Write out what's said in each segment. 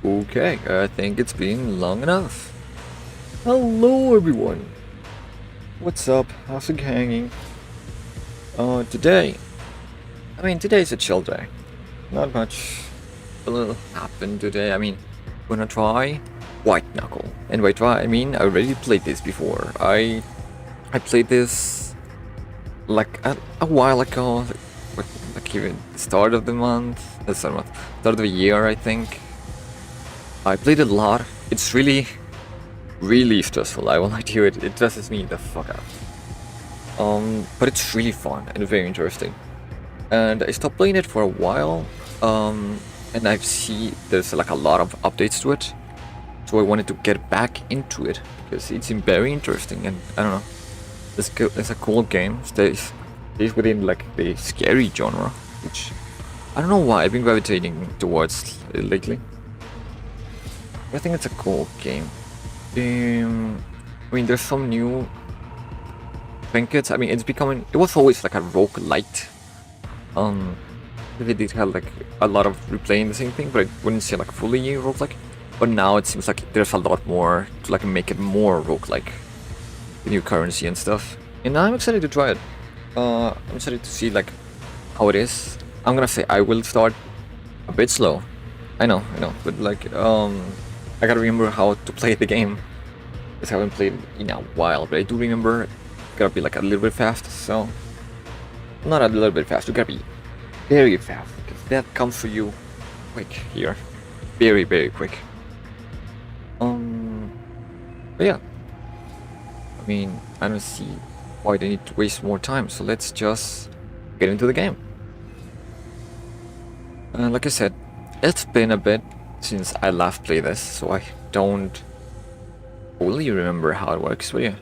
Okay, I think it's been long enough. Hello everyone. What's up? How's it hanging? Today's a chill day. Not much will happen today. Gonna try White Knuckle. And by try, I already played this before. I played this like a while ago, like even the start of the month, start of the year, I think. I played it a lot. It's really stressful. I will not do it. It stresses me the fuck out. But it's really fun and very interesting. And I stopped playing it for a while. And I see there's like a lot of updates to it. So I wanted to get back into it because it's very interesting. And I don't know, it's a cool game. Stays within like the scary genre, which I don't know why I've been gravitating towards lately. I think it's a cool game. There's some new trinkets. It's becoming. It was always like a roguelite. They did have like a lot of replaying the same thing, but I wouldn't say like fully roguelike. But now it seems like there's a lot more to like make it more roguelike. The new currency and stuff. And I'm excited to try it. I'm excited to see like how it is. I'm gonna say I will start a bit slow. I know, but like I gotta remember how to play the game. Because I haven't played in a while, but I do remember gotta be like a little bit fast, so not a little bit fast, you gotta be very fast, because that comes for you quick here. Very, very quick. But yeah. I don't see why they need to waste more time, so let's just get into the game. Like I said, it's been a bit since I last played this, so I don't fully remember how it works, but yeah.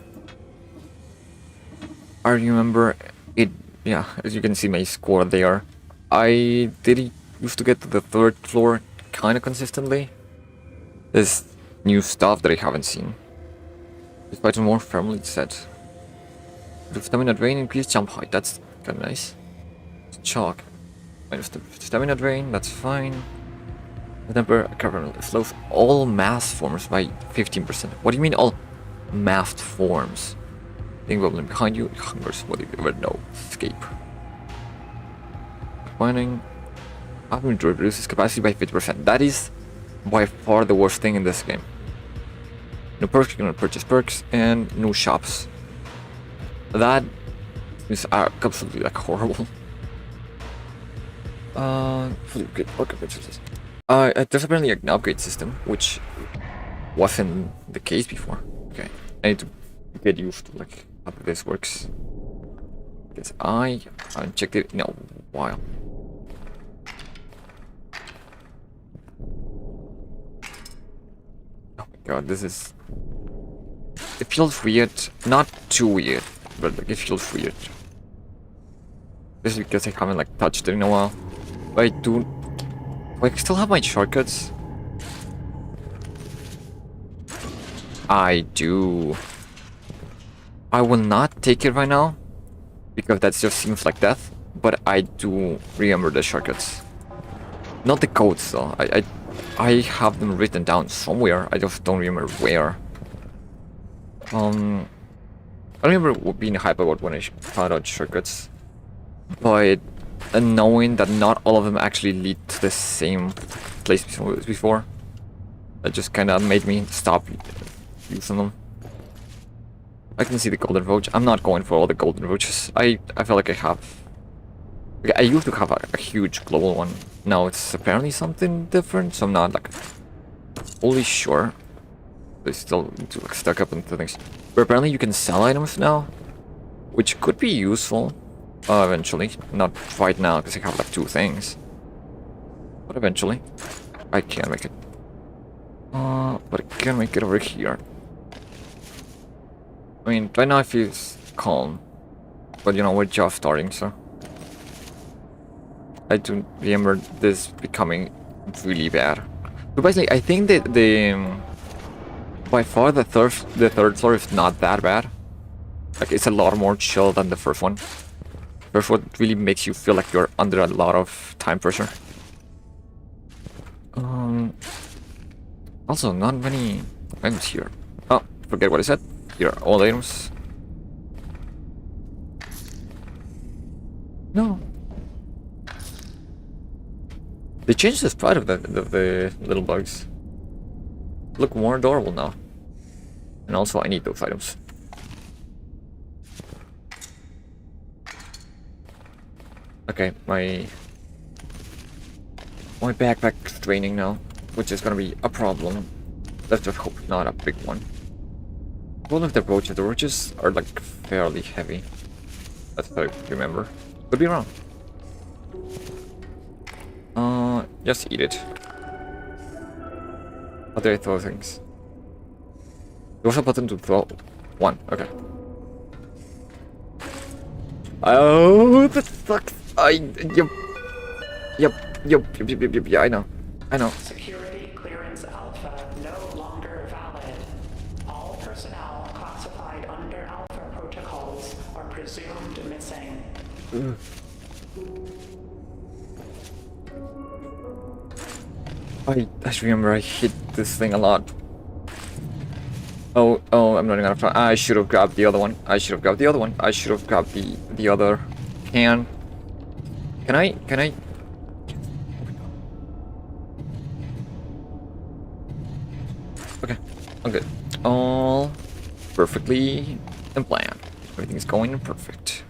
I remember it, yeah, as you can see my score there. I did used to get to the third floor kinda consistently. There's new stuff that I haven't seen. Despite more firmly set. The stamina drain, increased jump height, that's kinda nice. Chalk. Minus the stamina drain, that's fine. The number currently slows all mass forms by 15%. What do you mean all masked forms? Being goblin behind you, hungers, what do you ever know? Escape. Finding having to reduce its capacity by 50%. That is by far the worst thing in this game. No perks, you cannot purchase perks, and no shops. That is absolutely like horrible. There's apparently an upgrade system, which wasn't the case before. Okay, I need to get used to like how this works. Because I haven't checked it in a while. Oh my god, this is. It feels weird, not too weird, but like it feels weird. This is because I haven't like touched it in a while. But I do. I still have my shortcuts. I do. I will not take it right now because that just seems like death. But I do remember the shortcuts. Not the codes though. I have them written down somewhere. I just don't remember where. I remember being hype about when I found out shortcuts, but knowing that not all of them actually lead to the same place before, that just kind of made me stop using them. I can see the golden roach. I'm not going for all the golden roaches. I feel like I have. I used to have a huge global one. Now it's apparently something different, so I'm not like fully sure. They still need to like stack up into things. But apparently you can sell items now, which could be useful eventually. Not right now because I have like 2 things, but eventually I can make it. But I can make it over here. Right now it feels calm, but we're just starting, so I do remember this becoming really bad. But basically, I think that by far the third floor is not that bad. Like it's a lot more chill than the first one. First one really makes you feel like you're under a lot of time pressure. Also, not many items here. Oh, forget what I said. Here are all items. No. They changed the sprite of the little bugs. Look more adorable now. And also, I need those items. Okay, my backpack's draining now, which is gonna be a problem. Let's just hope not a big one. One of the roaches are like fairly heavy. That's what I remember. Could be wrong. Just eat it. How do I throw things? There's a button to throw. One, okay. Oh, that sucks. Yep, I know. Security clearance alpha no longer valid. All personnel classified under alpha protocols are presumed missing. I just remember I hit this thing a lot. Oh, I'm running out of time. I should have grabbed the other one. I should have grabbed the other can. Can I? Okay, I'm good. All perfectly in plan. Everything's going perfect.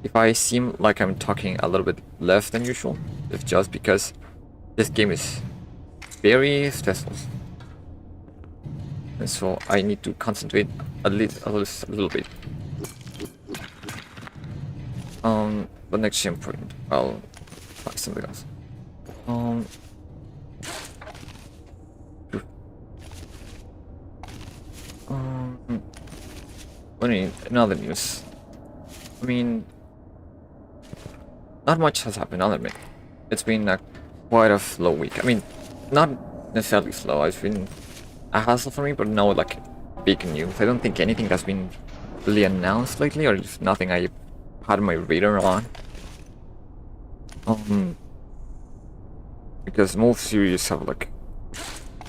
If I seem like I'm talking a little bit less than usual, it's just because this game is very stressful. And so I need to concentrate a little bit. The next game point, I'll try something else. Another news. I mean, not much has happened, I'll admit. It's been quite a slow week. I mean, not necessarily slow, it's been a hassle for me, but no like big news. I don't think anything has been really announced lately, or just nothing I had my radar on. Because most series have like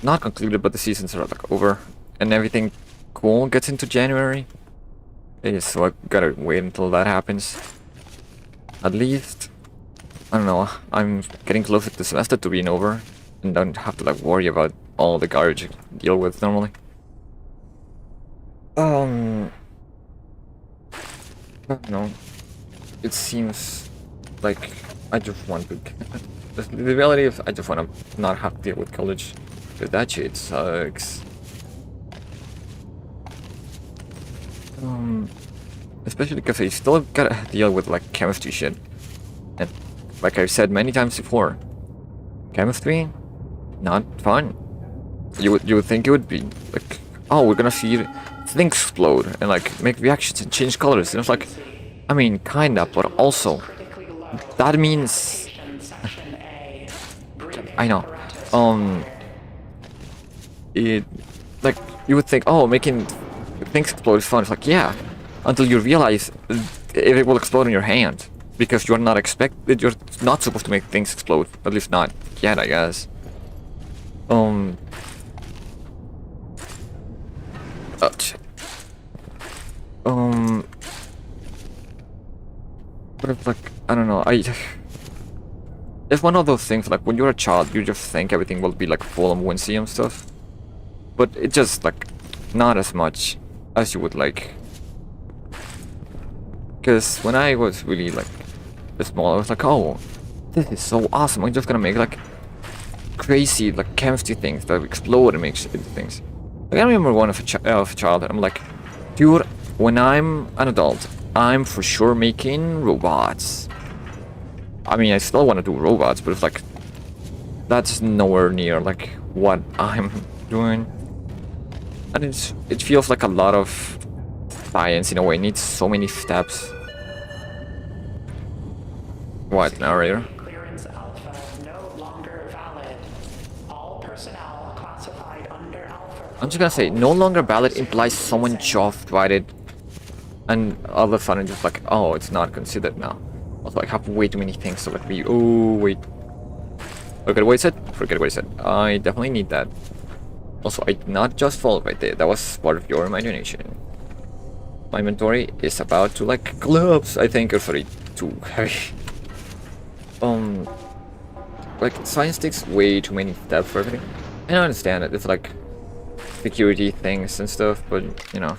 not concluded, but the seasons are like over, and everything cool gets into January. So I gotta wait until that happens. At least, I don't know, I'm getting closer to the semester to being over, and don't have to like worry about all the garbage I deal with normally. I don't know. It seems like I just want to. The reality is, I just want to not have to deal with college, because that shit sucks. Especially because I still gotta deal with like chemistry shit, and like I've said many times before, chemistry, not fun. You would think it would be like, oh, we're gonna see things explode and like make reactions and change colors, and it's like, I mean, kinda, but also that means I know, it like you would think, oh, making things explode is fun. It's like, yeah, until you realize it will explode in your hand, because you're not supposed to make things explode, at least not yet, I guess. Oh, shit. But it's like, I don't know, it's one of those things, like, when you're a child, you just think everything will be, like, full and wincy and stuff. But it just, like, not as much as you would like. Because when I was really, like, small, I was like, oh, this is so awesome, I'm just gonna make, like, crazy, like, chemistry things that explode and make shit into things. Like, I remember one of a child, and I'm like, dude, when I'm an adult, I'm for sure making robots. I mean, I still want to do robots, but it's like, that's nowhere near, like, what I'm doing. And it feels like a lot of science in a way. It needs so many steps. What, narrator? Clearance alpha no longer valid. All personnel classified under alpha. I'm just gonna say, no longer valid implies someone just tried it, and all of a sudden just like, oh, it's not considered now. Also, I have way too many things to like be, oh, wait. Forget what I said. Forget what I said. I definitely need that. Also, I did not just fall right there. That was part of your imagination. My inventory is about to like collapse. I think, or sorry, too heavy. Like science takes way too many steps for everything. And I understand it. It's like security things and stuff, but you know.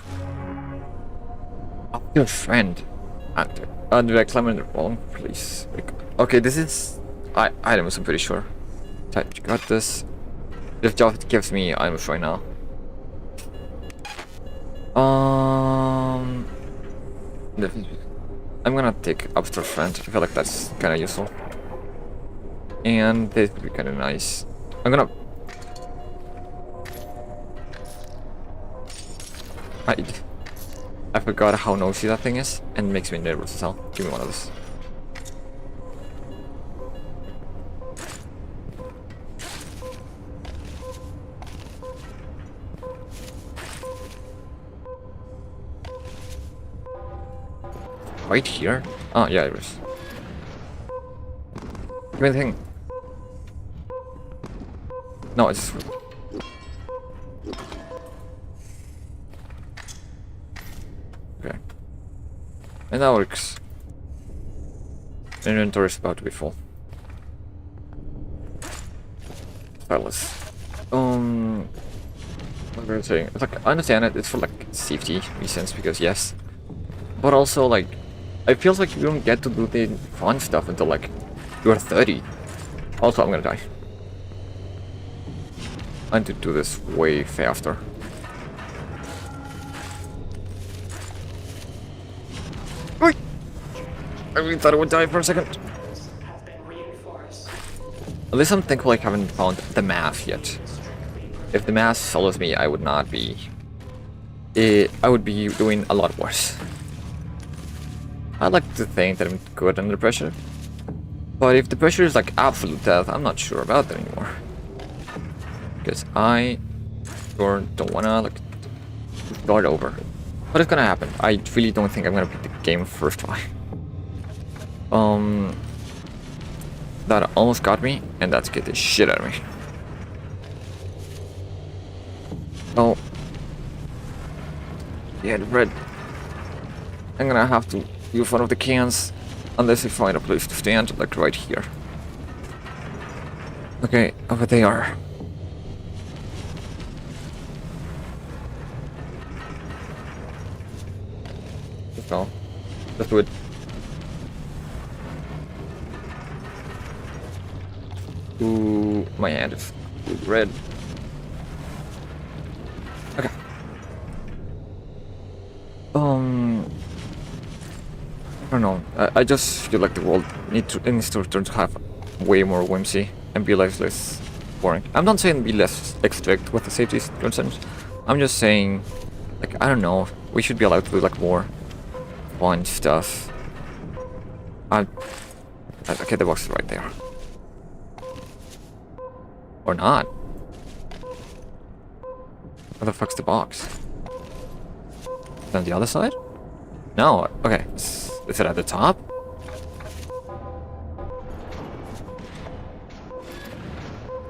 Oh, your friend. Did I climb in the wrong place? Like, okay, this is items. I'm pretty sure. Type got this. This just gives me items right now. I'm gonna take abstract friend. I feel like that's kind of useful. And this would be kind of nice. I'm gonna. I forgot how nosy that thing is, and it makes me nervous as hell. Give me one of those. Right here? Oh, yeah, it is. Give me the thing. No, it's... Okay. And that works. Inventory is about to be full. Fellas. What were I saying? It's like, I understand it, it's for like safety reasons, because yes. But also, like, it feels like you don't get to do the fun stuff until like you're 30. Also, I'm gonna die. I need to do this way faster. Wait! I really thought I would die for a second. At least I'm thankful I haven't found the math yet. If the math follows me, I would not be... I would be doing a lot worse. I like to think that I'm good under pressure. But if the pressure is like absolute death, I'm not sure about that anymore. Because I sure don't wanna like start over. But it's gonna happen. I really don't think I'm gonna beat the game first try. That almost got me, and that scared the shit out of me. Oh. Yeah, the red. I'm gonna have to use one of the cans, unless I find a place to stand, like right here. Okay, over they are. Let's go. Let's do it. Ooh, my hand is red. Okay. I don't know. I just feel like the world needs to return to have way more whimsy and be less boring. I'm not saying be less strict with the safety concerns. I'm just saying, like, I don't know. We should be allowed to do like more fun stuff. Okay, the box is right there. Or not. Where the fuck's the box? Is it on the other side? No. Okay. Is it at the top?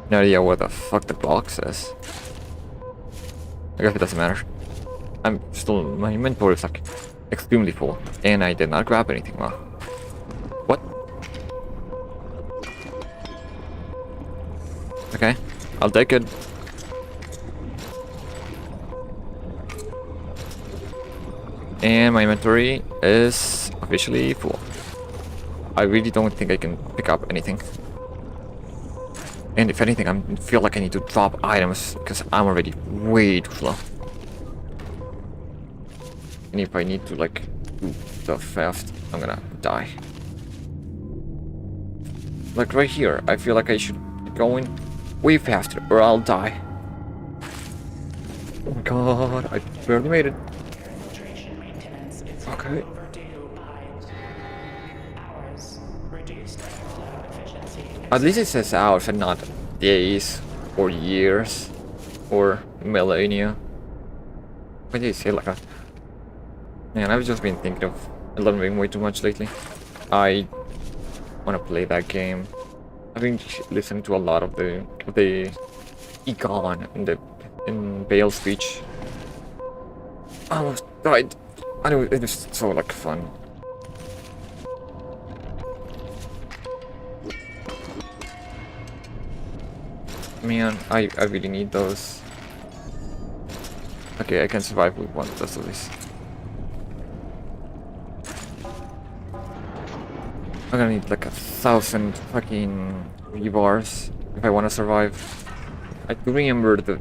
No idea where the fuck the box is. I guess it doesn't matter. I'm still... My inventory is like extremely full. And I did not grab anything. Wow. What? Okay. I'll take it. And my inventory is officially full. I really don't think I can pick up anything. And if anything, I feel like I need to drop items because I'm already way too slow. And if I need to like do stuff fast, I'm gonna die. Like right here, I feel like I should be going way faster or I'll die. Oh my god, I barely made it. Okay. At least it says hours and not days or years or millennia. Why did you say it like that? Man, I've just been thinking of Elden Ring way too much lately. I want to play that game. I've been listening to a lot of the Egon in Bale's speech. I almost died. I know it was so like fun. Man, I really need those. Okay, I can survive with one of these. I'm gonna need like 1,000 fucking rebars if I want to survive. I do remember the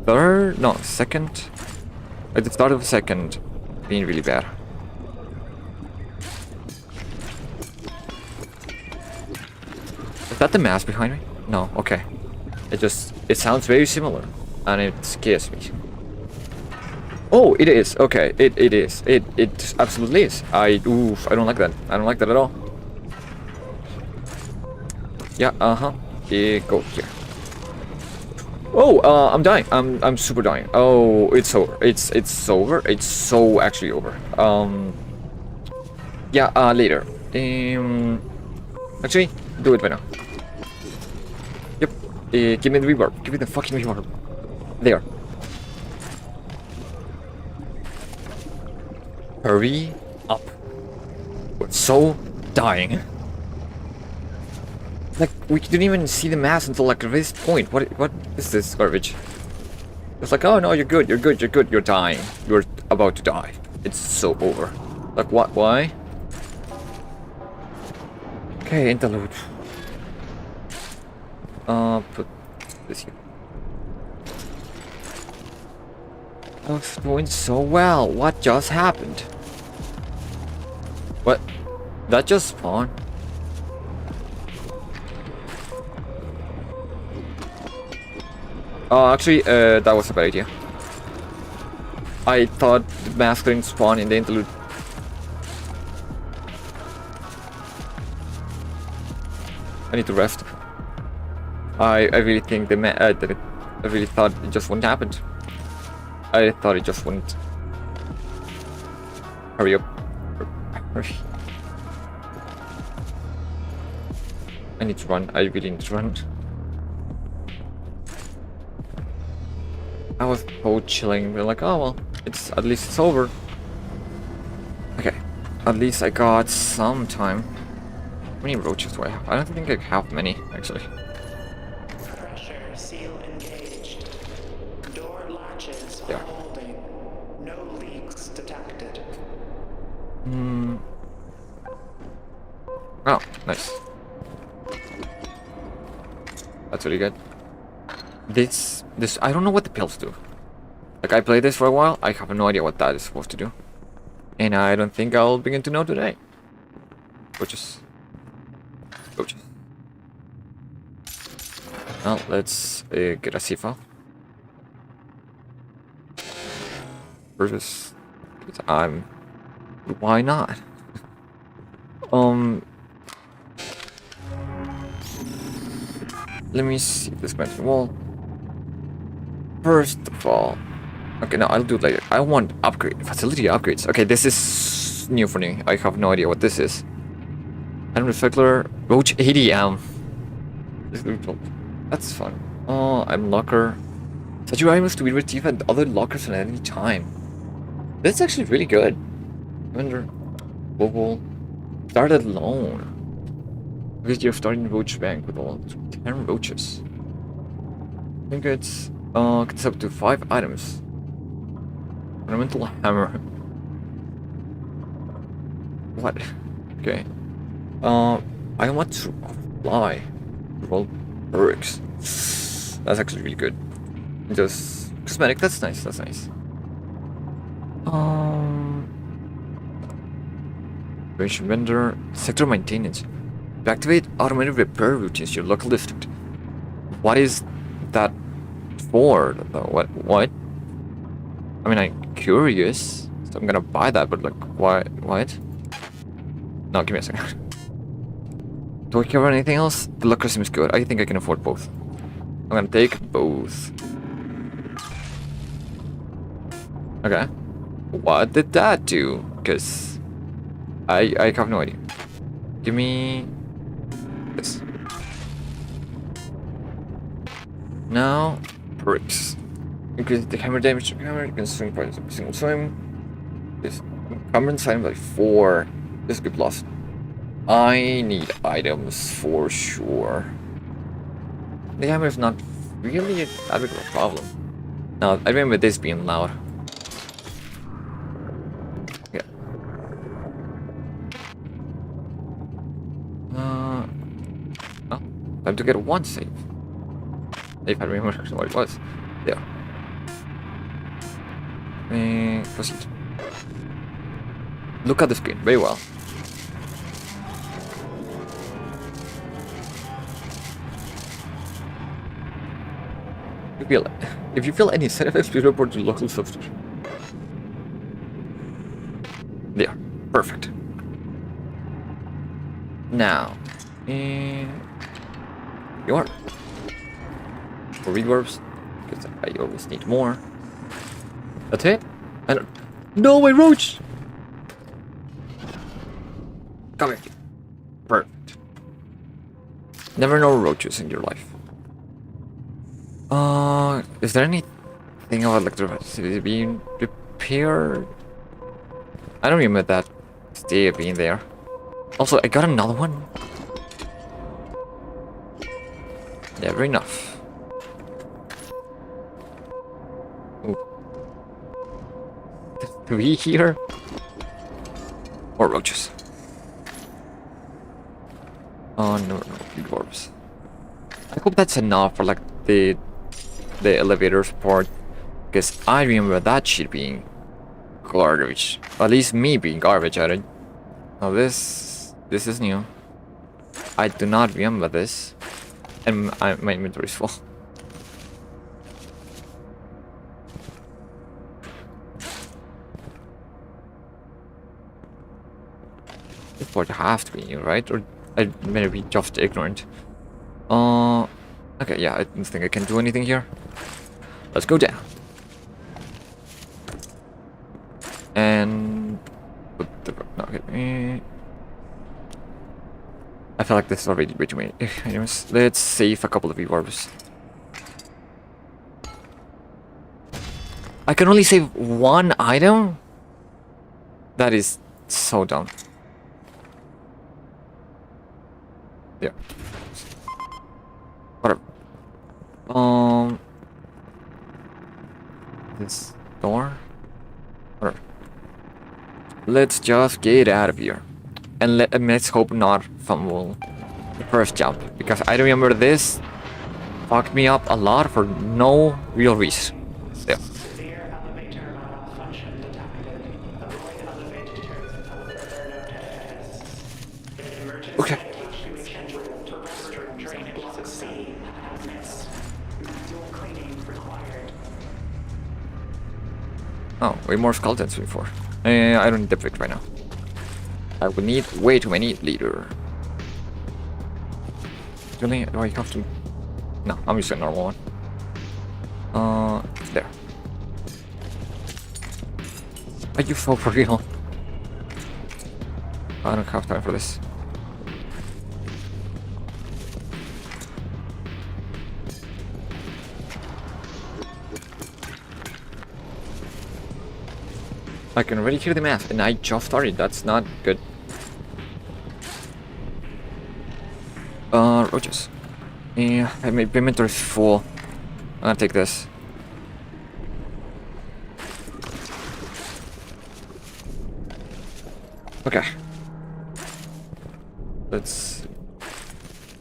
third, no, second, at the start of the second being really bad. Is that the mask behind me? No, okay. It sounds very similar, and it scares me. Oh, it is. Okay, it is. It absolutely is. I don't like that. I don't like that at all. Yeah, go here. Oh, I'm dying. I'm super dying. Oh, it's over. It's over. It's so actually over. Yeah, later. Actually, do it right now. Yep. Give me the reverb. Give me the fucking reverb. There. Hurry up. We're so dying. Like, we didn't even see the mass until like this point. What is this garbage? It's like, oh no, you're good, you're good, you're good, you're dying. You're about to die. It's so over. Like, what? Why? Okay, interlude. Put this here. Oh, it's going so well. What just happened? What? That just spawned? Oh, actually, that was a bad idea. I thought the mask didn't spawn in the interlude. I need to rest. I really think I really thought it just wouldn't happen. I thought it just wouldn't. Hurry up. Hurry. I need to run. I really need to run. I was so chilling. We're like, oh well, at least it's over. Okay, at least I got some time. How many roaches do I have? I don't think I have many, actually. Pressure seal engaged. Door latches are holding. No leaks detected. Oh, nice. That's really good. This, I don't know what the pills do. Like, I played this for a while, I have no idea what that is supposed to do. And I don't think I'll begin to know today. Roaches. Roaches. Well, let's get a C-file. Versus... why not? Let me see this mention wall. First of all, okay, no, I'll do it later. I want facility upgrades. Okay, this is new for me. I have no idea what this is. And recycler, roach ADM. That's fun. Oh, I'm locker. Such items to be retrieved at other lockers at any time. That's actually really good. Wonder, Bubble, started alone. Because you're starting roach bank with all 10 roaches. I think it's up to 5 items. Ornamental hammer. What? Okay. I want to fly. Roll perks. That's actually really good. Just cosmetic. That's nice. That's nice. Operation vendor. Sector maintenance. To activate automated repair routines your local district. What is that for, though? What? I mean, I'm curious, so I'm gonna buy that, but like, why? What? No, give me a second. Do I care about anything else? The locker seems good. I think I can afford both. I'm gonna take both. Okay. What did that do? Because I have no idea. Give me this. Now, bricks. Increase the camera damage to camera, you can swing by a single swim. This common sign by 4. This is good plus. I need items for sure. The hammer is not really that big of a problem. Now, I remember this being loud. Yeah. Oh, time to get one save. If I remember what it was. There. And proceed. Look at the screen very well. If you feel any side effects, please report to local substitute. There, perfect. Now, you are for reverbs because I always need more. That's it. And no, my roach. Come here. Perfect. Never know roaches in your life. Is there anything I would like to be repaired? I don't remember that stay being there. Also, I got another one. Never enough. Ooh. 3 here. Or roaches. Oh no, big orbs. I hope that's enough for like the elevators part, because I remember that shit being garbage. At least me being garbage at it. Now this is new. I do not remember this, and my inventory is full. This part has to be new, right? Or I may be just ignorant. Okay, yeah, I don't think I can do anything here. Let's go down. And no, okay. I feel like this is already way too many. Anyways, let's save a couple of reverbs. I can only save one item? That is so dumb. Yeah. Whatever. This door? Whatever. Let's just get out of here. And let's hope not fumble the first jump. Because I remember this fucked me up a lot for no real reason. Yeah. Severe elevator malfunction detected. Avoid elevators until further notice. Emergency Okay. evacuation to restroom drainage block C. Miss. Manual cleaning required. Oh, way more skeletons before. I don't need the pick right now. I would need way too many leader. Really? Do I have to? No, I'm using a normal one. There. Are you so for real? I don't have time for this. I can already hear the math, and I just started. That's not good. Roaches. Yeah, my inventory is full. I'm gonna take this. Okay. Let's.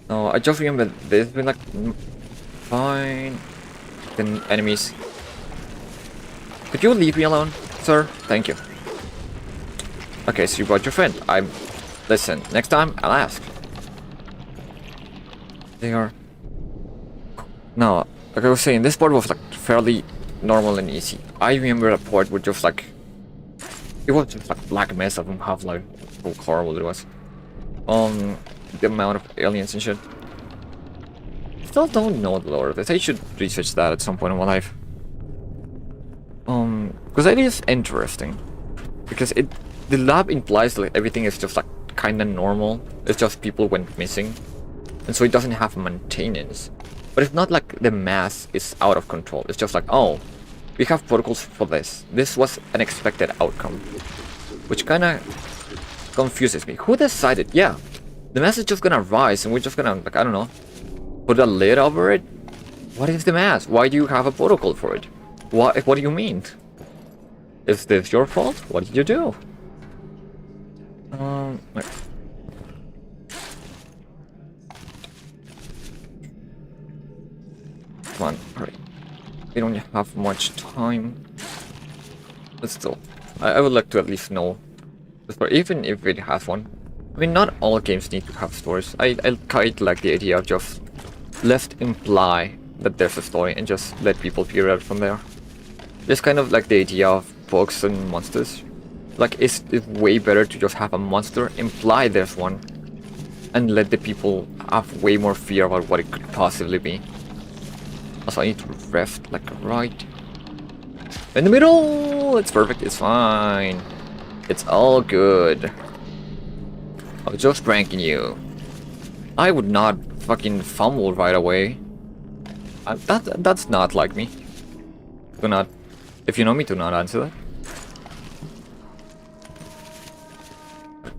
No, I just remember there's been like fine. Then enemies. Could you leave me alone, sir? Thank you. Okay, so you brought your friend. Listen, next time I'll ask. They are. No, like I was saying, this part was like fairly normal and easy. I remember a part where just like it was just like black mess of them have like how horrible it was. The amount of aliens and shit. Still don't know the lore of this. I should research that at some point in my life. Because it is interesting. Because the lab implies like everything is just like kinda normal. It's just people went missing. And so it doesn't have maintenance. But it's not like the mass is out of control. It's just like, oh, we have protocols for this. This was an expected outcome. Which kinda confuses me. Who decided? Yeah, the mass is just gonna rise and we're just gonna, like, I don't know, put a lid over it? What is the mass? Why do you have a protocol for it? What do you mean? Is this your fault? What did you do? Wait. Come on, hurry. We don't have much time. But still, I would like to at least know the story, even if it has one. I mean, not all games need to have stories. I quite like the idea of just left imply that there's a story and just let people figure it out from there. It's kind of like the idea of books and monsters. Like, it's way better to just have a monster, imply there's one, and let the people have way more fear about what it could possibly be. Also, I need to rest, like, right in the middle! It's perfect, it's fine. It's all good. I was just pranking you. I would not fucking fumble right away. That's not like me. Do not... If you know me, do not answer that.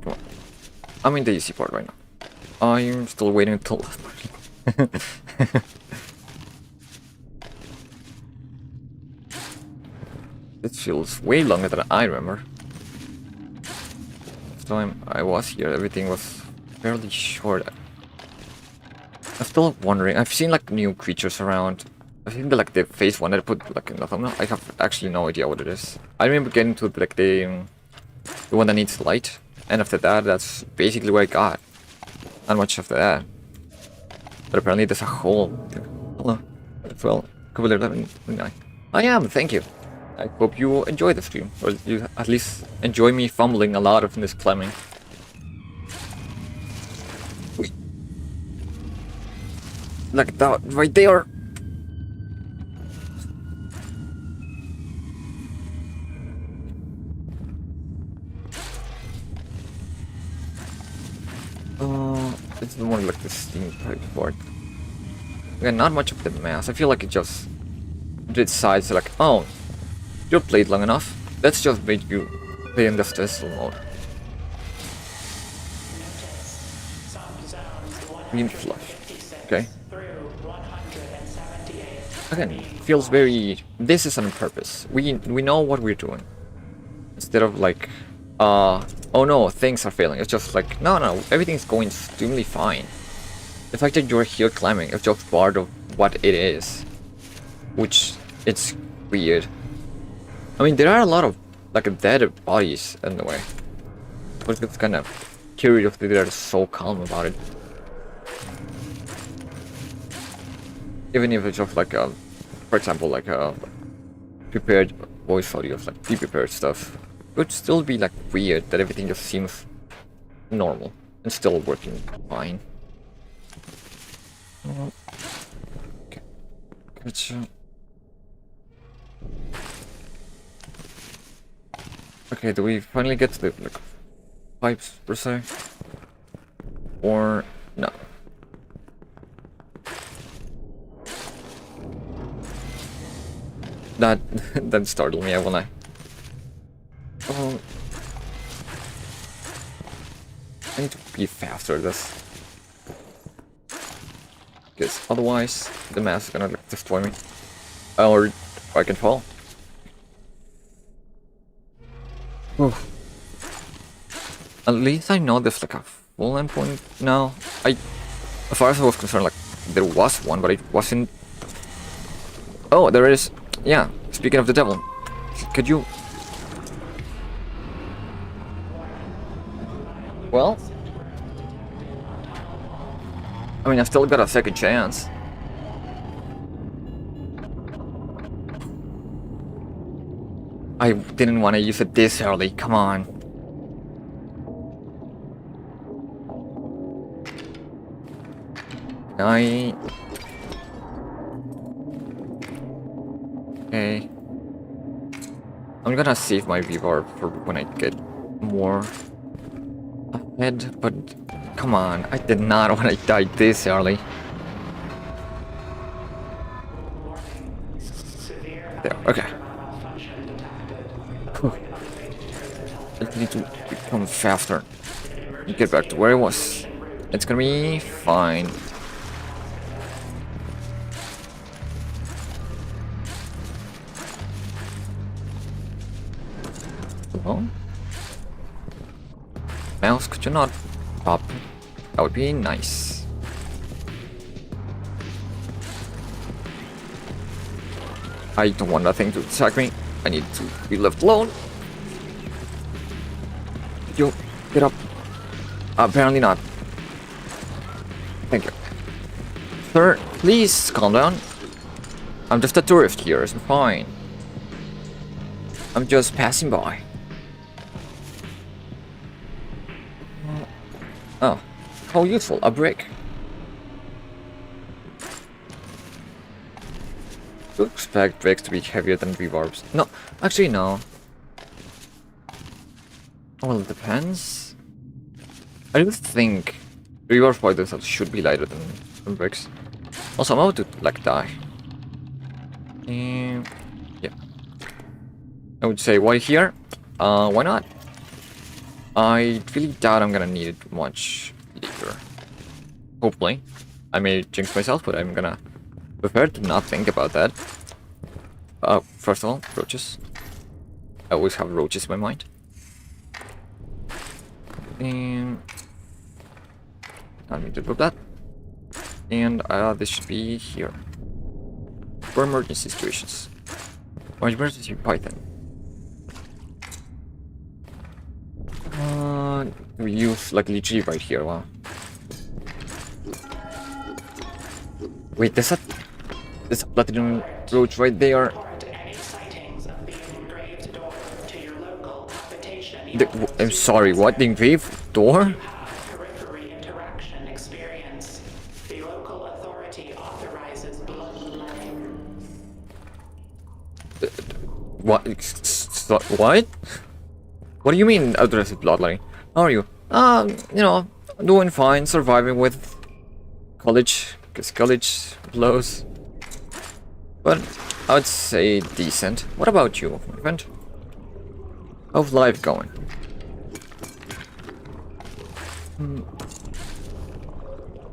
Come on. I'm in the easy part right now. I'm still waiting until that part. It feels way longer than I remember. Last time I was here, everything was fairly short. I'm still wondering. I've seen like new creatures around. I think like the phase one that I put like in the thumbnail. I have actually no idea what it is. I remember getting to like the one that needs light, and after that, that's basically what I got. Not much after that. But apparently there's a hole. Hello. Well, couple 11:29. I am. Thank you. I hope you enjoy the stream, or you at least enjoy me fumbling a lot of this climbing. Wait. Like that right there. It's more like the steam type part. Again, not much of the mass. I feel like it just decides like, oh, you played long enough. Let's just make you play in the stressful mode. Green flush. Okay. Again, feels very. This is on purpose. We know what we're doing. Instead of like, oh no, things are failing. It's just like, no, everything's going extremely fine. The fact that you're here climbing is just part of what it is, which it's weird. I mean, there are a lot of like dead bodies in the way, but it's kind of curious that they're so calm about it. Even if it's just like a, for example, like a prepared voice audio, like pre-prepared stuff, it would still be like weird that everything just seems normal and still working fine. Okay, gotcha. Okay, do we finally get to the like pipes per se, or no? That that startled me, I won't lie. Oh, I need to be faster at this, because otherwise the mass is gonna like destroy me, or I can fall. Oh. At least I know there's like a full endpoint now. As far as I was concerned, like there was one, but it wasn't. Oh, there is. Yeah, speaking of the devil, could you... Well... I mean, I've still got a second chance. I didn't want to use it this early, come on. Okay. I'm gonna save my V-bar for when I get more ahead, but come on, I did not want to die this early. There, okay. Malfunction detected. Whew. I need to become faster. Get back to where I was. It's gonna be fine. Hello? Mouse, could you not pop? That would be nice. I don't want nothing to attack me. I need to be left alone. You get up. Apparently not. Thank you. Sir, please calm down. I'm just a tourist here, it's fine. I'm just passing by. Oh, how useful, a brick. Do you expect bricks to be heavier than rebarbs? No, actually no. Well, it depends. I don't think rebarbs by themselves should be lighter than bricks. Also, I'm about to like die. Yeah. I would say why here? Why not? I really doubt I'm gonna need it much later. Hopefully. I may jinx myself, but I'm gonna prefer to not think about that. First of all, roaches. I always have roaches in my mind. And I need to put that. And this should be here. For emergency situations. Or emergency Python. We use like literally right here, wow. Wait, there's a platinum roach right there. I'm sorry, what? The engraved door? Periphery interaction experience. The local authority authorizes bloodletting. What? What? What do you mean addressing bloodletting? How are you? You know, doing fine, surviving with college, because college blows. But I would say decent. What about you, my friend? How's life going?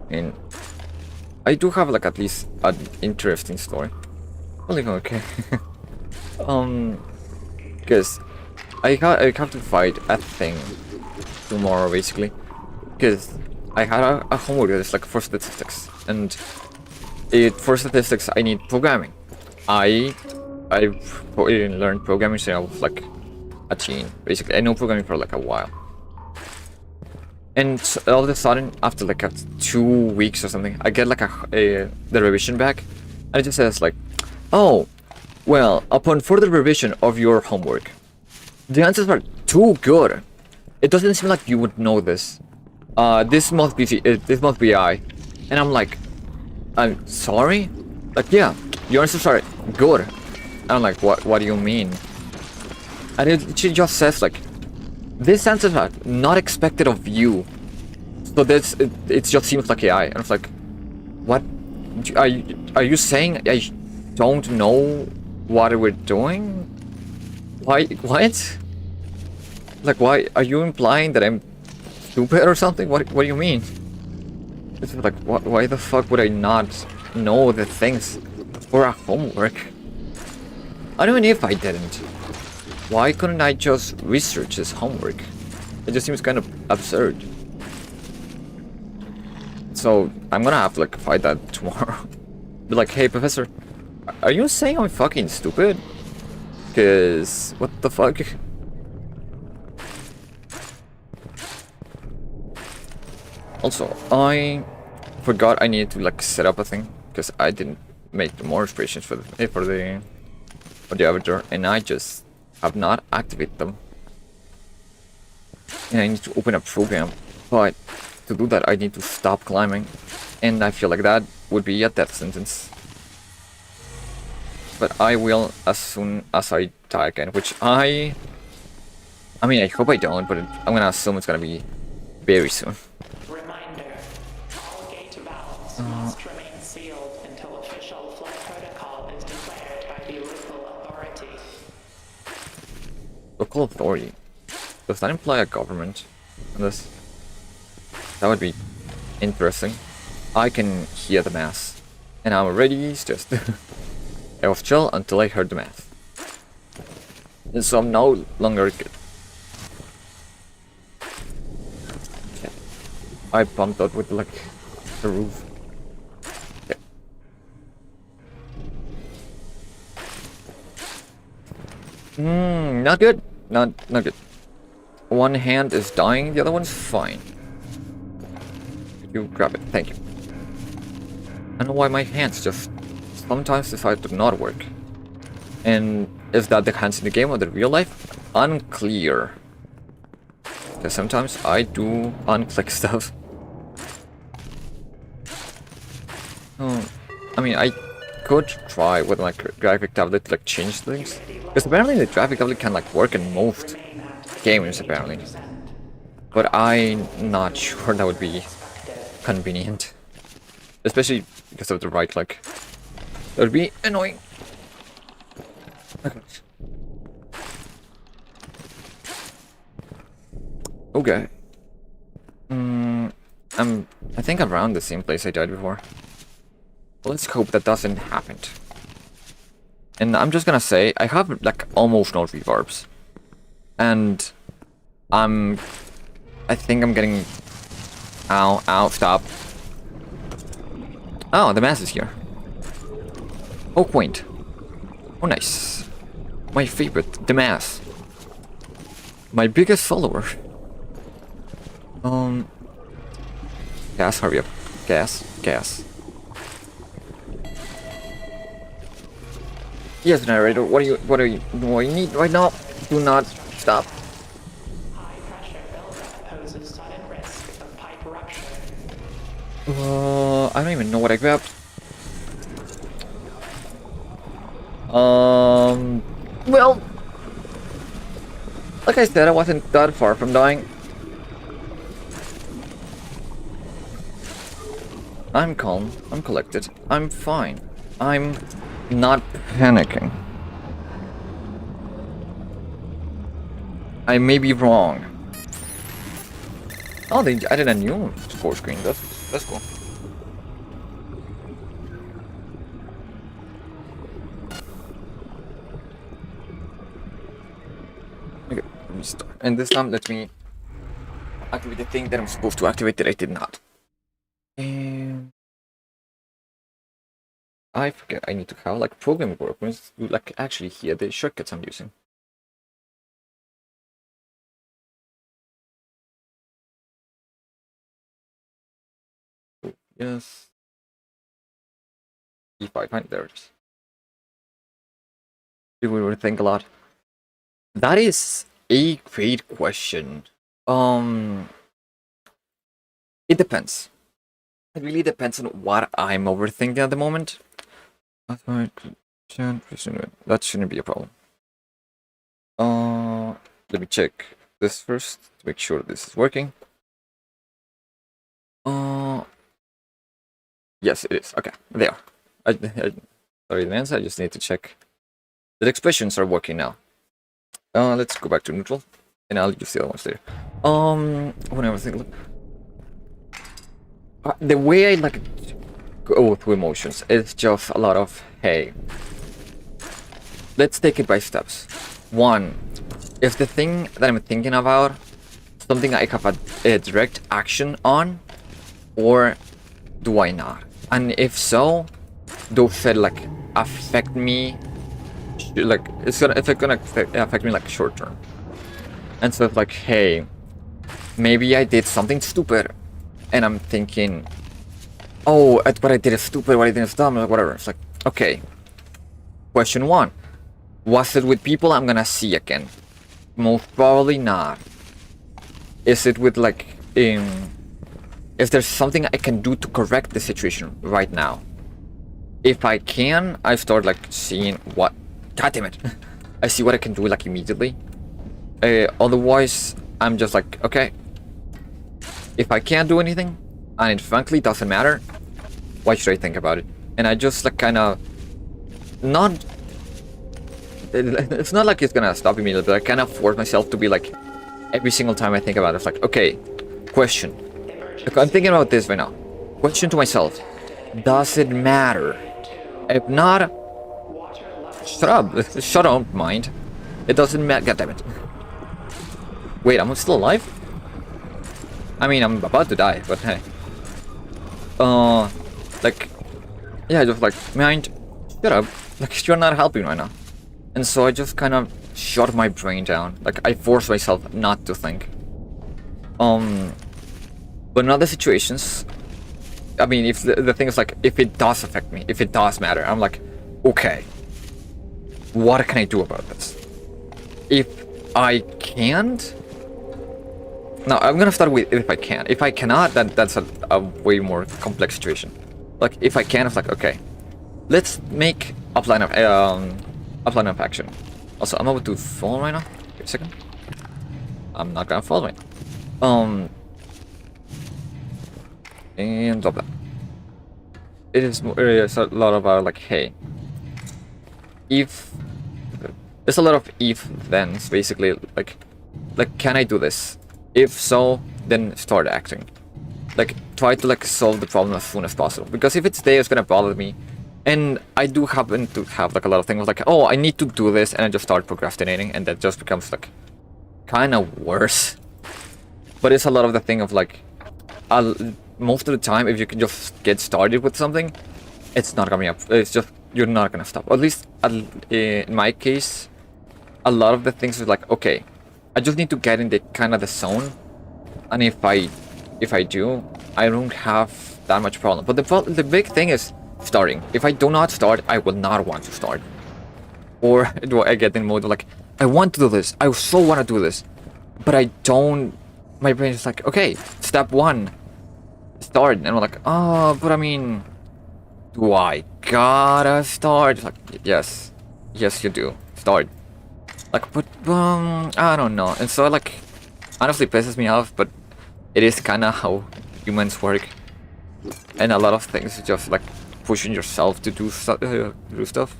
And I do have like at least an interesting story. Well, even okay. Because I have to fight a thing tomorrow basically. Because I had a homework that is like for statistics, and for statistics I need programming. I learned programming since I was like a teen. Basically, I know programming for like a while. And all of a sudden, after like 2 weeks or something, I get like the revision back, and it just says like, "Oh, well, upon further revision of your homework, the answers are too good. It doesn't seem like you would know this. This must be I." And I'm like, "I'm sorry." Like, yeah, your answers are good. And I'm like, what do you mean? And she just says like, "These answers are not expected of you." So it just seems like AI. And I was like, what? Are you saying I don't know what we're doing? Why? What? Like, why are you implying that I'm stupid or something? What do you mean? It's like, why the fuck would I not know the things for a homework? I don't know if I didn't. Why couldn't I just research his homework? It just seems kind of absurd. So I'm gonna have to like fight that tomorrow. Be like, hey professor, are you saying I'm fucking stupid? Cause what the fuck? Also, I forgot I needed to like set up a thing because I didn't make the more expressions for the avatar, and I just have not activated them. And I need to open a program, but to do that I need to stop climbing, and I feel like that would be a death sentence. But I will as soon as I die again, which I mean, I hope I don't, but I'm gonna assume it's gonna be very soon. Reminder, all gate valves must remain sealed until official flood protocol is declared by the local Local authority. Does that imply a government on this? That would be interesting. I can hear the mass. And I'm already stressed. I was chill until I heard the mass. And so I'm no longer good. Okay. I bumped out with like the roof. Okay. Not good. Not good. One hand is dying, the other one's fine. You grab it, thank you. I don't know why my hands just sometimes decide to not work. And is that the hands in the game or the real life? Unclear. Because sometimes I do unclick stuff. I mean, I could try with my graphic tablet to like change things. Because apparently the graphic tablet can like work in most games apparently. But I'm not sure that would be convenient. Especially because of the right click. That would be annoying. Okay. I think I'm around the same place I died before. Let's hope that doesn't happen. And I'm just gonna say, I have like almost no reverbs. And I think I'm getting... Ow, stop. Oh, the mass is here. Oh, quaint. Oh, nice. My favorite, the mass. My biggest follower. Gas, hurry up. Gas. Yes, narrator, what do you need right now? Do not stop. High pressure buildup poses sudden risk of pipe rupture. I don't even know what I grabbed. Well, like I said, I wasn't that far from dying. I'm calm, I'm collected, I'm fine. I'm not panicking. I may be wrong. Oh, they added a new score screen. That's cool. Okay, let me start. And this time, let me activate the thing that I'm supposed to activate that I did not. And I forget I need to have like programming workers to like actually hear the shortcuts I'm using. Yes. E5, there it is. People will think a lot. That is a great question. It depends. It really depends on what I'm overthinking at the moment. That shouldn't be a problem. Let me check this first to make sure this is working. Yes, it is. Okay, they are. Sorry, Lance, I just need to check. The expressions are working now. Let's go back to neutral, and I'll use the other ones there. When I was thinking, the way I like go through emotions is just a lot of, hey, let's take it by steps. One, if the thing that I'm thinking about something I have a direct action on, or do I not? And if so, those that like affect me, like it's gonna affect me like short term. And so it's like, hey, maybe I did something stupid, and I'm thinking, oh, what I did is stupid, what I did is dumb, like whatever. It's like, okay. Question one: was it with people I'm gonna see again? Most probably not. Is it with like if there's something I can do to correct the situation right now? If I can, I start like seeing what. God damn it! I see what I can do like immediately. Otherwise, I'm just like, okay. If I can't do anything, and it frankly doesn't matter, why should I think about it? And I just like kind of not it's not like it's gonna stop immediately, but I kind of force myself to be like, every single time I think about it, it's like, okay, question. Look, I'm thinking about this right now. Question to myself, does it matter? If not, shut up, shut up, mind. It doesn't matter, goddammit. Wait, I'm still alive? I mean, I'm about to die, but hey. Like, yeah, just like, mind, shut up. Like, you're not helping right now. And so I just kind of shut my brain down. Like, I force myself not to think. But in other situations, I mean, if the thing is like, if it does affect me, if it does matter, I'm like, okay, what can I do about this? If I can't, no, I'm gonna start with if I can. If I cannot, then that's a way more complex situation. Like, if I can, it's like, okay, let's make a plan of action. Also, I'm about to fall right now. Wait a second. I'm not gonna fall right now. And drop that. It is a lot about like, hey, if there's a lot of if thens basically, like can I do this? If so, then start acting. Like, try to like solve the problem as soon as possible, because if it's there, it's gonna bother me. And I do happen to have like a lot of things like, oh, I need to do this, and I just start procrastinating, and that just becomes like kind of worse. But it's a lot of the thing of like, most of the time, if you can just get started with something, it's not coming up. It's just, you're not gonna stop. At least in my case, a lot of the things is like, okay, I just need to get in the kind of the zone, and if I do, I don't have that much problem. But the big thing is starting. If I do not start, I will not want to start. Or do I get in mode of like, I want to do this, I so want to do this, but I don't. My brain is like, okay, step one, start. And I'm like, oh, but I mean, do I gotta start? Like, yes, you do, start. Like, but I don't know. And so like, honestly pisses me off, but it is kind of how humans work. And a lot of things is just like pushing yourself to do stuff.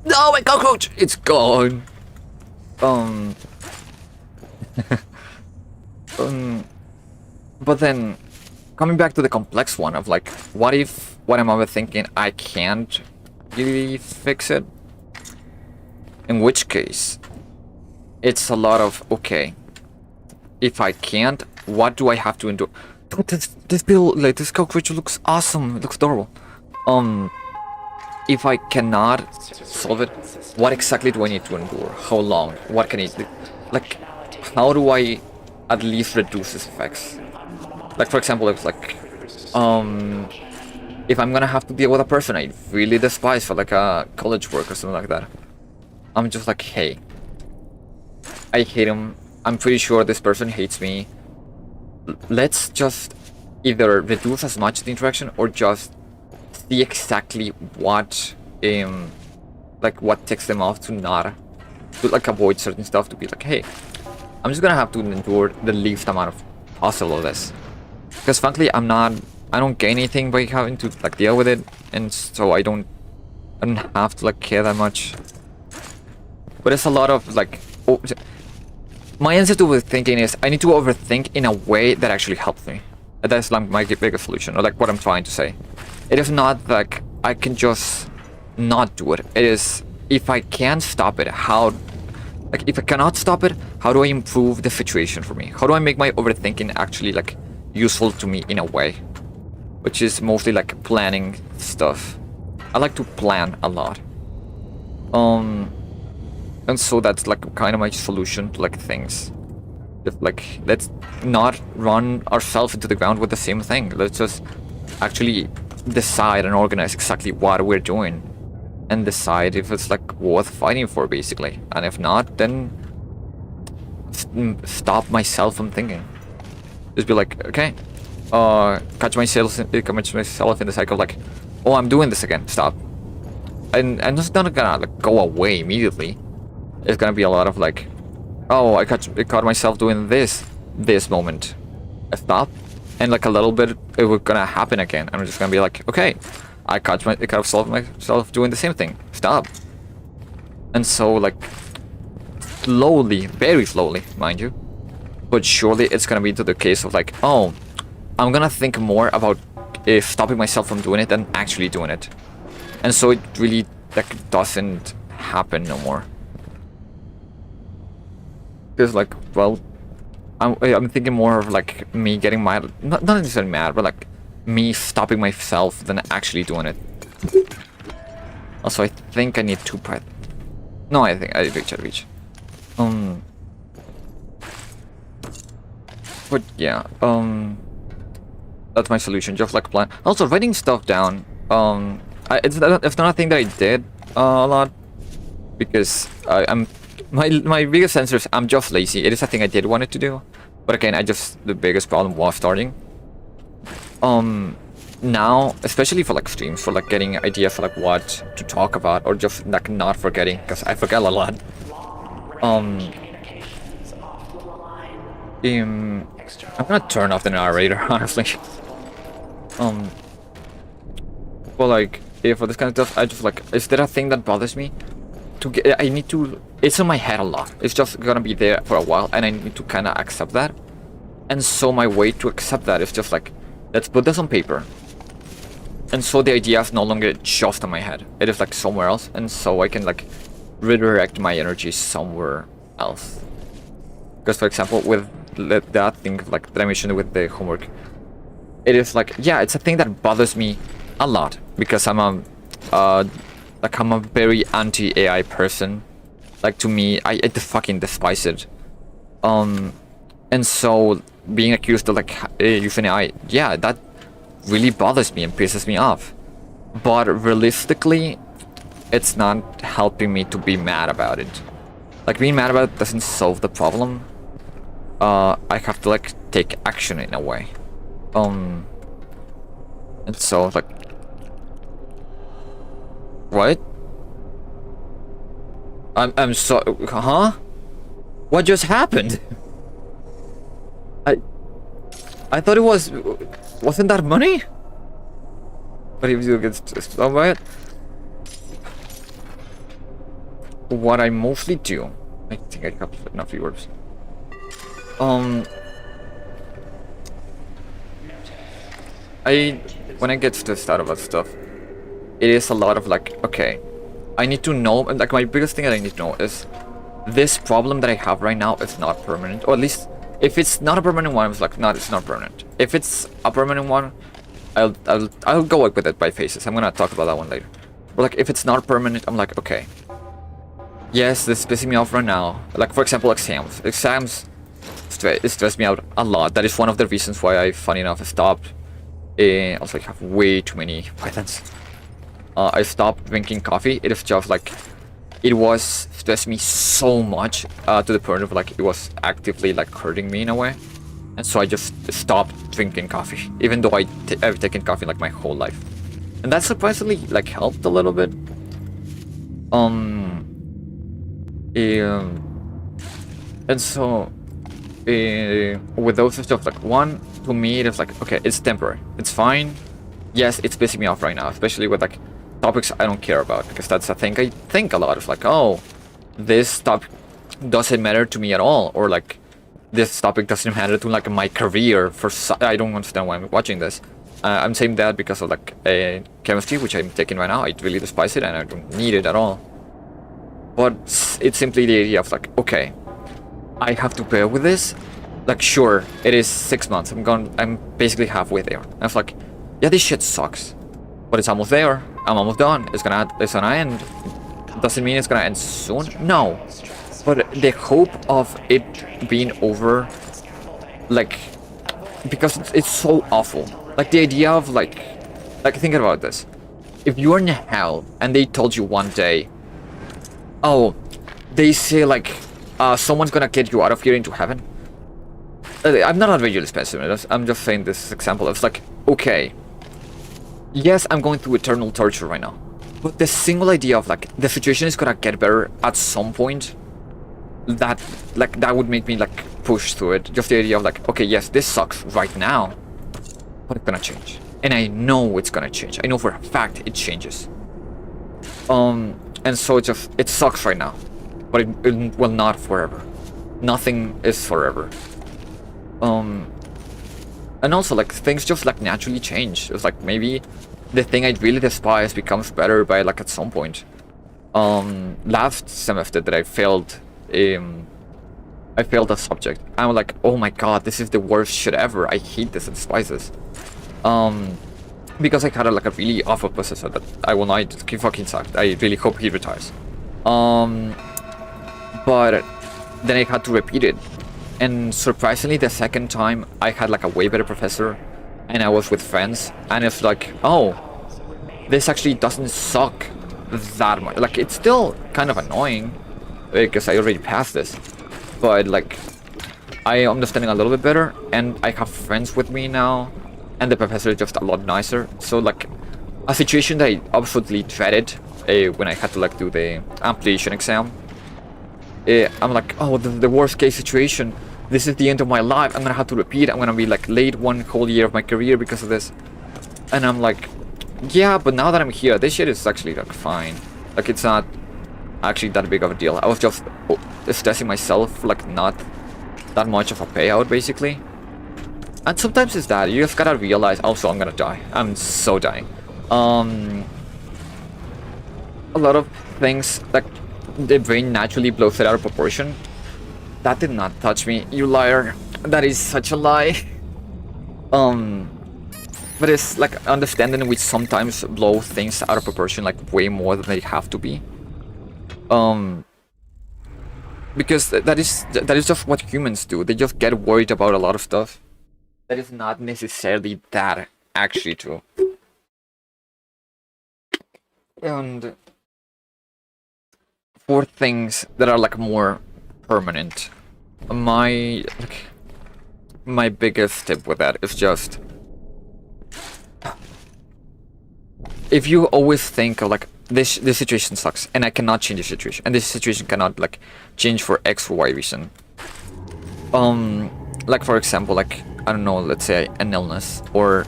No, my cockroach! It's gone. But then coming back to the complex one of like, what if what I'm overthinking I can't really fix it? In which case, it's a lot of, okay, if I can't, what do I have to endure? Dude, this cockroach looks awesome. It looks adorable. If I cannot solve it, what exactly do I need to endure? How long? What can I do? Like, how do I at least reduce its effects? Like, for example, it's like, if I'm gonna have to deal with a person I really despise for like a college work or something like that, I'm just like, hey, I hate him. I'm pretty sure this person hates me. Let's just either reduce as much the interaction or just see exactly what like what takes them off to not to like avoid certain stuff, to be like, hey, I'm just gonna have to endure the least amount of possible of this, because frankly I don't gain anything by having to like deal with it, and so I don't have to like care that much. But it's a lot of like, my answer to thinking is I need to overthink in a way that actually helps me. That's like my biggest solution, or like what I'm trying to say. It is not like I can just not do it. It is, if I can't stop it, how, like if I cannot stop it, how do I improve the situation for me? How do I make my overthinking actually like useful to me in a way? Which is mostly like planning stuff. I like to plan a lot. And so that's like kind of my solution to like things. If like, let's not run ourselves into the ground with the same thing. Let's just actually decide and organize exactly what we're doing, and decide if it's like worth fighting for, basically. And if not, then stop myself from thinking. Just be like, okay, catch myself in the cycle of like, oh, I'm doing this again, stop. And I'm just not gonna like go away immediately. It's gonna be a lot of like, oh, I caught myself doing this moment. I stop, and like a little bit, it was gonna happen again. I'm just gonna be like, okay, I caught myself doing the same thing. Stop. And so, like, slowly, very slowly, mind you, but surely it's gonna be to the case of like, oh, I'm gonna think more about stopping myself from doing it than actually doing it. And so it really, like, doesn't happen no more. Because, like, well, I'm thinking more of, like, me getting mad. Not necessarily mad, but, like, me stopping myself than actually doing it. Also, I think I need 2 pythons. No, I think I reach. But yeah, that's my solution. Just like plan. Also, writing stuff down. It's not a thing that I did a lot because I'm my biggest answer is I'm just lazy. It is a thing I did wanted to do, but again, the biggest problem was starting. Now, especially for like streams, for like getting ideas for like what to talk about, or just like not forgetting, because I forget a lot. I'm gonna turn off the narrator, honestly. But like, for this kind of stuff, I just like, is there a thing that bothers me? I need to, it's in my head a lot. It's just gonna be there for a while, and I need to kind of accept that. And so my way to accept that is just like, let's put this on paper. And so the idea is no longer just in my head. It is like somewhere else, and so I can like redirect my energy somewhere else. Because for example, with that thing like that I mentioned with the homework, it is like, yeah, it's a thing that bothers me a lot because I'm a very anti-AI person. Like, to me, I fucking despise it. And so being accused of like using AI, yeah, that really bothers me and pisses me off. But realistically, it's not helping me to be mad about it. Like, being mad about it doesn't solve the problem. I have to like take action in a way. And so like, what? I'm so, huh? What just happened? I thought it wasn't that money? But if you get stung by it? What I mostly do, I think I have enough viewers. When I get stressed out about stuff, it is a lot of like, okay, I need to know, like my biggest thing that I need to know is this problem that I have right now is not permanent, or at least if it's not a permanent one, it's like, it's not permanent. If it's a permanent one, I'll go with it by phases. I'm gonna talk about that one later. But like, if it's not permanent, I'm like, okay, yes, this is pissing me off right now. Like, for example, exams. Exams stress me out a lot. That is one of the reasons why I, funny enough, stopped. Also, I have way too many pythons. I stopped drinking coffee. It is just like, it was stressing me so much to the point of like, it was actively like hurting me in a way. And so I just stopped drinking coffee, even though I've taken coffee like my whole life. And that surprisingly like helped a little bit. And so with those stuff, like, one, to me, it's like, okay, it's temporary, it's fine. Yes, it's pissing me off right now, especially with like topics I don't care about, because that's a thing I think a lot of, like, oh, this topic doesn't matter to me at all, or like, this topic doesn't matter to like my career. I don't understand why I'm watching this. I'm saying that because of like chemistry, which I'm taking right now. I really despise it and I don't need it at all. But it's simply the idea of like, okay, I have to bear with this. Like, sure, it is 6 months. I'm basically halfway there. And it's like, yeah, this shit sucks, but it's almost there. I'm almost done. It's gonna end. Doesn't mean it's gonna end soon. No, but the hope of it being over, like, because it's so awful. Like, the idea of like thinking about this. If you're in hell and they told you one day, oh, they say like, someone's gonna get you out of here into heaven. I'm not a religious pessimist. I'm just saying this example. It's like, okay, yes, I'm going through eternal torture right now, but the single idea of like the situation is gonna get better at some point, that would make me like push through it. Just the idea of like, okay, yes, this sucks right now, but it's gonna change, and I know it's gonna change. I know for a fact it changes. And so it sucks right now, but it will not forever. Nothing is forever. And also, like, things just, like, naturally change. It's like, maybe the thing I really despise becomes better by, like, at some point. Last semester that I failed a subject. I'm like, oh my god, this is the worst shit ever. I hate this and despise this. Because I had like a really awful professor that I will not, he fucking sucked. I really hope he retires. But then I had to repeat it. And surprisingly, the second time I had like a way better professor and I was with friends and it's like, oh, this actually doesn't suck that much. Like, it's still kind of annoying because I already passed this, but like, I am understanding a little bit better and I have friends with me now and the professor is just a lot nicer. So like, a situation that I absolutely dreaded when I had to like do the ampliation exam, I'm like, oh, the worst case situation. This is the end of my life. I'm gonna have to repeat. I'm gonna be like late one whole year of my career because of this. And I'm like, yeah, but now that I'm here, this shit is actually like fine. Like, it's not actually that big of a deal. I was just stressing myself for like not that much of a payout, basically. And sometimes it's that you just gotta realize, also, I'm gonna die. I'm so dying. A lot of things, like, the brain naturally blows it out of proportion. That did not touch me, you liar. That is such a lie. But it's like understanding we sometimes blow things out of proportion, like way more than they have to be. Because that is just what humans do. They just get worried about a lot of stuff that is not necessarily that actually true. And for things that are like more permanent, my biggest tip with that is just, if you always think of like, this situation sucks and I cannot change the situation and this situation cannot like change for X or Y reason. Like, for example, like, I don't know, let's say an illness or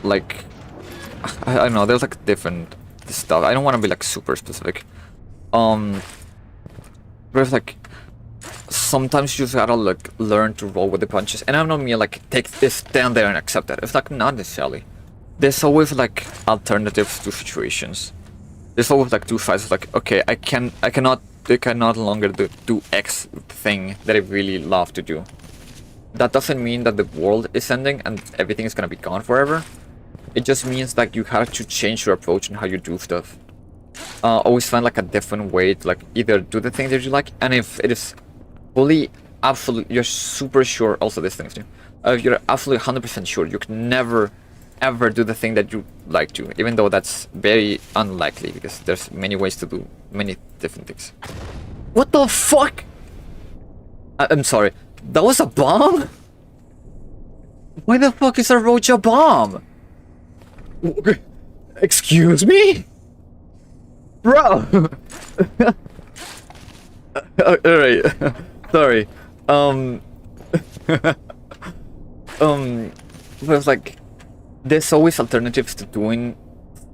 like, I don't know, there's like different stuff. I don't want to be like super specific. But it's like, sometimes you just gotta like learn to roll with the punches. And I don't mean like take this, stand there and accept that. It's like, not necessarily. There's always like alternatives to situations. There's always like two sides. Like, okay, I cannot longer do X thing that I really love to do. That doesn't mean that the world is ending and everything is gonna be gone forever. It just means that you have to change your approach and how you do stuff. Always find like a different way to like either do the thing that you like, and if it is fully, absolutely, you're super sure, also this thing too, if you're absolutely 100% sure, you can never ever do the thing that you like to, even though that's very unlikely because there's many ways to do many different things. What the fuck? I'm sorry, that was a bomb? Why the fuck is a roach a bomb? Excuse me? Bro! Alright, sorry. But it's like, there's always alternatives to doing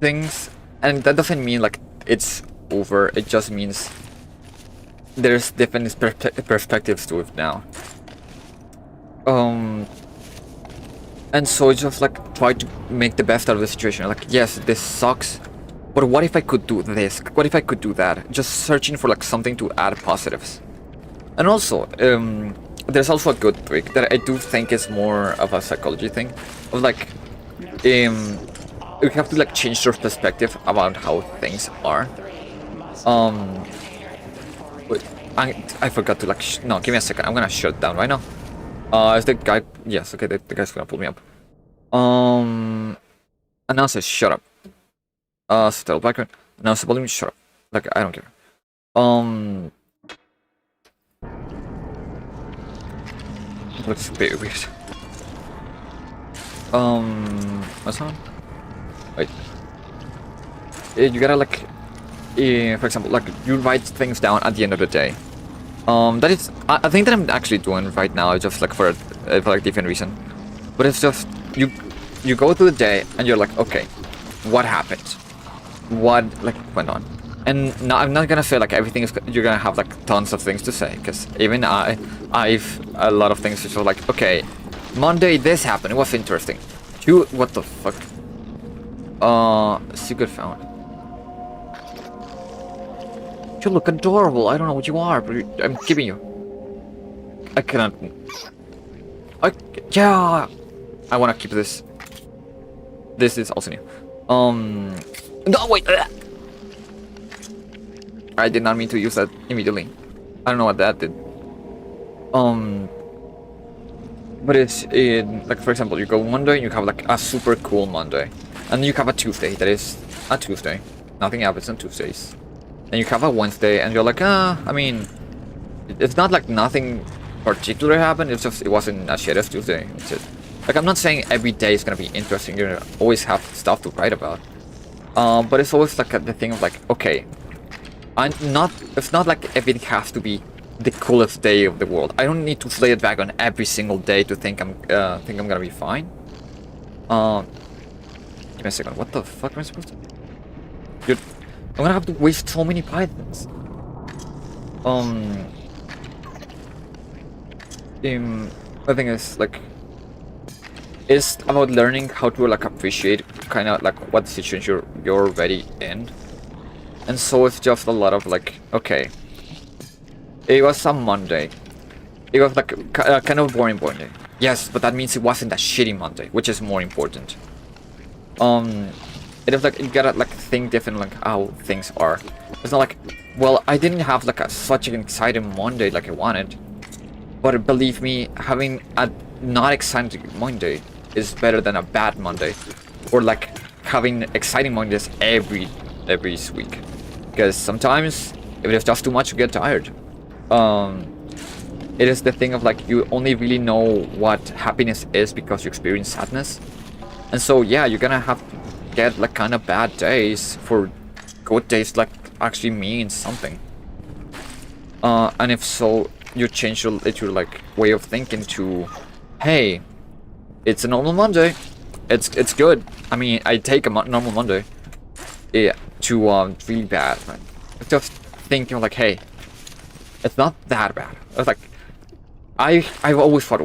things, and that doesn't mean like it's over, it just means there's different perspectives to it now. And so just like try to make the best out of the situation. Like, yes, this sucks, but what if I could do this? What if I could do that? Just searching for like something to add positives. And also, there's also a good trick that I do think is more of a psychology thing. Of like, you have to like change your perspective about how things are. Wait, I forgot to like, no, give me a second. I'm gonna shut down right now. Is the guy? Yes, okay, the guy's gonna pull me up. Announcer, shut up. Still background. Announcer, volume, shut up. Like, I don't care. It looks very weird. What's on? Wait. You gotta like, for example, like you write things down at the end of the day. That is, I think that I'm actually doing right now, just like for like different reason. But it's just, you go through the day and you're like, okay, what happened? What like went on? And no, I'm not gonna say like everything is. You're gonna have like tons of things to say, because even I've a lot of things to show. Like, okay, Monday this happened. It was interesting. What the fuck? Secret found. You look adorable. I don't know what you are, but I'm giving you. I cannot. Yeah. I wanna keep this. This is also new. No wait. I did not mean to use that immediately. I don't know what that did. But it's in, like, for example, you go Monday and you have like a super cool Monday, and you have a Tuesday that is a Tuesday. Nothing happens on Tuesdays. And you have a Wednesday and you're like, I mean, it's not like nothing particular happened. It's just it wasn't a shitty Tuesday. It's just like, I'm not saying every day is gonna be interesting. You're gonna always have stuff to write about. But it's always like the thing of like, okay. It's not like everything has to be the coolest day of the world. I don't need to play it back on every single day to think I'm gonna be fine. Give me a second. What the fuck am I supposed to? Dude, I'm gonna have to waste so many pythons. The thing is like, it's about learning how to like appreciate kind of like what situation you're already in. And so it's just a lot of like, okay, it was some Monday. It was like kind of a boring Monday. Yes, but that means it wasn't a shitty Monday, which is more important. It is like, you gotta like think different like how things are. It's not like, well, I didn't have like such an exciting Monday like I wanted. But believe me, having a not exciting Monday is better than a bad Monday. Or like having exciting Mondays every week. Because sometimes, if it is just too much, you get tired. It is the thing of like, you only really know what happiness is because you experience sadness. And so yeah, you're gonna have to get like kind of bad days for good days like actually means something. And if so, you change your like way of thinking to, hey, it's a normal Monday. It's good. I mean, I take a normal Monday. Yeah, to really bad. Right? Just thinking like, hey, it's not that bad. It's like, I've always thought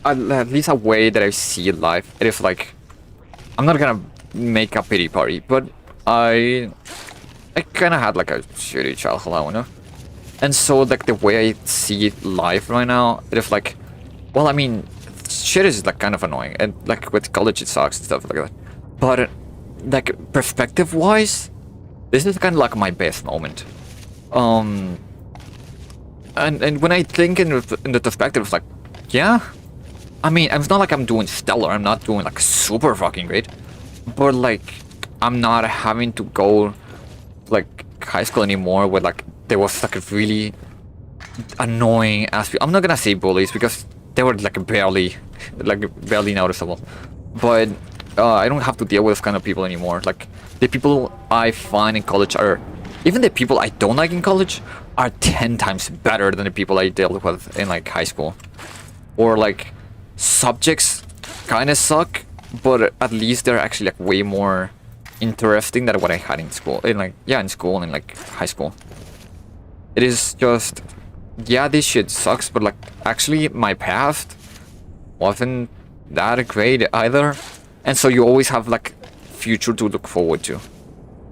at least a way that I see life. It is like, I'm not gonna make a pity party, but I kind of had like a shitty childhood, you know. And so like the way I see life right now, it is like, well, I mean, shit is like kind of annoying, and like with college it sucks and stuff like that. But like perspective wise, this is kind of like my best moment. And when I think in the perspective, it's like, yeah, I mean, it's not like I'm doing stellar. I'm not doing like super fucking great, but like I'm not having to go like high school anymore where like there was like a really annoying ass. I'm not gonna say bullies because they were like barely noticeable, but I don't have to deal with kind of people anymore. Like the people I find in college are, even the people I don't like in college are 10 times better than the people I dealt with in like high school. Or like subjects kind of suck, but at least they're actually like way more interesting than what I had in school. In school and like high school. It is just, yeah, this shit sucks, but like actually my past wasn't that great either. And so you always have like future to look forward to.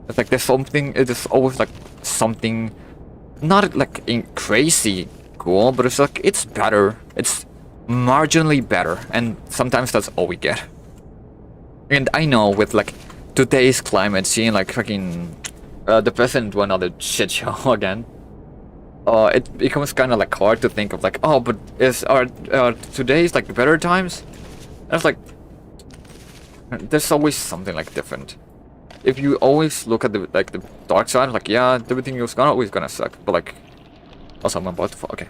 It's like there's something, it is always like something not like crazy cool, but it's like it's better. It's marginally better, and sometimes that's all we get. And I know with like today's climate, seeing like fucking the president do another shit show again, it becomes kind of like hard to think of like, oh, but are today's like better times? And it's like there's always something like different. If you always look at the dark side, like, yeah, everything is always gonna suck, but like, also I'm about to fall. Okay,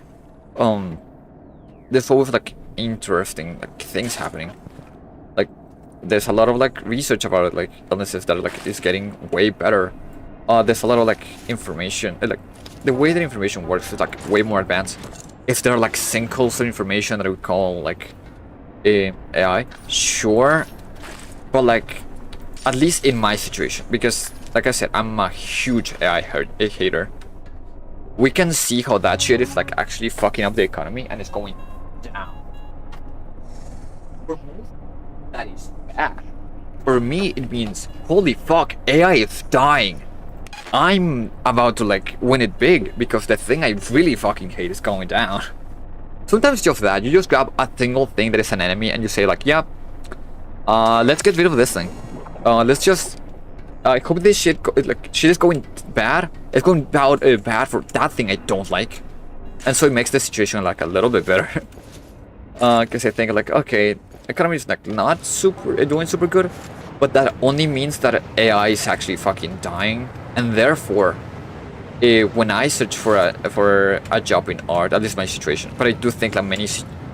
there's always like interesting like things happening. Like there's a lot of like research about it, like illnesses that are, like is getting way better. There's a lot of like information, like the way that information works is like way more advanced. If there are like sinkholes of information that we call like AI, sure, but like at least in my situation, because like I said, I'm a huge AI hater. We can see how that shit is like actually fucking up the economy and it's going down. For most, that is bad. For me, it means, holy fuck, AI is dying. I'm about to like win it big because the thing I really fucking hate is going down. Sometimes just that, you just grab a single thing that is an enemy and you say like, yeah, let's get rid of this thing. Let's just, I hope this shit, shit is going bad. It's going bad for that thing I don't like. And so it makes the situation like a little bit better. Cause I think like, okay, economy is like not doing super good, but that only means that AI is actually fucking dying. And therefore, when I search for a job in art, at least my situation, but I do think like many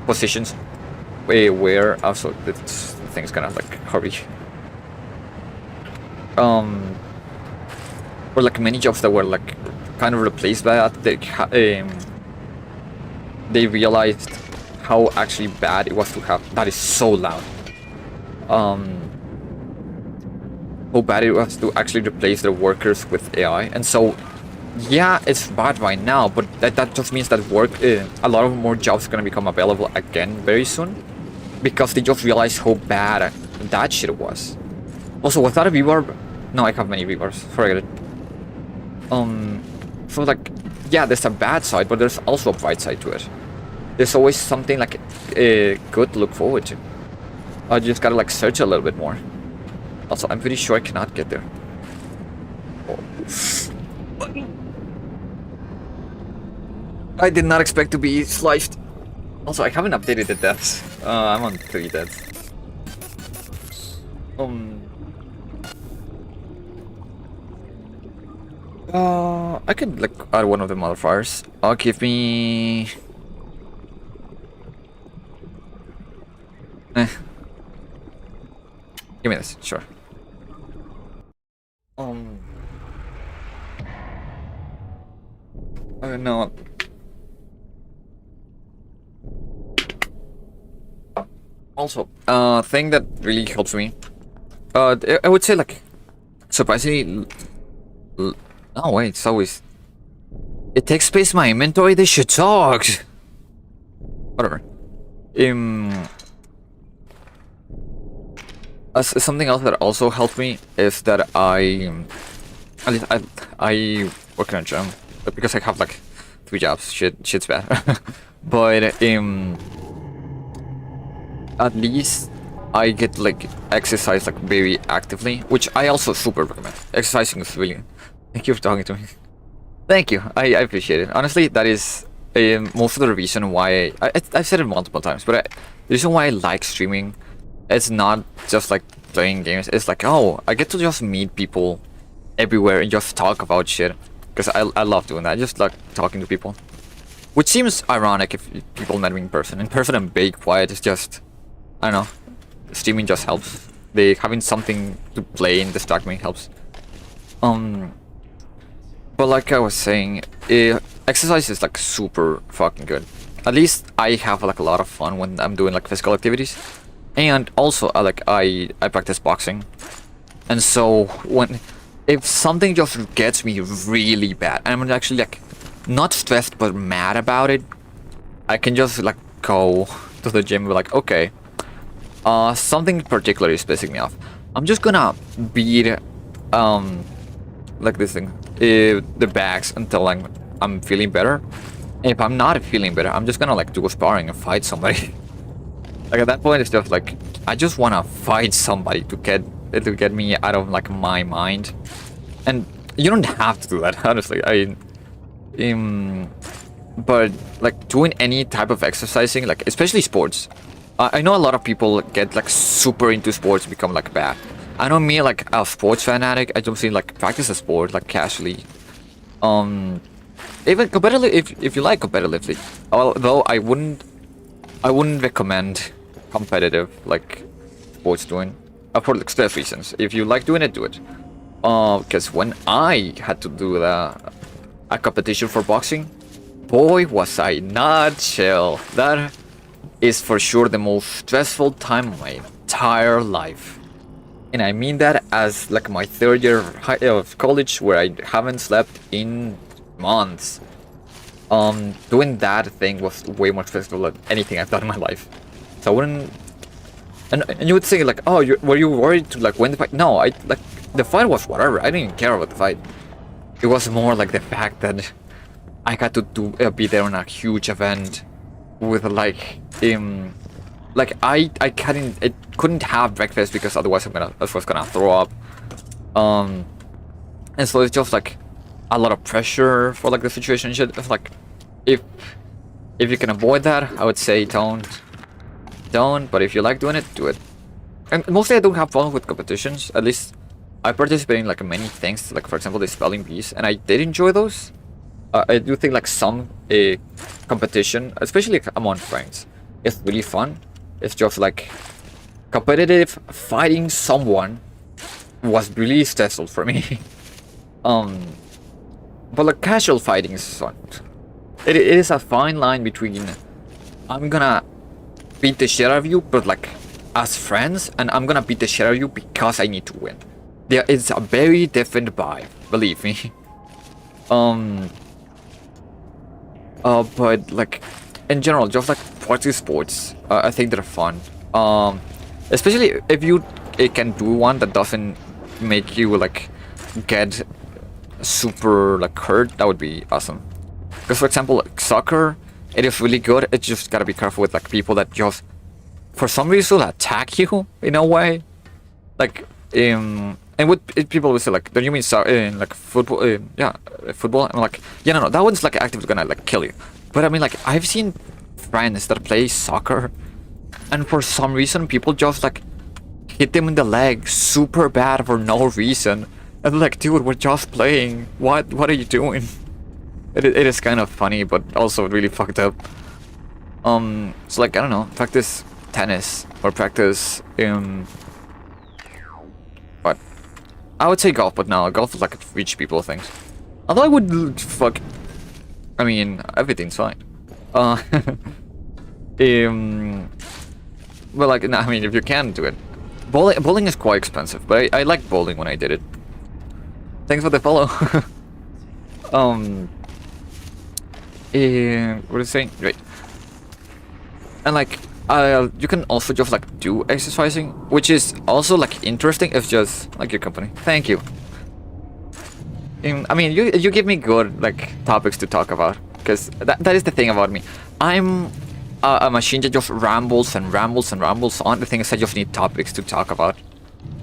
positions where also this thing's gonna like hurry. Or like many jobs that were like kind of replaced by that, they realized how actually bad it was to have. That is so loud. How bad it was to actually replace the workers with AI, and so yeah, it's bad right now, but that just means that a lot of more jobs are gonna become available again very soon, because they just realized how bad that shit was. Also, was that a reverb? No, I have many reverbs. Forget it. So like, yeah, there's a bad side, but there's also a bright side to it. There's always something like good to look forward to. I just gotta like search a little bit more. Also, I'm pretty sure I cannot get there. Oh. I did not expect to be sliced. Also, I haven't updated the deaths. I'm on 3 deaths. I could like add one of the modifiers. Give me. Give me this, sure. No. Also, thing that really helps me. I would say like, surprisingly. Oh wait, it's always. It takes space in my inventory. They should talk. Whatever. Something else that also helped me is that at least I work in a gym, but because I have like 3 jobs, shit's bad. But at least I get like exercise like very actively, which I also super recommend. Exercising is really. Thank you for talking to me. Thank you. I appreciate it. Honestly, that is most of the reason why I've said it multiple times, but the reason why I like streaming. It's not just like playing games, it's like, oh, I get to just meet people everywhere and just talk about shit. Because I love doing that, I just like talking to people. Which seems ironic if people met me in person. In person I'm very quiet, it's just, I don't know, streaming just helps. Having something to play and distract me helps. But like I was saying, exercise is like super fucking good. At least I have like a lot of fun when I'm doing like physical activities. And also, I practice boxing, and so if something just gets me really bad, and I'm actually like not stressed but mad about it, I can just like go to the gym and be like, okay, something particular is pissing me off. I'm just gonna beat like this thing, the bags until I'm feeling better. And if I'm not feeling better, I'm just gonna like do a sparring and fight somebody. Like at that point, it's just like I just wanna fight somebody to get me out of like my mind, and you don't have to do that, honestly. But like doing any type of exercising, like especially sports, I know a lot of people get like super into sports, become like bad. I know me like a sports fanatic. I don't see like practice a sport like casually. Even competitively, if you like competitively, although I wouldn't recommend competitive like sports doing for like stress reasons. If you like doing it, do it. Because when I had to do a competition for boxing, boy was I not chill. That is for sure the most stressful time of my entire life. And I mean that as like my third year of college, where I haven't slept in months. Doing that thing was way more stressful than anything I've done in my life. So I wouldn't. And you would say like, oh, were you worried to like win the fight? No, like the fight was whatever. I didn't even care about the fight. It was more like the fact that I had to be there on a huge event with like I couldn't have breakfast because otherwise I was gonna throw up. And so it's just like a lot of pressure for like the situation and shit. It's like if you can avoid that, I would say don't. But if you like doing it, do it. And mostly I don't have fun with competitions. At least I participate in like many things, like for example the spelling bees, and I did enjoy those. I do think like some competition, especially among friends, is really fun. It's just like competitive fighting someone was really stressful for me. But like casual fighting is fun. It is a fine line between I'm gonna beat the shit out of you, but like as friends, and I'm gonna beat the shit out of you because I need to win. There is a very different vibe, believe me. But like in general, just like party sports, I think they're fun. Especially if you can do one that doesn't make you like get super like hurt, that would be awesome. Because for example, like, soccer, it is really good. It's just gotta be careful with like people that just for some reason attack you in a way. Like and what people will say like, don't you mean like football? Yeah, football. I'm like, yeah, no, that one's like actively gonna like kill you. But I mean, like I've seen friends that play soccer, and for some reason people just like hit them in the leg super bad for no reason. And like, dude, we're just playing. What are you doing? It is kind of funny, but also really fucked up. So like I don't know, practice tennis or practice what? I would say golf, but no, golf is like a rich people thing. Although I would fuck. I mean, everything's fine. But like, no, I mean, if you can do it, bowling is quite expensive. But I like bowling when I did it. Thanks for the follow. What is it saying? Great. And like, you can also just like do exercising, which is also like interesting. It's just like your company. Thank you. I mean, you give me good like topics to talk about, because that is the thing about me. I'm a machine that just rambles and rambles and rambles on. The thing is, I just need topics to talk about,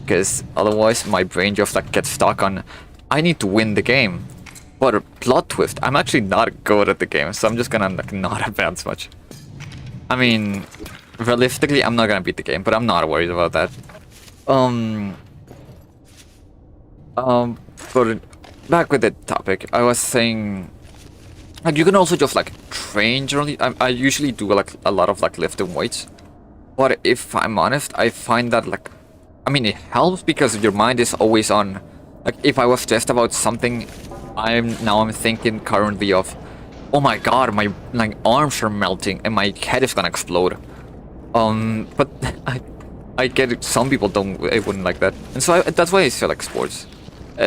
because otherwise my brain just like gets stuck on I need to win the game. But a plot twist, I'm actually not good at the game, so I'm just gonna like not advance much. I mean, realistically, I'm not gonna beat the game, but I'm not worried about that. But back with the topic, I was saying, like, you can also just like train generally. I usually do like a lot of like lifting weights, but if I'm honest, I find that like, I mean, it helps because your mind is always on. Like, if I was stressed about something, I'm thinking currently of, oh my god, my like arms are melting and my head is gonna explode. But I get it. Some people wouldn't like that, and so that's why I feel like sports.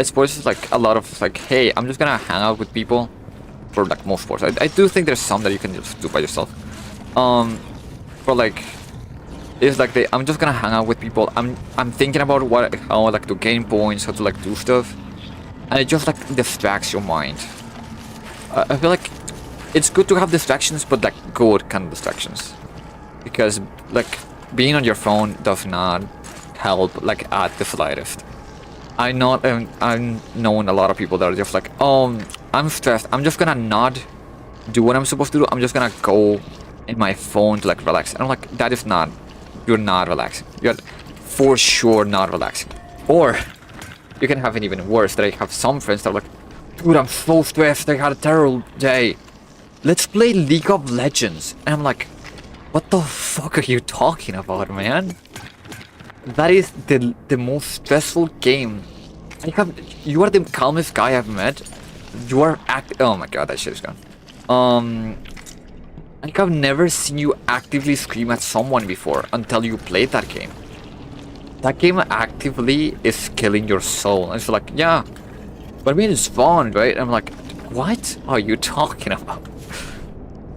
Sports is like a lot of like, hey, I'm just gonna hang out with people. For like most sports, I do think there's some that you can just do by yourself. But like, it's like I'm just gonna hang out with people. I'm thinking about how like to gain points, how to like do stuff, and it just like distracts your mind. I feel like it's good to have distractions, but like good kind of distractions, because like being on your phone does not help like at the slightest. I'm knowing a lot of people that are just like, oh, I'm stressed. I'm just gonna not do what I'm supposed to do. I'm just gonna go in my phone to like relax. And I'm like, that is not. You're not relaxing. You're for sure not relaxing. Or you can have it even worse. That I have some friends that are like, dude, I'm so stressed. I had a terrible day. Let's play League of Legends. And I'm like, what the fuck are you talking about, man? That is the most stressful game. You are the calmest guy I've met. You are oh my god, that shit is gone. Like I've never seen you actively scream at someone before until you played that game. that game actively is killing your soul. And it's like, yeah, but I mean, it's fun, right? I'm like, what are you talking about?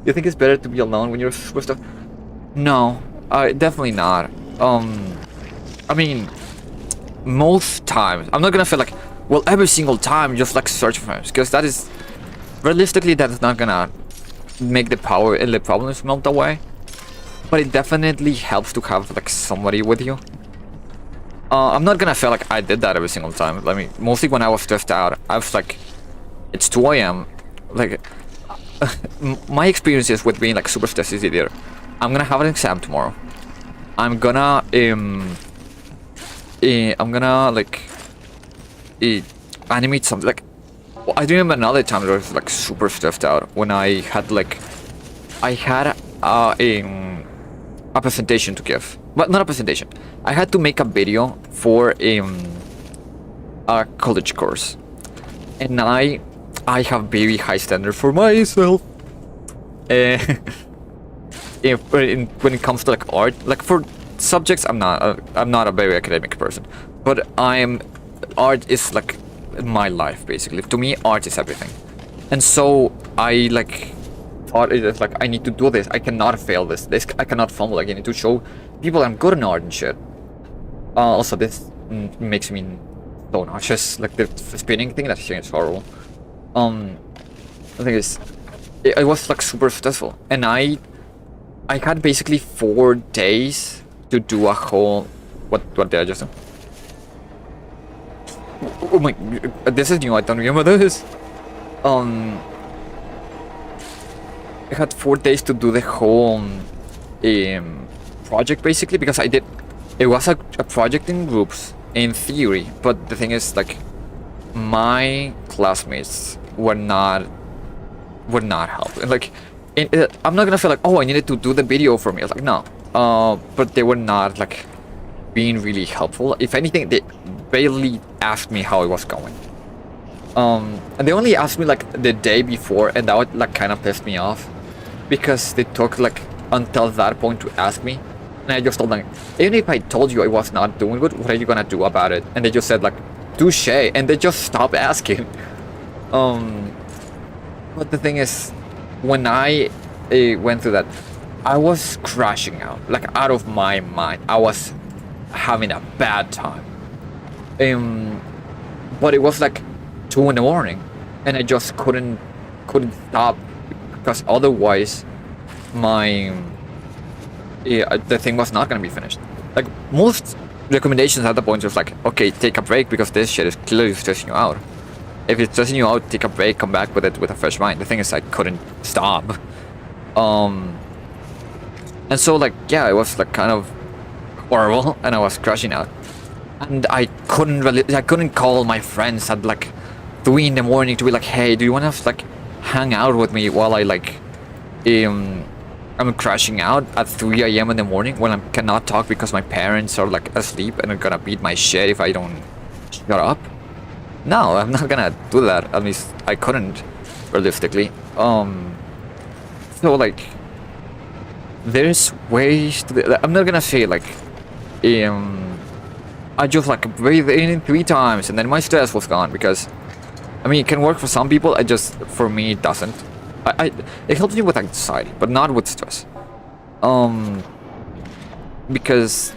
You think it's better to be alone when you're with stuff? No, definitely not. I mean, most times, I'm not gonna feel like, well, every single time just like search for friends, because that is, realistically, that's not gonna make the power and the problems melt away. But it definitely helps to have like somebody with you. I'm not gonna feel like I did that every single time. I mean, mostly when I was stressed out, I was like, it's 2 a.m. Like, my experiences with being like super stressed is either I'm gonna have an exam tomorrow, I'm gonna like animate something. Like, I remember another time that I was like super stressed out when I had a presentation to give. But not a presentation. I had to make a video for a college course, and I have very high standards for myself. When it comes to like art, like for subjects, I'm not a very academic person, but art is like my life basically. To me, art is everything, and so I like thought it's like I need to do this. I cannot fail this. I cannot fumble. Like, I need to show people I'm good in art and shit. Also, this makes me so nauseous. Like the spinning thing, that shit is horrible. The thing is, it was like super stressful, and I had basically 4 days to do a whole. What did I just do? Oh my! This is new. I don't remember this. I had 4 days to do the whole project basically, because it was a project in groups in theory, but the thing is, like, my classmates were not helping. Like, I'm not gonna feel like, oh, I needed to do the video for me. I was like, no, but they were not like being really helpful. If anything, they barely asked me how it was going. And they only asked me like the day before, and that would like kind of pissed me off, because they took like until that point to ask me, and I just told them, even if I told you I was not doing good, what are you gonna do about it? And they just said like, touche, and they just stopped asking. But the thing is, when I went through that, I was crashing out, like out of my mind. I was having a bad time. But it was like 2 in the morning, and I just couldn't stop, because otherwise the thing was not gonna be finished. Like, most recommendations at the point was like, okay, take a break because this shit is clearly stressing you out. If it's stressing you out, take a break, come back with it with a fresh mind. The thing is, I couldn't stop. And so like, yeah, it was like kind of horrible, and I was crashing out. And I couldn't call my friends at like 3 in the morning to be like, hey, do you want to like hang out with me while I like I'm crashing out at 3 a.m. in the morning when I cannot talk because my parents are like asleep and are gonna beat my shit if I don't shut up? No, I'm not gonna do that. At least I couldn't, realistically. So like, there's ways to. I'm not gonna say like, I just like breathed in 3 times and then my stress was gone, because I mean, it can work for some people. For me, it doesn't. It helps me with anxiety, but not with stress. Because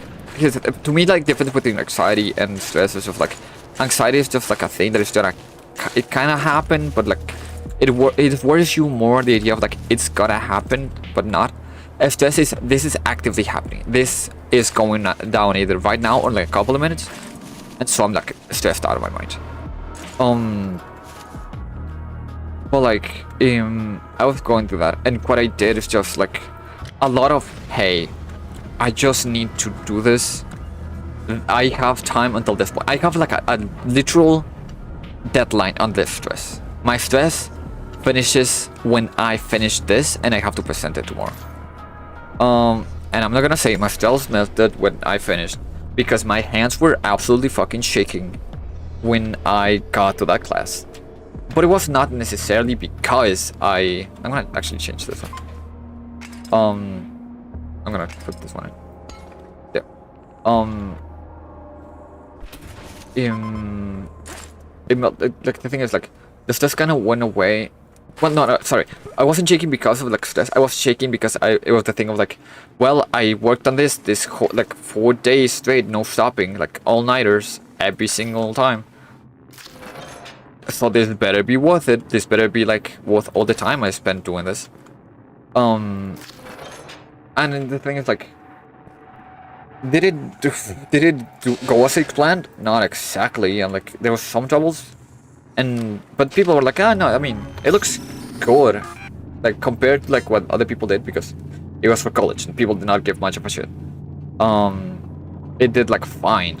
to me, like, difference between anxiety and stress is just like, anxiety is just like a thing that is gonna, it kind of happen, but like, it worries you more, the idea of like, it's gonna happen, but not. Stress is, this is actively happening. This is going down either right now or like a couple of minutes, and so I'm like stressed out of my mind. But like, I was going through that, and what I did is just like a lot of, hey, I just need to do this. I have time until this point. I have like a literal deadline on this stress. My stress finishes when I finish this, and I have to present it tomorrow. And I'm not gonna say my stress melted when I finished, because my hands were absolutely fucking shaking when I got to that class. But it was not necessarily because I'm gonna actually change this one. I'm gonna put this one in. Yeah. um, like the thing is like the stress kind of went away. Well, no, sorry, I wasn't shaking because of like stress. I was shaking because it was the thing of like, well, I worked on this whole, like 4 days straight, no stopping, like all-nighters every single time. So this better be worth it. This better be like worth all the time I spent doing this. And then the thing is like, did it go as planned? Not exactly. And like there was some troubles, but people were like, ah, no, I mean, it looks good, like compared to like what other people did, because it was for college and people did not give much of a shit. It did like fine,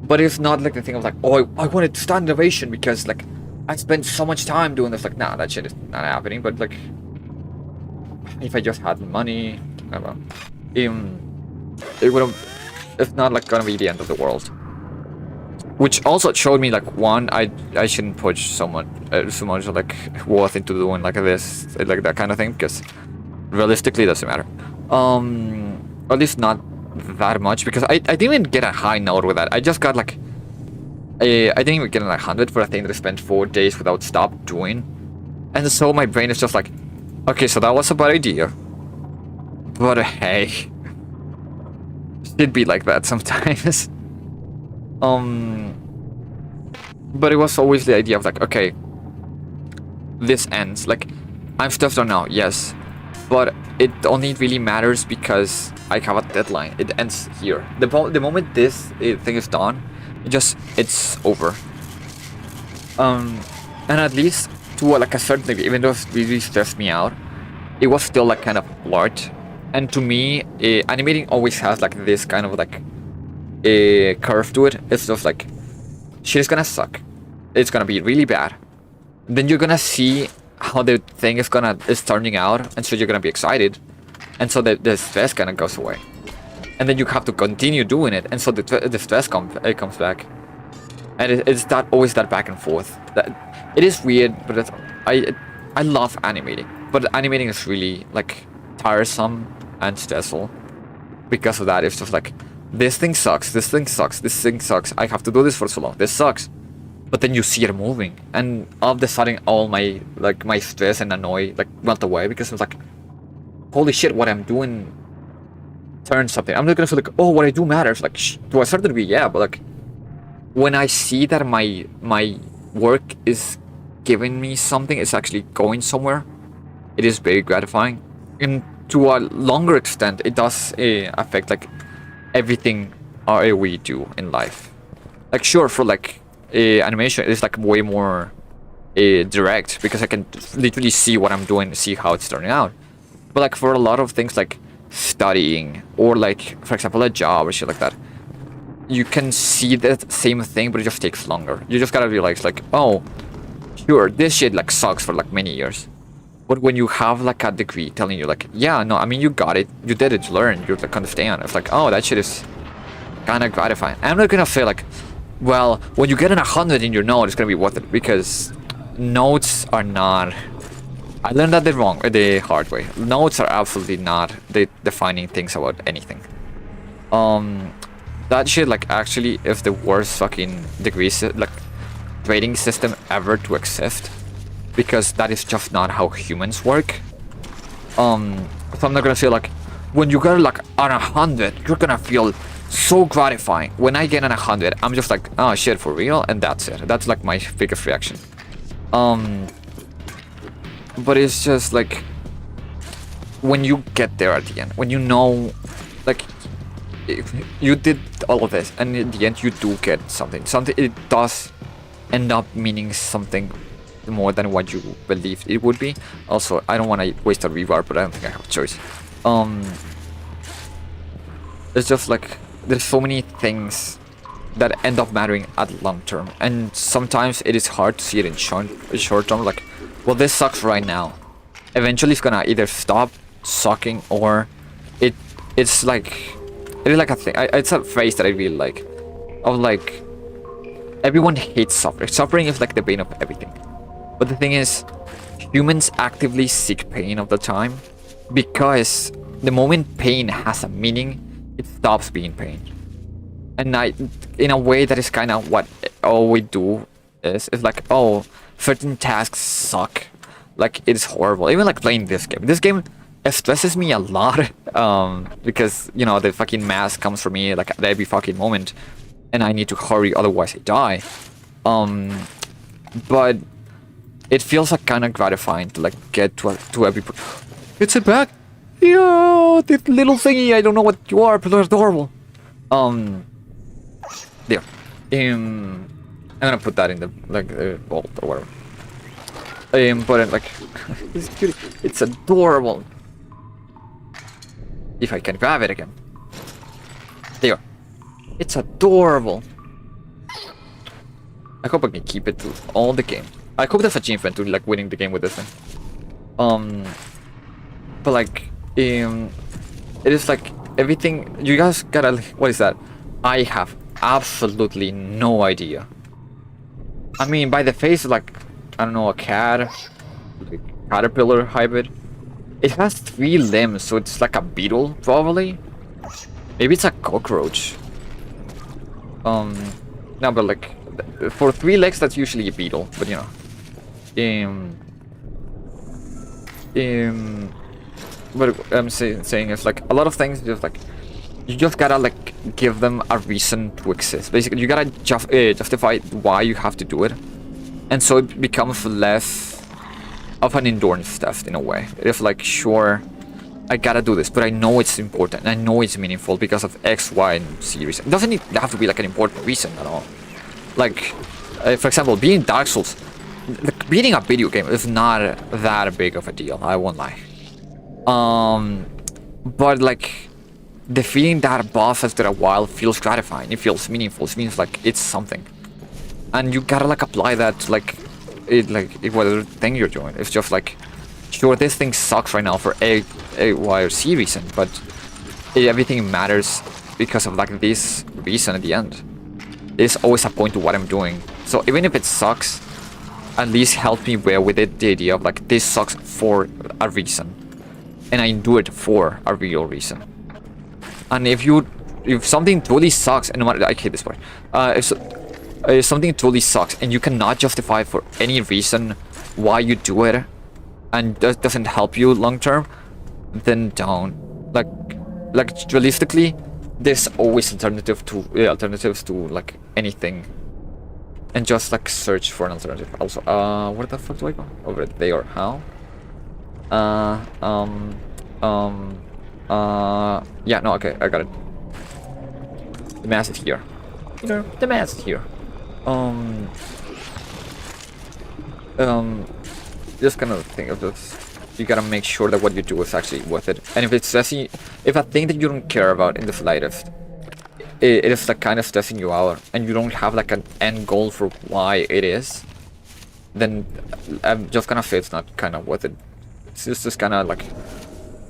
but it's not like the thing of like, oh, I wanted to start innovation because like I spent so much time doing this. Like, nah, that shit is not happening. But like, if I just had money, I don't know, it would have. It's not like gonna be the end of the world. Which also showed me like, one, I shouldn't push so much like worth into doing like this, like that kind of thing, because realistically it doesn't matter. At least not that much, because I didn't even get a high note with that. I just got like I didn't even get an 100 for a thing that I spent 4 days without stop doing. And so my brain is just like, okay, so that was a bad idea. But hey, it'd be like that sometimes. But it was always the idea of like, okay, this ends. Like, I'm stuffed on now, yes, but it only really matters because I have a deadline. It ends here. The moment this thing is done, it's over. And at least to like a certain degree, even though it really stressed me out, it was still like kind of art. And to me, animating always has like this kind of like a curve to it. It's just like, shit is gonna suck. It's gonna be really bad. Then you're gonna see how the thing is turning out, and so you're gonna be excited, and so the stress kind of goes away. And then you have to continue doing it, and so the stress comes back, and it's that always that back and forth. It is weird, but I love animating, but animating is really like tiresome and stressful because of that. It's just like, this thing sucks, this thing sucks, this thing sucks, I have to do this for so long, this sucks. But then you see it moving, and all of a sudden all my stress and annoy like went away, because it's like, holy shit, what I'm doing turns something. I'm not gonna feel like, oh, what I do matters. Like, to a certain degree, yeah, but like, when I see that my work is giving me something, it's actually going somewhere, it is very gratifying. And to a longer extent, it does affect like everything we do in life. Like, sure, for like animation, it's like way more direct, because I can literally see what I'm doing, see how it's turning out. But like for a lot of things like studying, or like for example a job or shit like that, you can see that same thing, but it just takes longer. You just gotta realize like, oh, sure, this shit like sucks for like many years. But when you have like a degree telling you like, yeah, no, I mean, you got it, you did it, you learned, you like understand. It's like, oh, that shit is kind of gratifying. I'm not gonna say like, well, when you get an 100 in your note, it's gonna be worth it, because notes are not. I learned that the hard way. Notes are absolutely not the defining things about anything. That shit like actually is the worst fucking like grading system ever to exist, because that is just not how humans work. So I'm not gonna say like, when you get like an 100, you're gonna feel so gratifying. When I get an 100, I'm just like, oh shit, for real, and that's it. That's like my biggest reaction. But it's just like, when you get there at the end, when you know, like, if you did all of this, and in the end you do get something, it does end up meaning something more than what you believed it would be. Also, I don't want to waste a reverb, but I don't think I have a choice. It's just like, there's so many things that end up mattering at long term, and sometimes it is hard to see it in short term. Like, well, this sucks right now. Eventually, it's gonna either stop sucking, or it's like a thing. It's a phrase that I really like. Of like, everyone hates suffering. Suffering is like the bane of everything. But the thing is, humans actively seek pain all the time, because the moment pain has a meaning, it stops being pain. And in a way that is kind of what all we do is like, oh, certain tasks suck, like it's horrible. Even like playing this game. This game, it stresses me a lot, because you know the fucking mask comes for me like at every fucking moment, and I need to hurry, otherwise I die. But it feels like kind of gratifying to like get to every. It's a bag. Yo, this little thingy. I don't know what you are, but they're adorable. There. I'm gonna put that in the like vault or whatever. But like, it's cute. It's adorable. If I can grab it again. There. It's adorable. I hope I can keep it through all the game. I hope there's achievement to like winning the game with this thing. But like, it is like everything. You guys gotta. What is that? I have absolutely no idea. I mean, by the face, like, I don't know, a cat, like caterpillar hybrid. It has 3 limbs, so it's like a beetle, probably. Maybe it's a cockroach. No, but like, for 3 legs, that's usually a beetle. But you know, what I'm saying is like a lot of things just like you just gotta like give them a reason to exist. Basically, you gotta justify why you have to do it, and so it becomes less of an endurance test in a way. It's like, sure, I gotta do this, but I know it's important. I know it's meaningful because of X, Y, and Z reason. It doesn't have to be like an important reason at all. Like, for example, beating Dark Souls. Like, beating a video game is not that big of a deal. I won't lie. But like, defeating that boss after a while feels gratifying. It feels meaningful. It means like it's something, and you gotta like apply that to like whatever thing you're doing. It's just like, sure, this thing sucks right now for A, Y, or Z reason, but everything matters because of like this reason at the end. There's always a point to what I'm doing. So even if it sucks, at least help me bear with it, the idea of like, this sucks for a reason, and I do it for a real reason. And if something truly sucks, and no matter, I hate this part. If something truly sucks and you cannot justify for any reason why you do it, and that doesn't help you long term, then don't. Like realistically, there's always alternatives to like anything, and just like search for an alternative. Also, where the fuck do I go? Over there? How? Yeah, no, okay, I got it. The mass is here. You know, the mass is here. Just kind of think of this. You gotta make sure that what you do is actually worth it. And if it's stressing, if a thing that you don't care about in the slightest, it is like kind of stressing you out, and you don't have like an end goal for why it is, then I'm just gonna say it's not kind of worth it. It's just kind of like,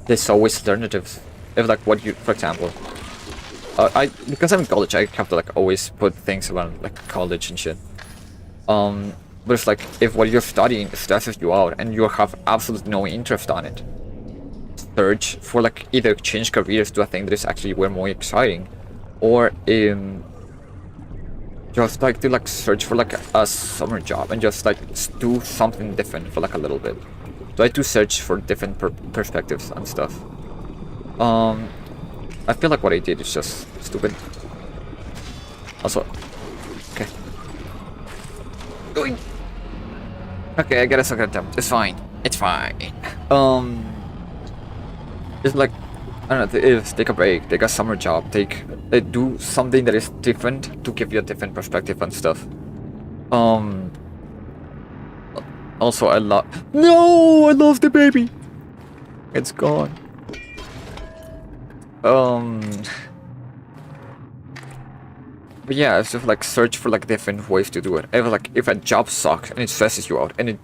there's always alternatives. If like what you, for example, because I'm in college, I have to like always put things around like college and shit. But it's like, if what you're studying stresses you out and you have absolutely no interest on it, search for like either change careers to a thing that is actually way more exciting, or just like to like search for like a summer job and just like do something different for like a little bit. Try to search for different perspectives and stuff. I feel like what I did is just stupid. Also, okay. Going. Okay, I got a second attempt. It's fine. It's fine. It's like, I don't know. Take a break. Take a summer job. Do something that is different to give you a different perspective and stuff. Also, I lost the baby. It's gone. But yeah, it's just like search for like different ways to do it. If a job sucks and it stresses you out and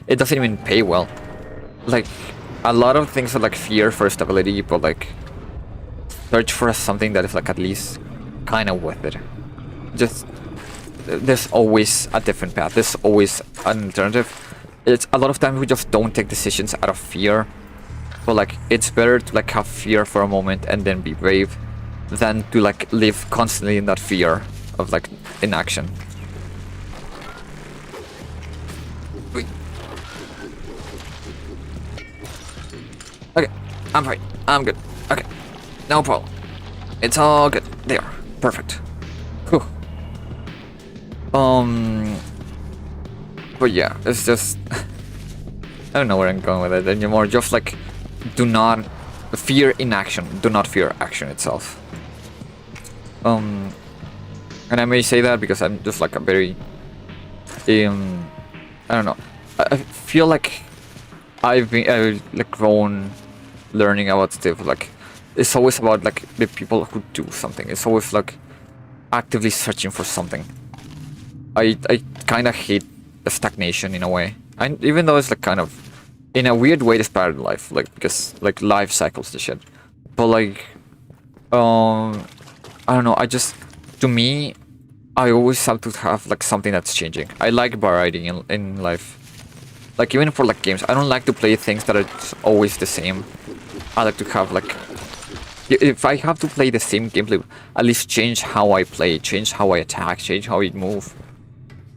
it doesn't even pay well, like a lot of things are like fear for stability, but like search for something that is like at least kind of worth it. Just there's always a different path. There's always an alternative. It's a lot of times we just don't take decisions out of fear, but like it's better to like have fear for a moment and then be brave, than to like live constantly in that fear of like inaction. Wait. Okay, I'm fine. I'm good. Okay, no problem. It's all good. There, perfect. Whew. But yeah, it's just I don't know where I'm going with it anymore. Just like, do not fear inaction. Do not fear action itself. And I may say that because I'm just like a very, I don't know. I feel like I've like grown learning about stuff. Like, it's always about like the people who do something. It's always like actively searching for something. I kind of hate the stagnation in a way. Even though it's like kind of, in a weird way, it's part of life. Like, because like life cycles the shit. But like, I don't know. To me, I always have to have like something that's changing. I like variety in life. Like even for like games, I don't like to play things that are always the same. I like to have like, if I have to play the same gameplay, at least change how I play, change how I attack, change how I move,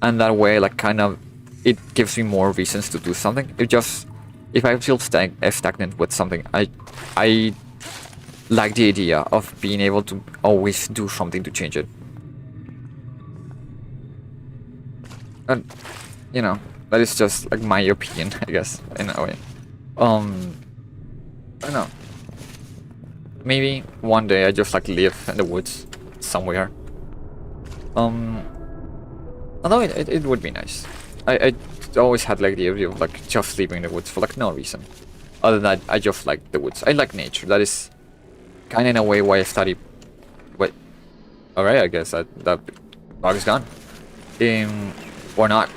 and that way, like kind of, it gives me more reasons to do something. If I feel stagnant with something, I like the idea of being able to always do something to change it. And, you know, that is just like my opinion, I guess, in a way. I don't know. Maybe one day I just like live in the woods somewhere. Although it would be nice. I always had like the idea of like just living in the woods for like no reason. Other than that, I just like the woods. I like nature. That is kind of in a way why I study. Wait. Alright, I guess that bug is gone. Or not.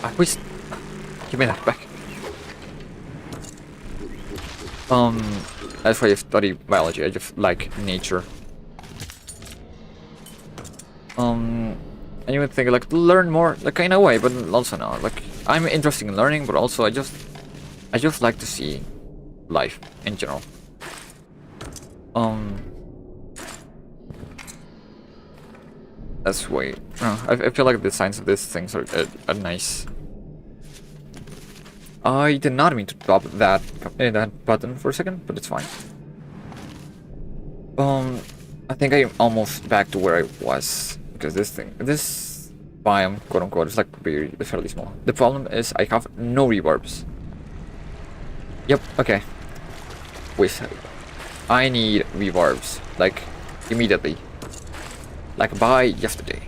I wish. Give me that back. That's why I study biology. I just like nature. And you would think like learn more, like kind of way, but also not. Like I'm interested in learning, but also I just like to see life in general. That's way. I feel like the signs of these things are nice. I did not mean to drop that button for a second, but it's fine. I think I'm almost back to where I was, because this biome, quote unquote, is like fairly small. The problem is I have no reverbs. Yep. Okay. Wait. I need reverbs, like immediately, like by yesterday.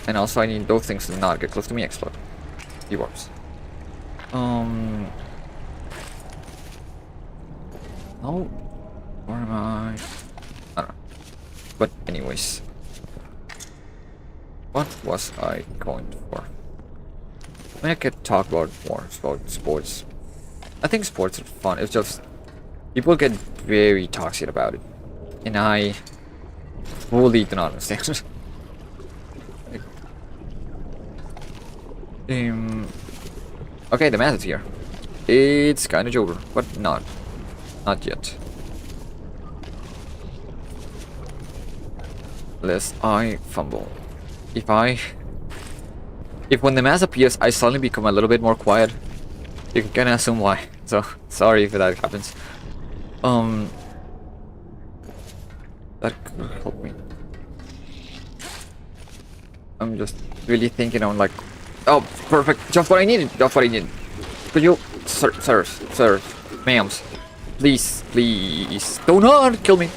And also I need those things to not get close to me explode. Reverbs. No. Where am I? I don't know. But anyways. What was I going for? I mean, I could talk about more about sports. I think sports are fun. It's just people get very toxic about it. And I fully do not understand. Okay, the math is here. It's kind of over, but not yet. Lest I fumble. If when the mass appears, I suddenly become a little bit more quiet, you can kinda assume why. So sorry if that happens. That could help me. I'm just really thinking on like, oh, perfect, just what I needed, just what I needed. Could you, sir, ma'ams, please, do not kill me.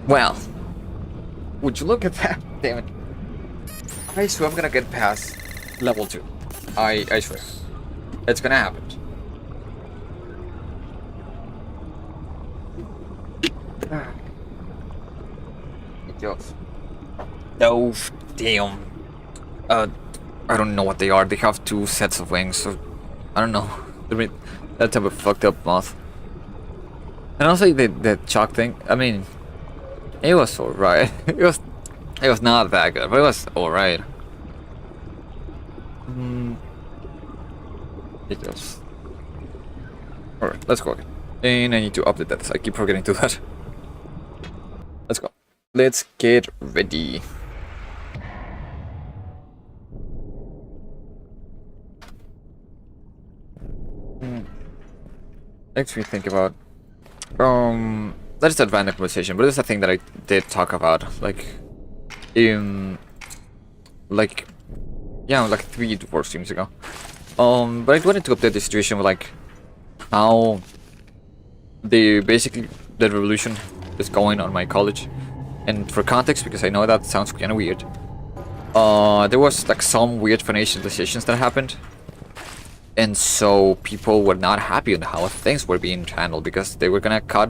Well, would you look at that? Damn it. I swear I'm gonna get past level 2. I swear. It's gonna happen. Idiots. Those damn. I don't know what they are. They have 2 sets of wings, so I don't know. That type of fucked up moth. And also the chalk thing. I mean, it was alright. It was not that good, but it was alright. It was. Alright, let's go again. And I need to update that, so I keep forgetting to do that. Let's go. Let's get ready. Makes me think about that is a random conversation, but it's a thing that I did talk about, like yeah, like 3 to 4 streams ago. But I wanted to update the situation with like how basically the revolution is going on my college. And for context, because I know that sounds kind of weird, there was like some weird financial decisions that happened. And so people were not happy on how things were being handled because they were gonna cut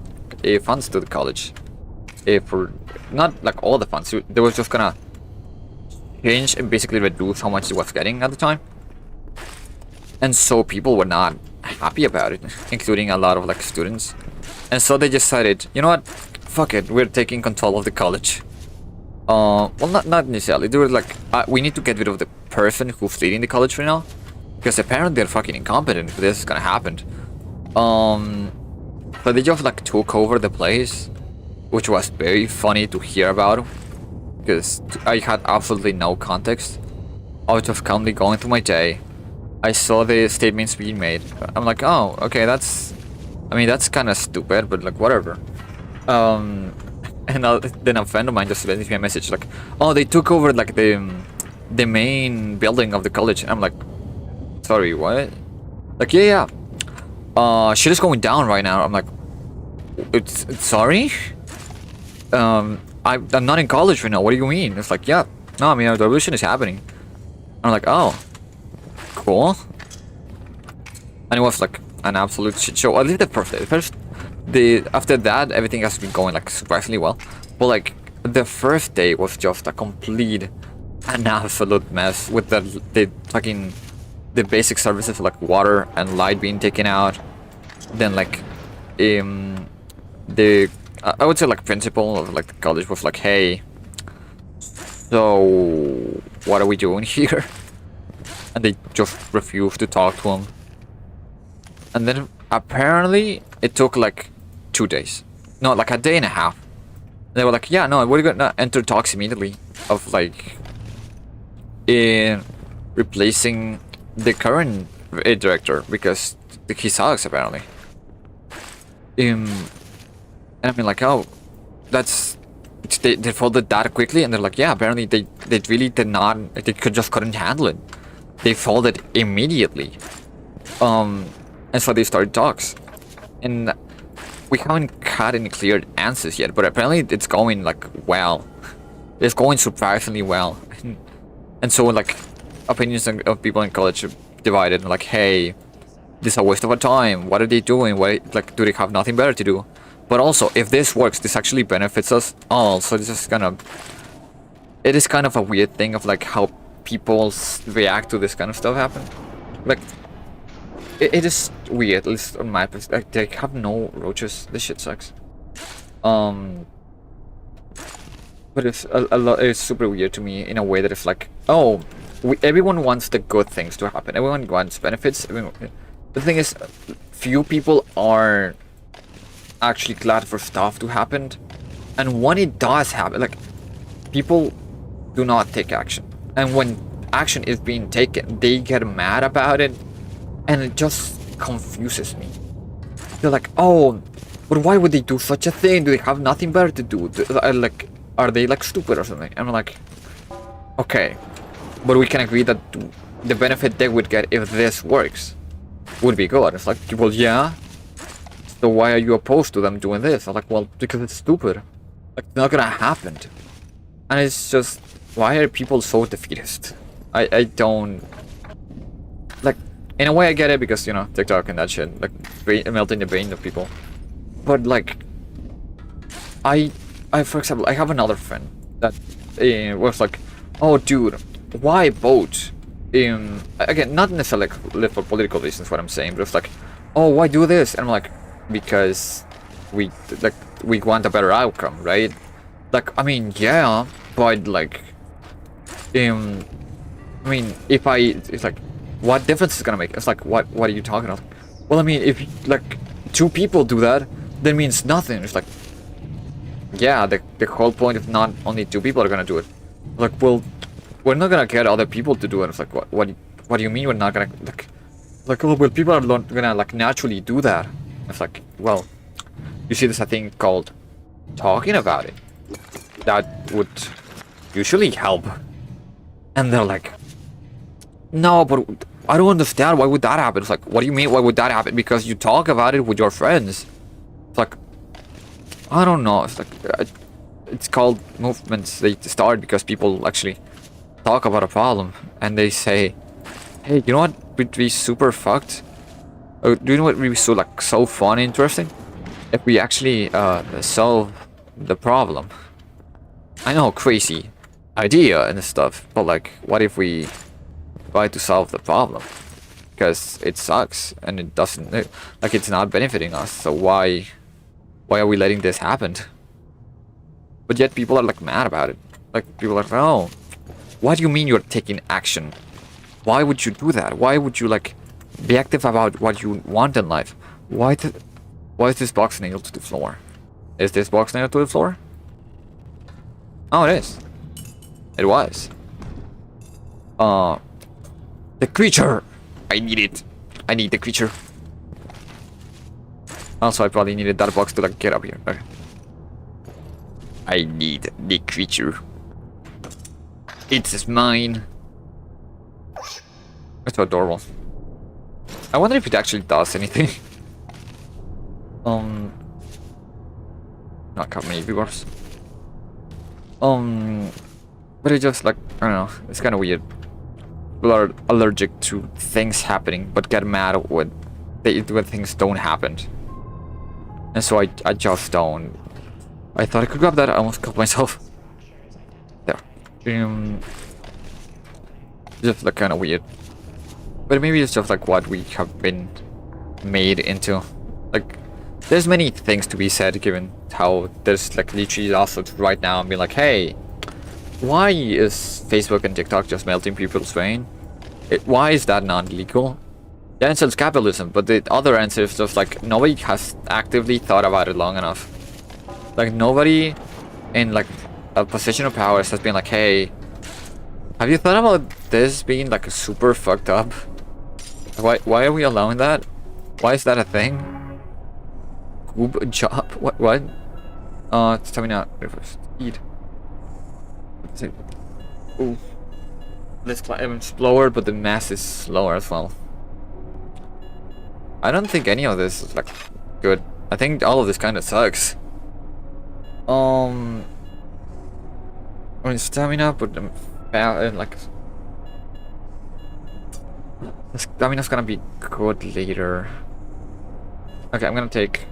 funds to the college. For not like all the funds, they were just gonna change and basically reduce how much it was getting at the time. And so people were not happy about it, including a lot of like students. And so they decided, you know what, fuck it, we're taking control of the college. Well, not necessarily. They were like, we need to get rid of the person who's leading the college right now. Because apparently they're fucking incompetent if this is gonna happen. But they just like took over the place, which was very funny to hear about. Because I had absolutely no context. I was just calmly going through my day. I saw the statements being made. I'm like, oh, okay, that's kind of stupid, but like whatever. And then a friend of mine just sent me a message like, oh, they took over like the main building of the college. And I'm like, sorry, what? Like, yeah. Shit is going down right now. I'm like, it's sorry? I'm not in college right now. What do you mean? It's like, yeah. No, I mean, the revolution is happening. I'm like, oh, cool. And it was like an absolute shit show. At least the first day. After that, everything has been going like surprisingly well. But like, the first day was just a complete and absolute mess with the fucking the basic services like water and light being taken out. Then like the I would say like principal of like the college was like, hey, so what are we doing here? And they just refused to talk to him. And then apparently it took like 2 days, no, like a day and a half. They were like, yeah, no, we're gonna enter talks immediately of like in replacing the current director because he sucks apparently. And I mean like, oh, that's they folded that quickly, and they're like, yeah, apparently they really did not, they just couldn't handle it. They folded immediately. And so they started talks, and we haven't had any clear answers yet, but apparently it's going like well. It's going surprisingly well. And so like opinions of people in college are divided, like, hey, this is a waste of our time. What are they doing? Why, like, do they have nothing better to do? But also, if this works, this actually benefits us all. So this is kind of, it is kind of a weird thing of like how people react to this kind of stuff happen. Like, it is weird, at least on my perspective. They have no roaches. This shit sucks. But it's a lot. It's super weird to me in a way that it's like, oh, everyone wants the good things to happen. Everyone wants benefits. The thing is, few people are actually glad for stuff to happen, and when it does happen, like, people do not take action. And when action is being taken, they get mad about it, and it just confuses me. They're like, oh, but why would they do such a thing? Do they have nothing better to do? Like, are they like stupid or something? And I'm like, okay, but we can agree that the benefit they would get if this works would be good. It's like, well, yeah, so why are you opposed to them doing this? I'm like, well, because it's stupid. Like, it's not gonna happen. And it's just, why are people so defeatist? I don't, like, in a way I get it because, you know, TikTok and that shit, like, melting the brain of people. But like, I for example, I have another friend that was like, oh dude, why vote? Again, not necessarily like for political reasons what I'm saying, but it's like, oh, why do this? And I'm like, because we want a better outcome, right? Like, I mean, yeah, but like, I mean, if it's like, what difference is it gonna make? It's like, what are you talking about? Well, I mean, if like 2 people do that, that means nothing. It's like, yeah, the whole point of not only 2 people are gonna do it. Like, well, we're not gonna get other people to do it. It's like, what do you mean we're not gonna, like, oh, well, people are not gonna, like, naturally do that. It's like, well, you see, there's a thing called talking about it. That would usually help. And they're like, no, but I don't understand. Why would that happen? It's like, what do you mean, why would that happen? Because you talk about it with your friends. It's like, I don't know. It's like, it's called movements. They start because people actually talk about a problem. And they say, hey, you know what would be super fucked? Do you know what would be so, like, so fun and interesting? If we actually solve the problem. I know, crazy idea and stuff, but like, what if we try to solve the problem? Because it sucks and it doesn't, like, it's not benefiting us. So why are we letting this happen? But yet people are like mad about it. Like, people are like, oh, what do you mean you're taking action? Why would you do that? Why would you, like, be active about what you want in life? Why is this box nailed to the floor? Is this box nailed to the floor? Oh, it is. It was. The creature! I need it. I need the creature. Also, I probably needed that box to, like, get up here. Okay. I need the creature. It's mine. It's so adorable. I wonder if it actually does anything. Not how many viewers. But it just, like, I don't know, it's kind of weird. People are allergic to things happening, but get mad when things don't happen. And so I just don't. I thought I could grab that, I almost killed myself. There. Just, like, kind of weird. But maybe it's just, like, what we have been made into. Like, there's many things to be said given how there's, like, literally also right now and be like, hey, why is Facebook and TikTok just melting people's brain? Why is that not legal? The answer is capitalism, but the other answer is just like nobody has actively thought about it long enough. Like, nobody in, like, a position of power has been like, hey, have you thought about this being, like, super fucked up? Why are we allowing that? Why is that a thing? Good job. What? Stamina. Speed. Ooh. Let's climb slower, but the mass is slower as well. I don't think any of this is, like, good. I think all of this kind of sucks. I mean, stamina, but like, stamina's gonna be good later. Okay, I'm gonna take.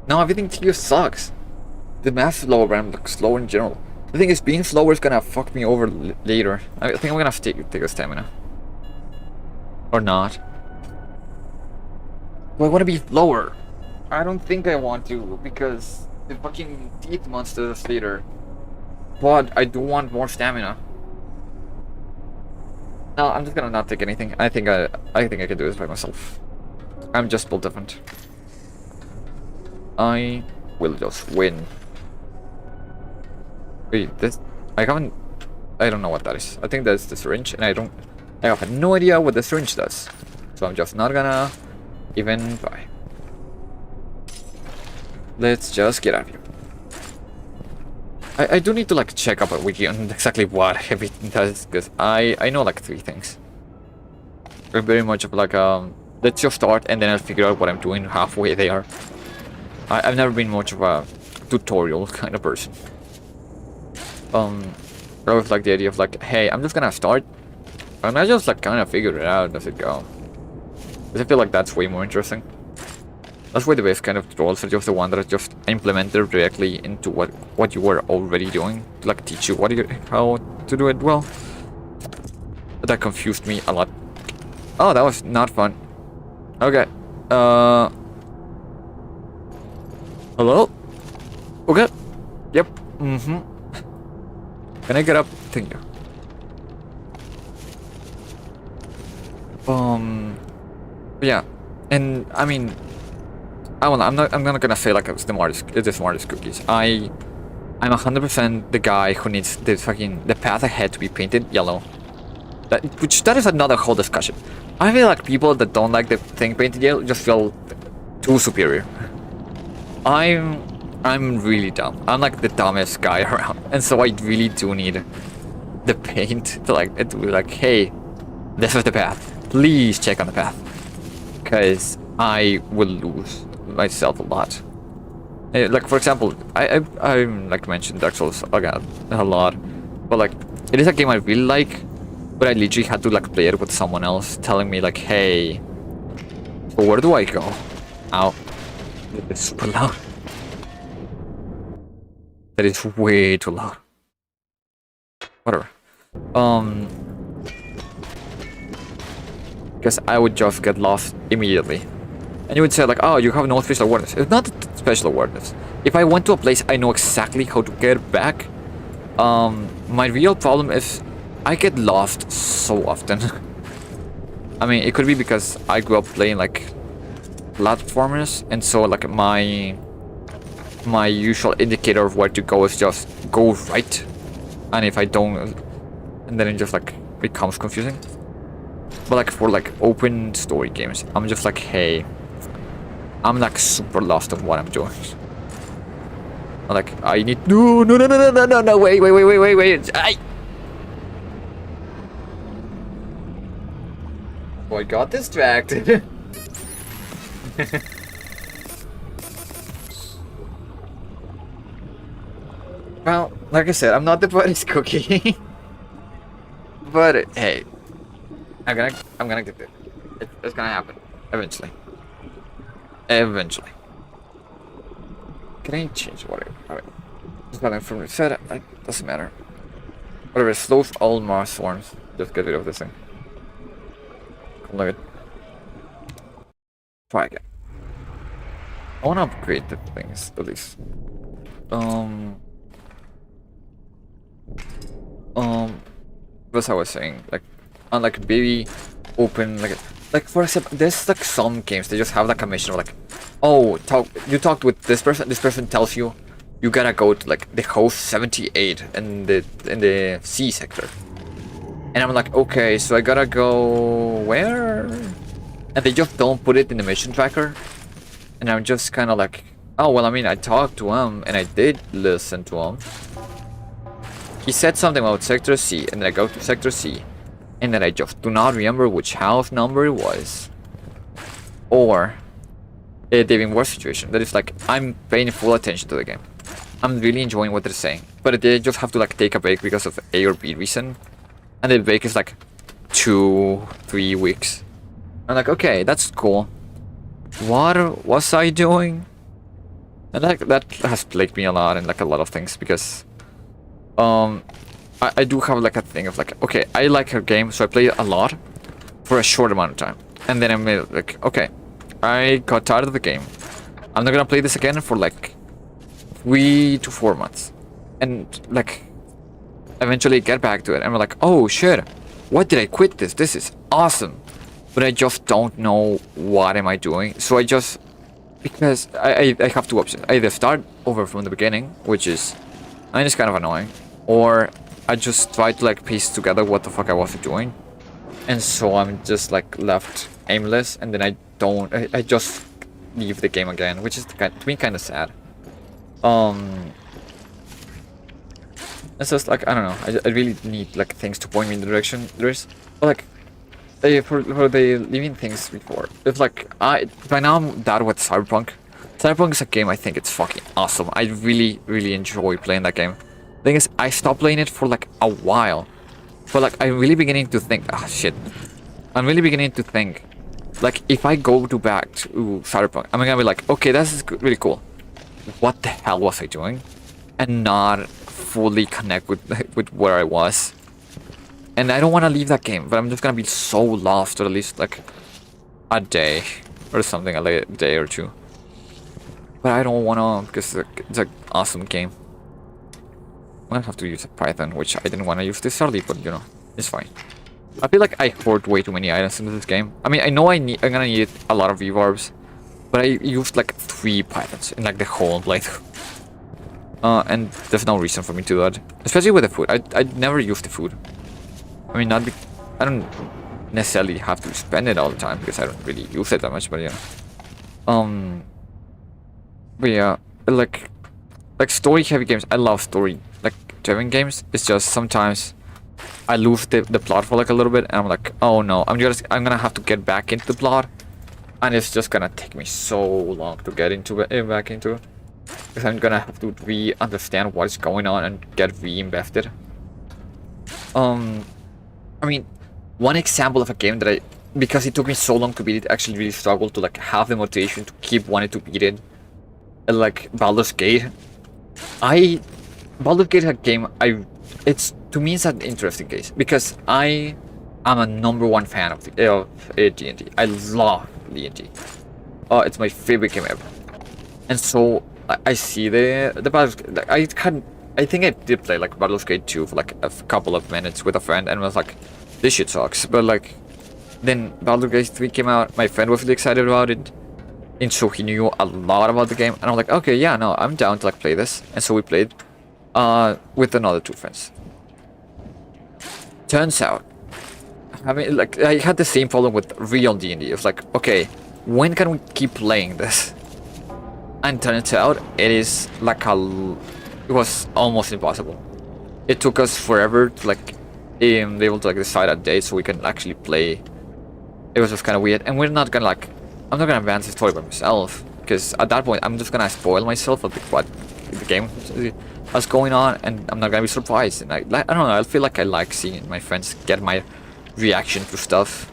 No, everything here sucks. The math is slower, but I'm, like, slow in general. The thing is, being slower is gonna fuck me over later. I think I'm gonna have to take a stamina. Or not. Do I want to be slower? I don't think I want to, because the fucking teeth monster is later. But I do want more stamina. No, I'm just gonna not take anything. I think I can do this by myself. I'm just built different. I will just win. Wait, this... I don't know what that is. I think that's the syringe, and I have no idea what the syringe does. So I'm just not gonna even try. Let's just get out of here. I do need to, like, check up a wiki on exactly what everything does, because I know, like, 3 things. I'm very much of, like, let's just start and then I'll figure out what I'm doing halfway there. I've never been much of a tutorial kind of person. I always like the idea of, like, hey, I'm just gonna start and I just, like, kind of figure it out as it go. Because I feel like that's way more interesting. That's why the best kind of tutorials are just the one that are just implemented directly into what you were already doing. To, like, teach you how to do it well. But that confused me a lot. Oh, that was not fun. Okay. Hello? Okay. Yep. Can I get up? Thank you. Yeah. And I mean, I'm not gonna say like it's the smartest cookies. I'm 100% the guy who needs the path ahead to be painted yellow. That is another whole discussion. I feel like people that don't like the thing painted yellow just feel too superior. I'm really dumb. I'm like the dumbest guy around, and so I really do need the paint to be like, hey, this is the path. Please check on the path, because I will lose myself a lot. Like for example, I like mentioned Dark Souls again a lot, but like it is a game I really like, but I literally had to like play it with someone else telling me like, hey, so where do I go? Ow, it's super loud. That is way too loud. Whatever. Because I would just get lost immediately. And you would say like, oh, you have no special awareness. It's not special awareness. If I went to a place, I know exactly how to get back. My real problem is I get lost so often. I mean, it could be because I grew up playing like platformers, and so like my usual indicator of where to go is just go right. And if I don't, and then it just like becomes confusing. But like for like open story games, I'm just like, hey, I'm like super lost of what I'm doing. Like I need no, wait, Oh, I got distracted. Well, like I said, I'm not the brightest cookie. But hey, I'm gonna get there. It's gonna happen eventually. Eventually. Can I change water? Alright. Just nothing from reset. Doesn't matter. Whatever, slows all Mars swarms. Just get rid of this thing. Look at. Try again. I wanna upgrade the things at least. As I was saying, like, unlike baby open, like for example, there's like some games they just have like a mission of like, oh, you talked with this person tells you you gotta go to like the host 78 in the C sector, and I'm like, okay, so I gotta go where? And they just don't put it in the mission tracker, and I'm just kind of like, oh well, I mean, I talked to him and I did listen to him. He said something about Sector C, and then I go to Sector C, and then I just do not remember which house number it was. Or the even worse situation, that is like, I'm paying full attention to the game. I'm really enjoying what they're saying, but they just have to like take a break because of A or B reason. And the break is like 2-3 weeks. I'm like, okay, that's cool. What was I doing? And like that has plagued me a lot in like a lot of things, because I do have like a thing of like, okay, I like a game, so I play it a lot for a short amount of time, and then I'm like, okay, I got tired of the game. I'm not gonna play this again for like 3 to 4 months, and like eventually get back to it, and we're like, oh shit, why did I quit this? This is awesome, but I just don't know what am I doing. So I just, because I have two options. I either start over from the beginning, which is, I mean, it's kind of annoying, or I just try to like piece together what the fuck I was doing, and so I'm just like left aimless, and then I just leave the game again, which is to me kind of sad. It's just like, I don't know, I really need like things to point me in the direction there is, but like for the leaving things before, it's like by now I'm done with Cyberpunk. Cyberpunk is a game I think it's fucking awesome. I really enjoy playing that game. Thing is, I stopped playing it for like a while, but like I'm really beginning to think, shit, I'm really beginning to think, like if I go back to Cyberpunk, I'm gonna be like, okay, this is really cool. What the hell was I doing? And not fully connect with where I was. And I don't want to leave that game, but I'm just gonna be so lost for at least like a day or something, a day or two. But I don't wanna, because it's an awesome game. I'm gonna have to use Python, which I didn't want to use this early, but you know, it's fine. I feel like I hoard way too many items into this game. I mean, I know I'm gonna need a lot of V-Barbs, but I used like 3 pythons in like the whole playthrough. And there's no reason for me to do that. Especially with the food. I never use the food. I mean, I don't necessarily have to spend it all the time because I don't really use it that much, but yeah. But yeah, like story-heavy games. I love story-driven games. It's just sometimes I lose the plot for like a little bit, and I'm like, oh no, I'm gonna have to get back into the plot, and it's just gonna take me so long to get into it, back into it, because I'm gonna have to re-understand what is going on and get re-invested. I mean, one example of a game that because it took me so long to beat it, actually really struggled to like have the motivation to keep wanting to beat it. Like Baldur's Gate. Baldur's Gate is a game to me it's an interesting case because I am a #1 fan of D&D. I love D&D. It's my favorite game ever. And so I see the Baldur's Gate. I think I did play like Baldur's Gate 2 for like a couple of minutes with a friend and was like, this shit sucks. But like, then Baldur's Gate 3 came out, my friend was really excited about it, and so he knew a lot about the game, and I'm like, okay, yeah, no, I'm down to like play this. And so we played with another 2 friends. Turns out, I mean, like, I had the same problem with real D&D. It's like, okay, when can we keep playing this? And turns out it is like it was almost impossible. It took us forever to like be able to like decide a date so we can actually play. It was just kind of weird, and I'm not gonna advance the story by myself because at that point I'm just gonna spoil myself of what the game was going on, and I'm not gonna be surprised. And I don't know. I feel like I like seeing my friends get my reaction to stuff.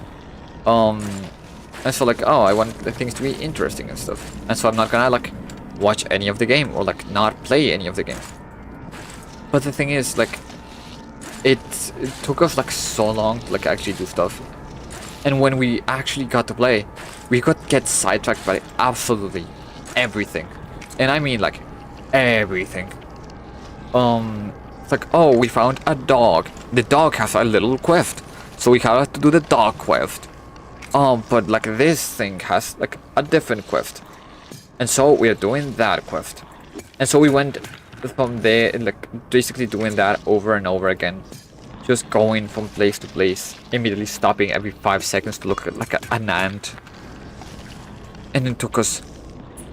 And so like, oh, I want the things to be interesting and stuff, and so I'm not gonna like watch any of the game or like not play any of the game. But the thing is, like, it took us like so long to like actually do stuff, and when we actually got to play, we got get sidetracked by absolutely everything, and I mean like everything. It's like, oh, we found a dog. The dog has a little quest, so we have to do the dog quest. But like this thing has like a different quest, and so we are doing that quest. And so we went from there and like basically doing that over and over again, just going from place to place, immediately stopping every 5 seconds to look at like an ant. And it took us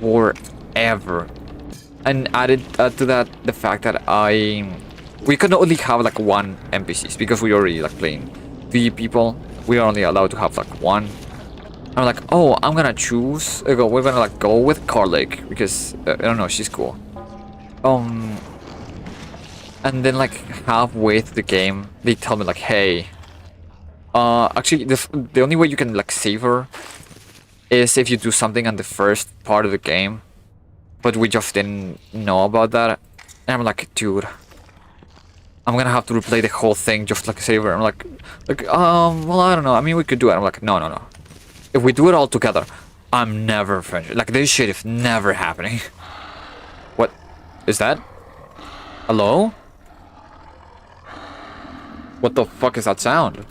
forever. And added to that the fact that we could only have like 1 NPCs because we already like playing 3 people. We are only allowed to have like 1. I'm like, oh, I'm gonna choose. We're gonna like go with Carlick because I don't know, she's cool. And then like halfway through the game, they tell me like, hey, actually the only way you can like save her is if you do something on the first part of the game, but we just didn't know about that. And I'm like, dude, I'm gonna have to replay the whole thing just like save her. I'm like, well, I don't know. I mean, we could do it. I'm like, no. If we do it all together, I'm never finished. Like, this shit is never happening. What is that? Hello? What the fuck is that sound?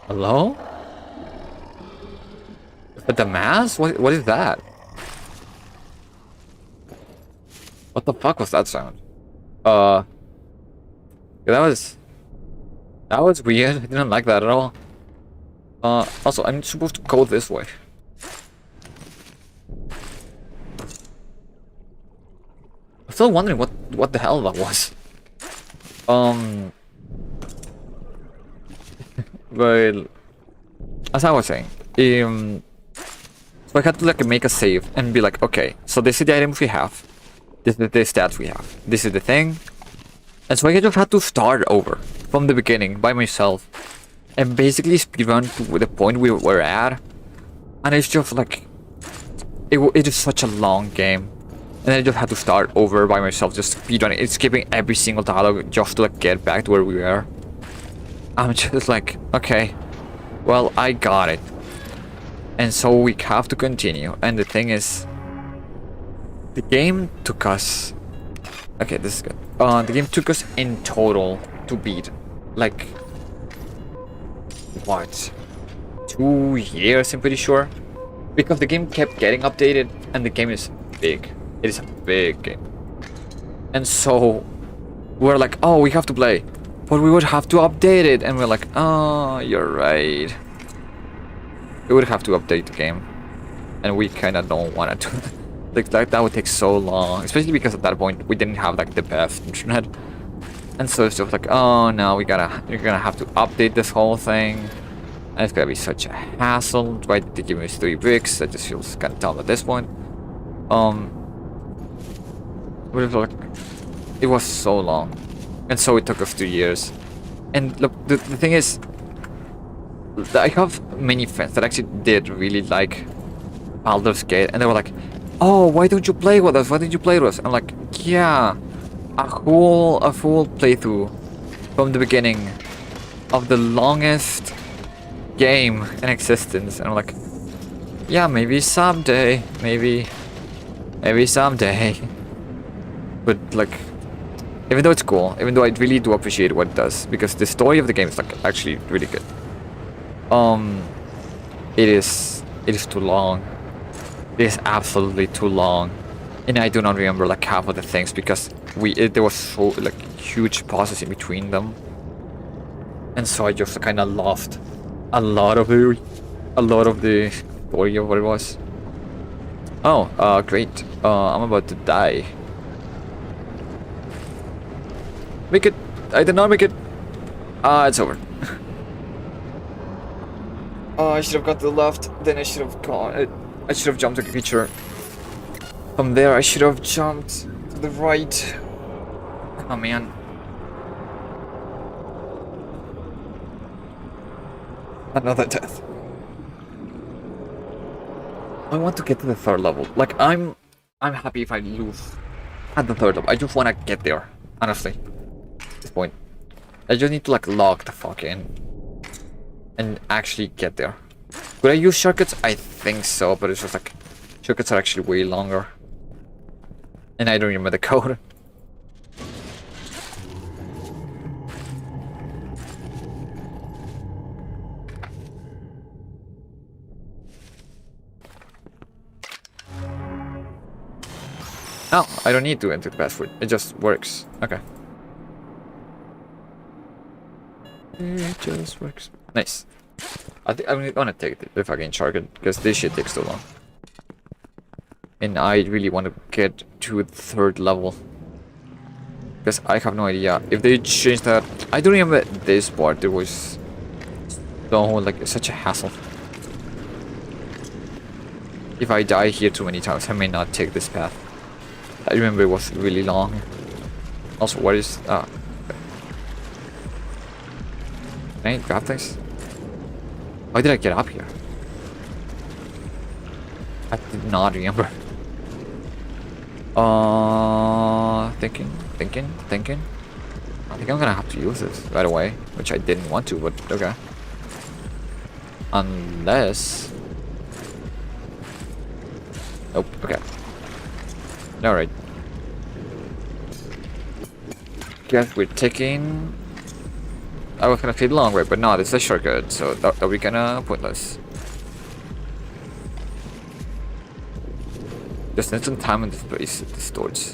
Hello? Is that the mass? What is that? What the fuck was that sound? Yeah, that was weird. I didn't like that at all. Also, I'm supposed to go this way. I'm still wondering what the hell that was. But as I was saying, so I had to like make a save and be like, okay, so this is the items we have, this is the stats we have, this is the thing, and so I just had to start over from the beginning by myself. And basically speedrun to the point we were at, and it's just like it is such a long game, and I just had to start over by myself, just speedrunning. It's skipping every single dialogue just to like get back to where we were. I'm just like, okay, well, I got it, and so we have to continue. And the thing is, the game took us. Okay, this is good. The game took us in total to beat like what, 2 years, I'm pretty sure, because the game kept getting updated, and the game is big. It is a big game, and so we're like, oh, we have to play, but we would have to update it, and we're like, oh, you're right. We would have to update the game, and we kind of don't want to. Like that would take so long, especially because at that point we didn't have like the best internet, and so it's just like, oh no, you're gonna have to update this whole thing, and it's gonna be such a hassle. Right, to give me 3 bricks, that just feels kind of dumb at this point. But it was so long, and so it took us 2 years. And look, the thing is, I have many friends that actually did really like Baldur's Gate, and they were like, oh, why don't you play with us? Why didn't you play with us? I'm like, yeah, a full playthrough from the beginning of the longest game in existence. And I'm like, yeah, maybe someday, maybe someday. But like, even though it's cool, even though I really do appreciate what it does, because the story of the game is like actually really good. It is too long. It is absolutely too long, and I do not remember like half of the things because there was so like huge pauses in between them, and so I just kind of lost a lot of the story of what it was. Oh, great. I'm about to die. Make it. I did not make it. It's over. I should have gone to the left, then I should have gone. I should have jumped to the creature. From there, I should have jumped to the right. Oh man. Another death. I want to get to the 3rd level. Like, I'm happy if I lose at the 3rd level. I just want to get there, honestly. At this point, I just need to like log the fuck in and actually get there. Could I use shortcuts? I think so, but it's just like shortcuts are actually way longer, and I don't remember the code. Oh, I don't need to enter the password. It just works. Okay. It just works. Nice. I think I'm gonna take the fucking shortcut because this shit takes so long. And I really want to get to the 3rd level. Because I have no idea. If they changed that... I don't remember this part. There was... so, like, such a hassle. If I die here too many times, I may not take this path. I remember it was really long. Also, what is... okay. Can I grab things? Why did I get up here? I did not remember. Thinking. I think I'm gonna have to use this right away, which I didn't want to, but okay. Unless... nope, okay. Alright. Guess we're taking... I was gonna say the long way, but no, this is a shortcut, so that we kinda pointless. Just need some time in this place, the storage.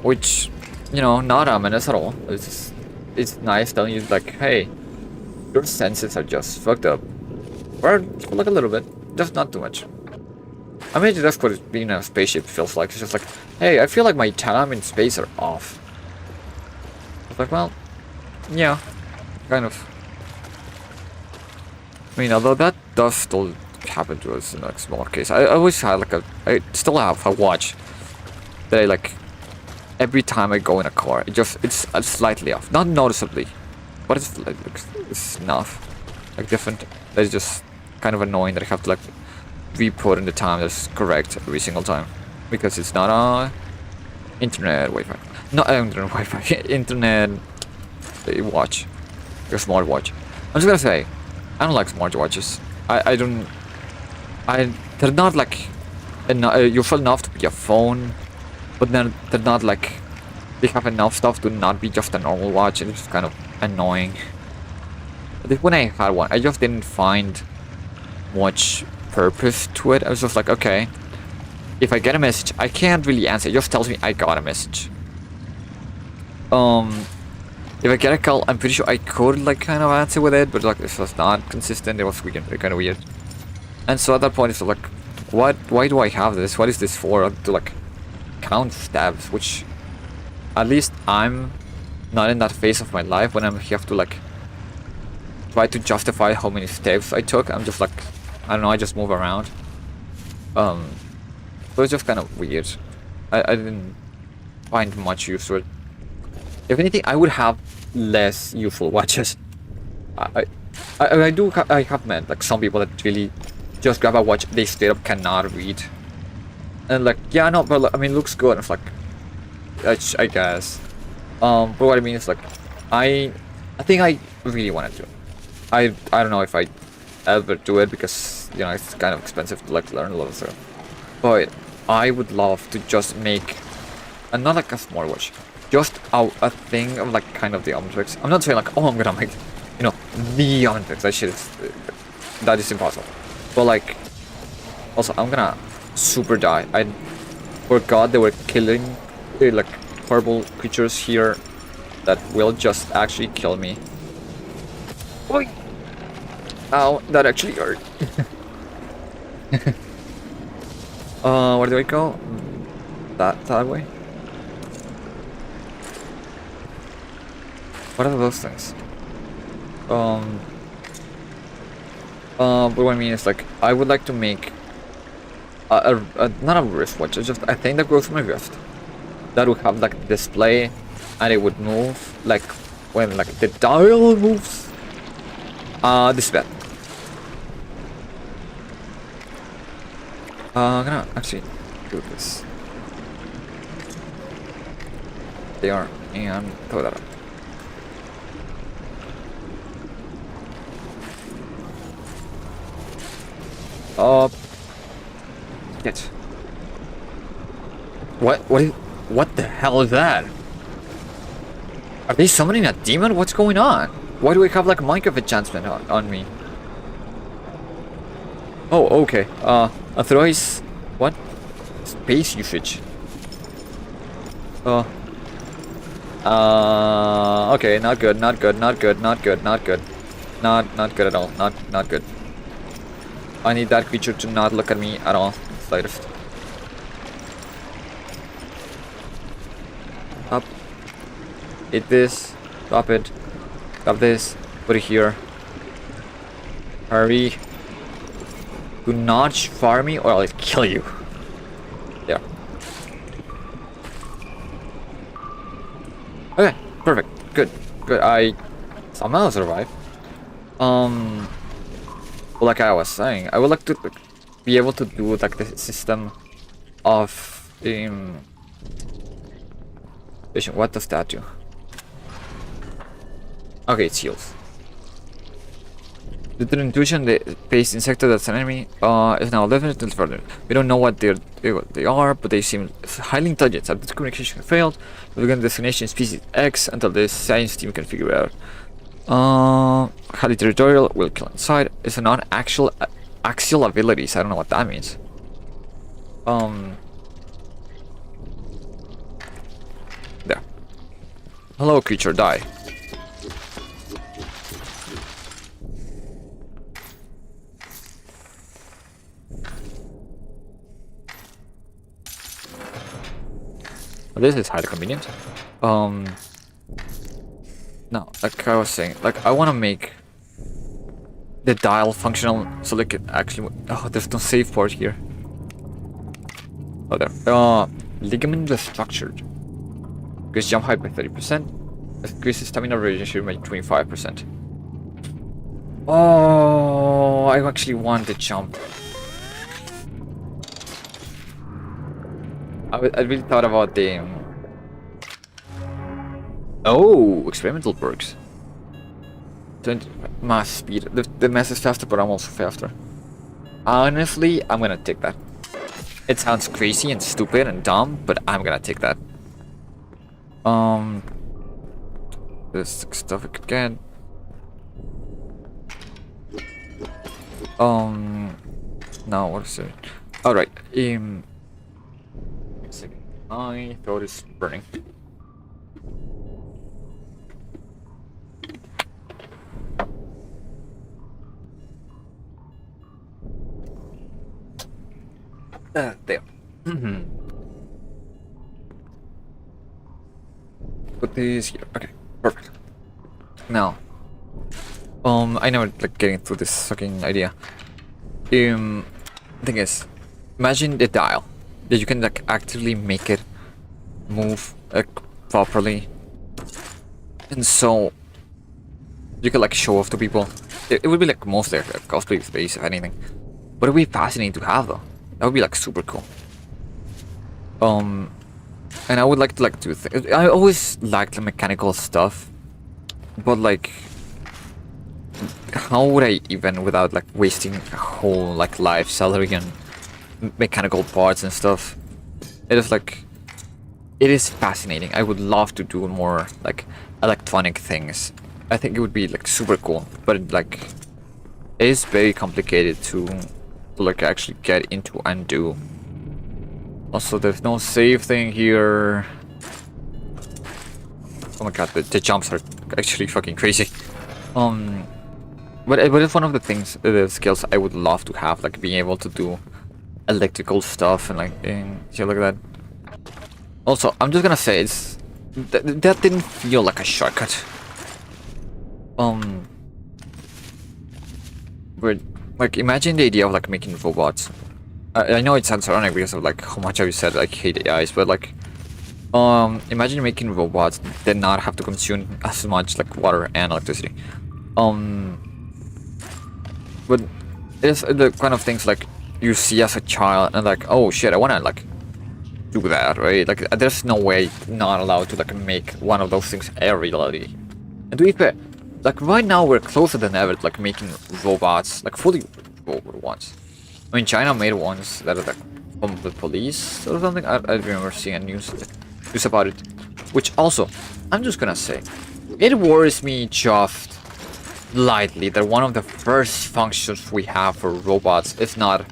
Which, you know, not ominous at all. It's nice telling you like, hey, your senses are just fucked up. Or like a little bit, just not too much. I mean, that's what being in a spaceship feels like. It's just like, hey, I feel like my time and space are off. It's like, well, yeah, kind of. I mean, although that does still happen to us in a smaller case. I always had like I still have a watch that I like every time I go in a car. It's slightly off, not noticeably, but it's like it's enough, like different. It's just kind of annoying that I have to like re-put in the time that's correct every single time because it's not a internet Wi-Fi, not internet Wi-Fi, internet watch, a smart watch. I'm just gonna say, I don't like smart watches. They're not like useful enough to be a phone, but then they're not like they have enough stuff to not be just a normal watch, and it's just kind of annoying. When I had one, I just didn't find much purpose to it. I was just like, okay, if I get a message, I can't really answer. It just tells me I got a message. If I get a call, I'm pretty sure I could like kind of answer with it, but like this was not consistent. It was kind of weird. And so at that point, it's like, why do I have this? What is this for? To like count stabs, which at least I'm not in that phase of my life when I have to like try to justify how many steps I took. I'm just like, I don't know, I just move around. So it's just kind of weird. I didn't find much use to it. If anything, I would have less useful watches. I have met like some people that really just grab a watch they straight up cannot read. And like, yeah, no, but like, I mean, it looks good. It's like, I guess. But what I mean is like, I think I really want to do it. I don't know if I ever do it because, you know, it's kind of expensive to like learn a lot of stuff. But I would love to just make, and not like a smartwatch, just a thing of like kind of the Omnitrix. I'm not saying like, oh, I'm gonna make, you know, the Omnitrix. That shit is, that is impossible. But like, also I'm gonna super die. I forgot they were killing like horrible creatures here that will just actually kill me. Oi! Ow, that actually hurt. Where do I go? That way? What are those things? But what I mean is like, I would like to make not a wristwatch, it's just a thing that goes to my wrist. That would have like display, and it would move like when like the dial moves. This bed. I'm gonna actually do this. They are, and throw that up. Shit. What the hell is that? Are they summoning a demon? What's going on? Why do we have like Minecraft enchantment on me? Oh, okay. Authorize what? Space usage. Okay, not good, not good, not good, not good, not good. Not good at all. Not good. I need that creature to not look at me at all. Slightest. Up. Hit this. Drop it. Drop this. Put it here. Hurry. Do not fire me or I'll kill you. There. Okay, perfect. Good. Good. I somehow survived. Like I was saying, I would like to be able to do like the system of what does that do? Okay, it's heals. The intuition, the base insect that's an enemy, is now limited until further. We don't know what they are, but they seem highly intelligent. If the communication failed, we're going to destination species X until the science team can figure it out. Highly territorial, will kill inside. It's a non-actual axial abilities. I don't know what that means. There. Hello, creature, die. This is highly convenient. No, like I was saying, like I want to make the dial functional so they can actually. Oh, there's no save port here. Oh, there. Ligament restructured. Increase jump height by 30%. Increases stamina regeneration by 25%. Oh, I actually want the jump. I really thought about the. Oh, experimental perks. 20 mass speed. The mass is faster, but I'm also faster. Honestly, I'm gonna take that. It sounds crazy and stupid and dumb, but I'm gonna take that. There's stuff I could get. Now what is it? All right. Wait a second. My throat is burning. There. Put these here. Okay, perfect. Now, I never like getting through this fucking idea. Thing is, imagine the dial that you can like actively make it move like properly, and so you could like show off to people. It would be like mostly like a cosplay space, if anything, but it would be fascinating to have though. That would be like super cool. And I would like to like do things. I always liked the mechanical stuff, but like, how would I even without like wasting a whole like life salary on mechanical parts and stuff? It is like, it is fascinating. I would love to do more like electronic things. I think it would be like super cool, but like, it is very complicated to like actually get into and do. Also, there's no save thing here. Oh my god, the jumps are actually fucking crazy. But it's one of the things, the skills I would love to have, like being able to do electrical stuff and like shit like that. Also, I'm just gonna say it's that didn't feel like a shortcut. But like imagine the idea of like making robots. I know it sounds ironic because of like how much I said like hate AIs, but like imagine making robots that not have to consume as much like water and electricity. But it's the kind of things like you see as a child and like, oh shit, I wanna like do that, right? Like there's no way not allowed to like make one of those things a reality. And to be fair, like right now we're closer than ever to like making robots, like fully robot ones. I mean, China made ones that are like from the police or something. I remember seeing a news about it. Which also, I'm just gonna say, it worries me just lightly that one of the first functions we have for robots is not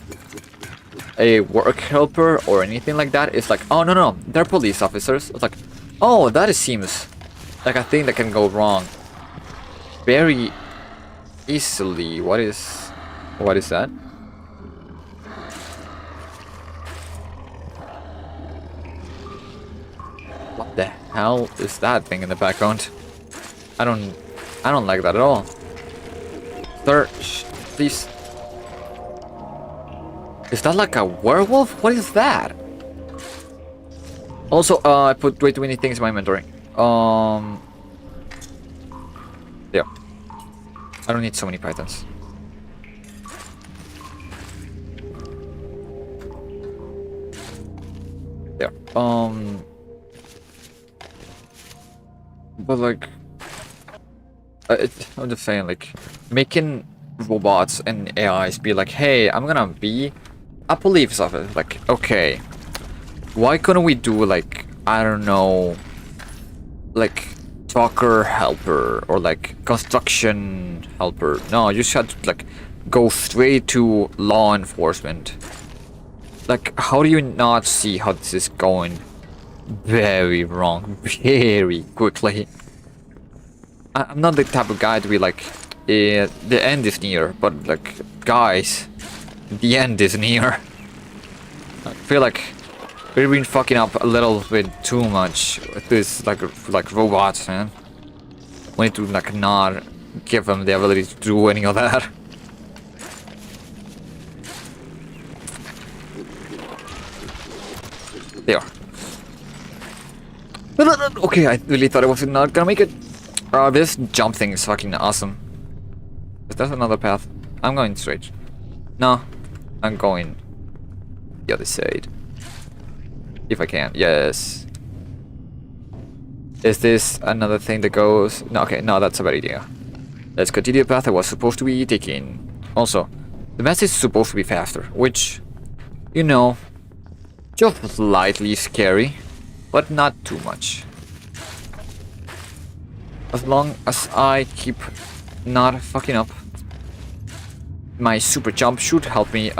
a work helper or anything like that. It's like, oh no, they're police officers. It's like, oh, that seems like a thing that can go wrong very easily. What is that? What the hell is that thing in the background? I don't like that at all. Search, please. Is that like a werewolf? What is that? Also, I put way too many things in my inventory. Yeah. I don't need so many pythons. Yeah. But like, I'm just saying, like, making robots and AIs be like, hey, I'm gonna be a police officer. Like, okay, why couldn't we do like, I don't know, like talker helper or like construction helper? No, you just had to like go straight to law enforcement. Like, how do you not see how this is going very wrong very quickly? I'm not the type of guy to be like, the end is near, but like, guys, the end is near. I feel like we've been fucking up a little bit too much with this like robots, man. We need to like not give them the ability to do any of that. They are. Okay, I really thought I was not gonna make it. This jump thing is fucking awesome. Is that another path? I'm going straight. No, I'm going the other side. If I can, yes. Is this another thing that goes? No, okay, no, that's a bad idea. Let's continue the path I was supposed to be taking. Also, the message is supposed to be faster, which, you know, just slightly scary, but not too much. As long as I keep not fucking up. my super jump should help me.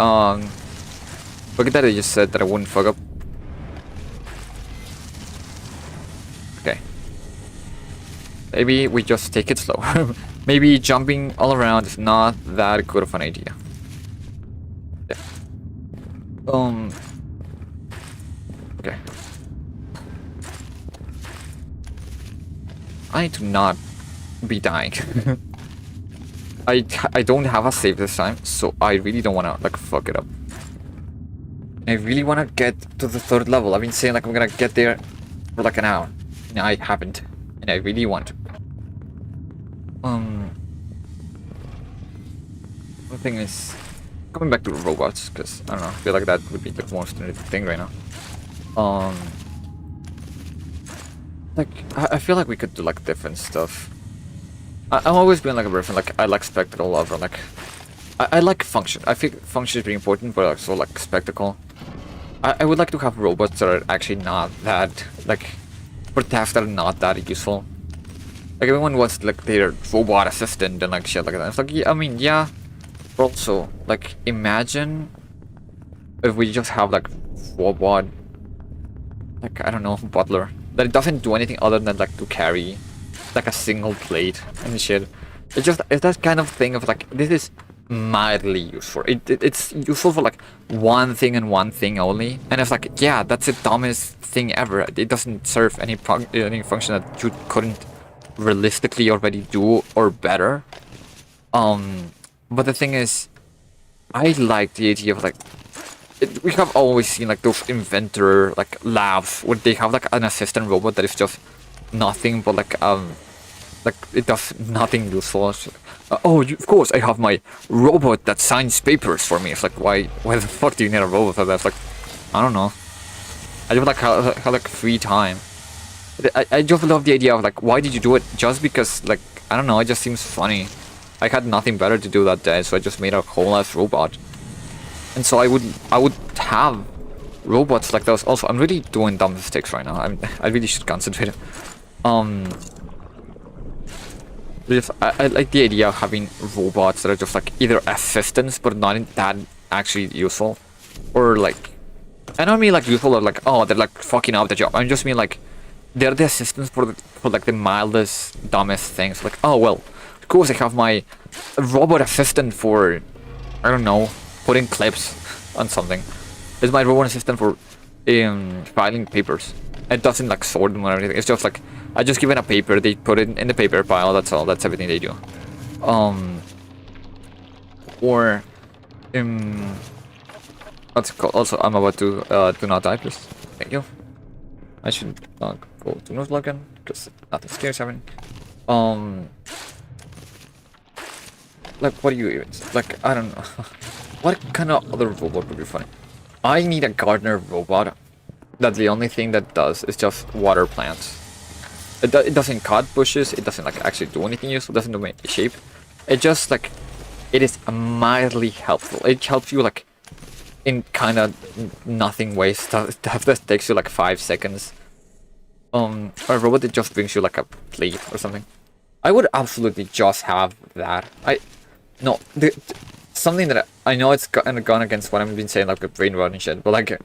Look at that, I just said that I wouldn't fuck up. Okay. Maybe we just take it slow. Maybe jumping all around is not that good of an idea. Yeah. Okay. I need to not be dying. I don't have a save this time, so I really don't wanna like fuck it up. I really wanna get to the 3rd level. I've been saying like I'm gonna get there for like an hour. And I haven't. And I really want to. The thing is, coming back to robots, because I don't know, I feel like that would be the most interesting thing right now. Like I feel like we could do like different stuff. I've always been like a person like I like spectacle over like I like function. I think function is pretty important, but also like spectacle. I would like to have robots that are actually not that like for tasks that are not that useful. Like everyone wants like their robot assistant and like shit like that. It's like yeah, I mean yeah. But also like imagine if we just have like robot like I don't know butler that it doesn't do anything other than like to carry like a single plate and shit. It's that kind of thing of like this is mildly useful. It's useful for like one thing and one thing only, and it's like yeah, that's the dumbest thing ever. It doesn't serve any function that you couldn't realistically already do or better. But the thing is, I like the idea of like we have always seen like those inventor like labs where they have like an assistant robot that is just nothing but like it does nothing useful. Of course I have my robot that signs papers for me. It's like why the fuck do you need a robot for that? It's like I don't know. I just like have like free time. I just love the idea of like why did you do it? Just because like I don't know, it just seems funny. I had nothing better to do that day, so I just made a whole ass robot. And so I would have robots like those. Also, I'm really doing dumb mistakes right now. I really should concentrate. I like the idea of having robots that are just like either assistants but not that actually useful, or like I don't mean like useful or like oh they're like fucking up the job. I just mean like they're the assistants for like the mildest dumbest things. Like oh well, of course I have my robot assistant for I don't know putting clips on something. It's my robot assistant for filing papers. It doesn't like sort them or anything. It's just like I just give it a paper, they put it in the paper pile, that's all, that's everything they do. What's it called? Also, I'm about to do not die, please. Thank you. I should not go to nose again, because nothing scary is happening. Like, what do you even, like, I don't know. What kind of other robot would be funny? I need a gardener robot. That the only thing that does is just water plants. It doesn't cut bushes, it doesn't like actually do anything useful, it doesn't do any shape. It just like, it is mildly helpful. It helps you like, in kind of nothing ways, stuff that takes you like 5 seconds. A robot that just brings you like a plate or something. I would absolutely just have that. Something that I know it's kind of gone against what I've been saying, like a brain rot and shit, but like,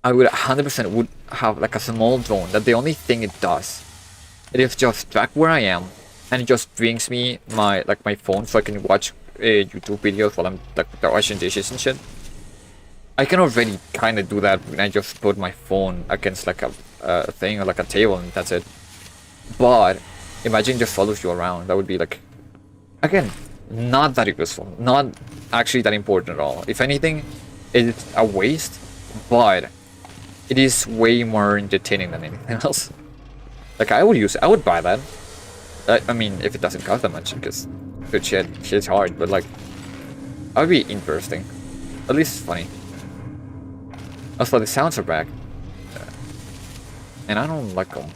I would 100% would have like a small drone that the only thing it does, it is just track where I am, and it just brings me my phone so I can watch YouTube videos while I'm like washing dishes and shit. I can already kind of do that when I just put my phone against like a thing or like a table and that's it. But imagine it just follows you around. That would be like, again, not that useful, not actually that important at all. If anything, it's a waste, but it is way more entertaining than anything else. Like I would buy that. I mean, if it doesn't cost that much, because good shit's hard, but like, that would be interesting. At least funny. Also, the sounds are back. And I don't like them.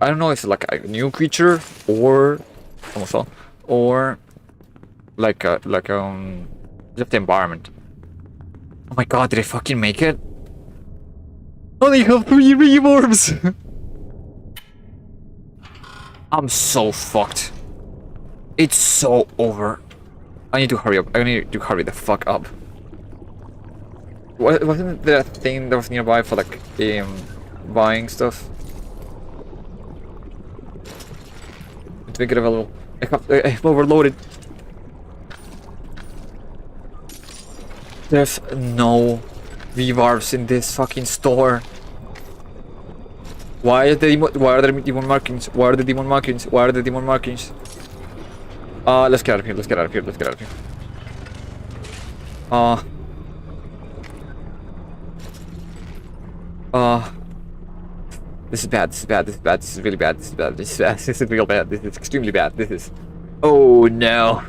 I don't know if it's like a new creature, or like just the environment. Oh my god, did I fucking make it? Oh, they have 3 reorbs! I'm so fucked. It's so over. I need to hurry up. I need to hurry the fuck up. Wasn't there a thing that was nearby for like buying stuff? To make it available. I'm overloaded. There's no rewards in this fucking store. Why are the demon markings? Why are the demon markings? Why are the demon markings? Let's get out of here. Let's get out of here. Let's get out of here. This is bad. This is bad. This is bad. This is really bad. This is bad. This is bad. This is real bad. This is extremely bad. This is. Oh no.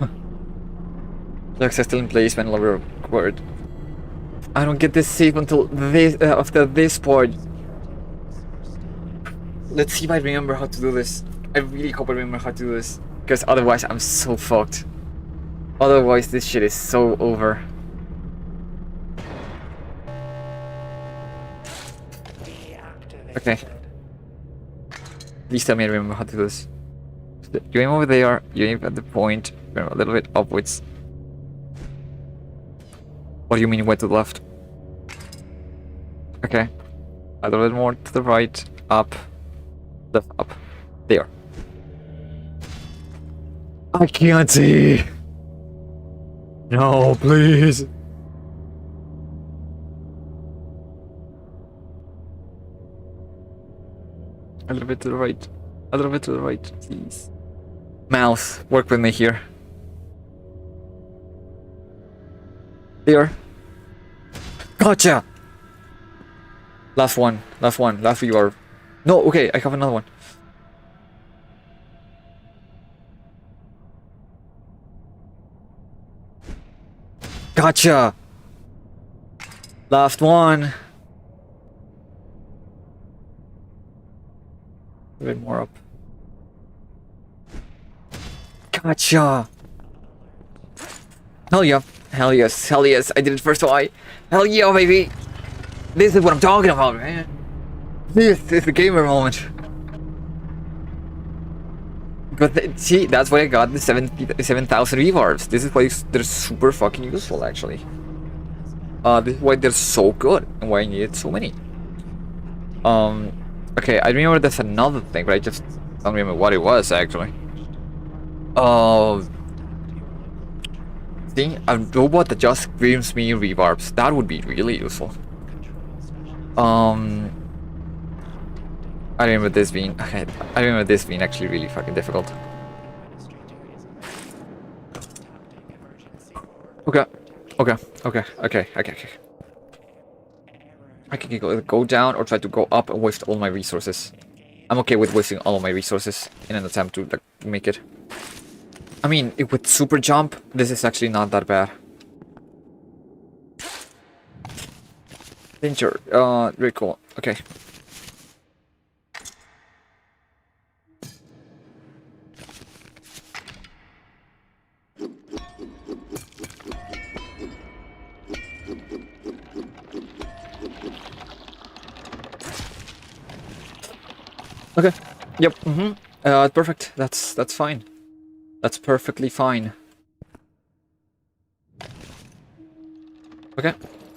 The access still in place when lower required. I don't get this save until this after this part. Let's see if I remember how to do this. I really hope I remember how to do this, because otherwise I'm so fucked. Otherwise this shit is so over. Okay. Please tell me I remember how to do this. You aim over there, you aim at the point, a little bit upwards. What do you mean went to the left? Okay. A little bit more to the right, up, left, up. There. I can't see! No, please! A little bit to the right. A little bit to the right, please. Mouse, work with me here. There. Gotcha! Last one, last one, last reward. No, okay, I have another one. Gotcha! Last one. A bit more up. Gotcha! Hell yeah. Hell yes, hell yes, I did it first try. Hell yeah, baby! This is what I'm talking about, man. This is the gamer moment. But see, that's why I got the 7,000 rewards. This is why they're super fucking useful, actually. This is why they're so good, and why I needed so many. Okay, I remember there's another thing, but I just don't remember what it was, actually. See, a robot that just gives me reverbs. That would be really useful. I remember this being... Okay, I remember this being actually really fucking difficult. Okay. Okay. I can go down or try to go up and waste all my resources. I'm okay with wasting all of my resources in an attempt to like make it. I mean, with super jump, this is actually not that bad. Danger. Very cool. Okay. Okay. Yep. Perfect. That's fine. That's perfectly fine. Okay.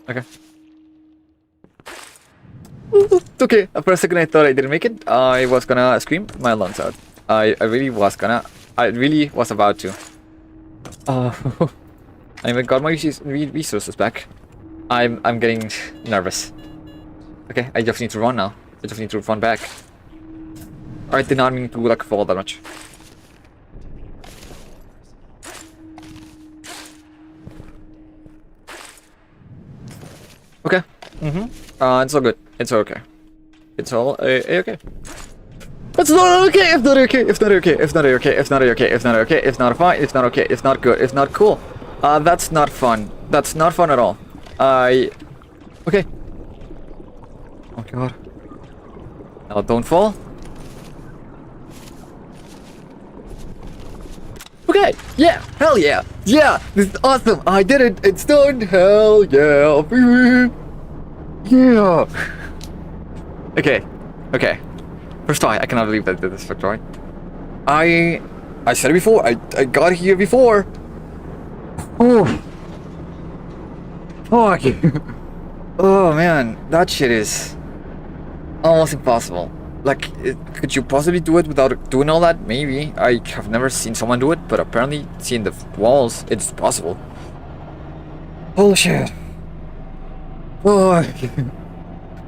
Okay. For a second I thought I didn't make it. I was gonna scream my lungs out. I really was about to. I even got my resources back. I'm getting nervous. Okay, I just need to run now. I just need to run back. I did not mean to like fall that much. Okay. It's all good. It's okay. It's all okay. It's not okay. It's not okay. It's not okay. It's not okay. It's not okay. It's not okay. It's not fine. It's not okay. It's not good. It's not cool. That's not fun. That's not fun at all. Okay. Oh god. Now don't fall. Okay. Yeah. Hell yeah. Yeah. This is awesome. I did it. It's done. Hell yeah. Yeah. Okay. First try. I cannot believe that I did this first try. I said it before. I got here before. Oh, fuck. Oh man, that shit is almost impossible. Like, could you possibly do it without doing all that? Maybe. I have never seen someone do it, but apparently seeing the walls, it's possible. Holy shit. Fuck.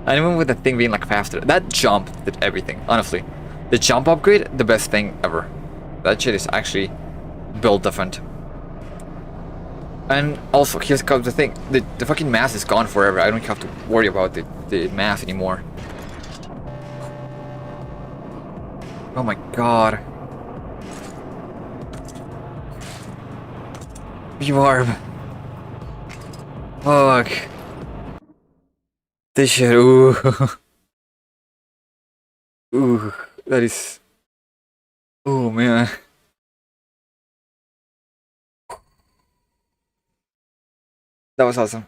And even with the thing being like faster, that jump did everything, honestly. The jump upgrade, the best thing ever. That shit is actually built different. And also, here's comes the thing. The fucking mass is gone forever. I don't have to worry about the mass anymore. Oh my god. Rebarb. Fuck. This shit, ooh. Ooh, that is... Oh man. That was awesome.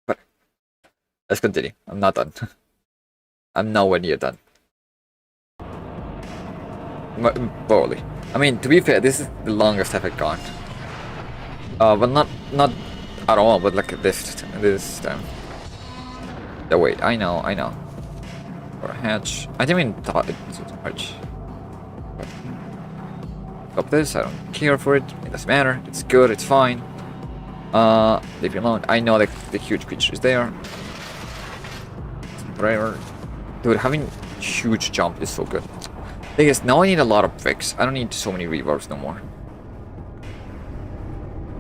But let's continue. I'm not done. I'm nowhere near done. Probably. I mean, to be fair, this is the longest I've gone. But not at all. But like this time. Oh wait, I know. Or a hatch. I didn't even thought it was a hatch. Stop this. I don't care for it. It doesn't matter. It's good. It's fine. Leave me alone. I know the huge creature is there. Rare. Dude, having huge jump is so good. Thing is, now I need a lot of bricks. I don't need so many reverbs no more.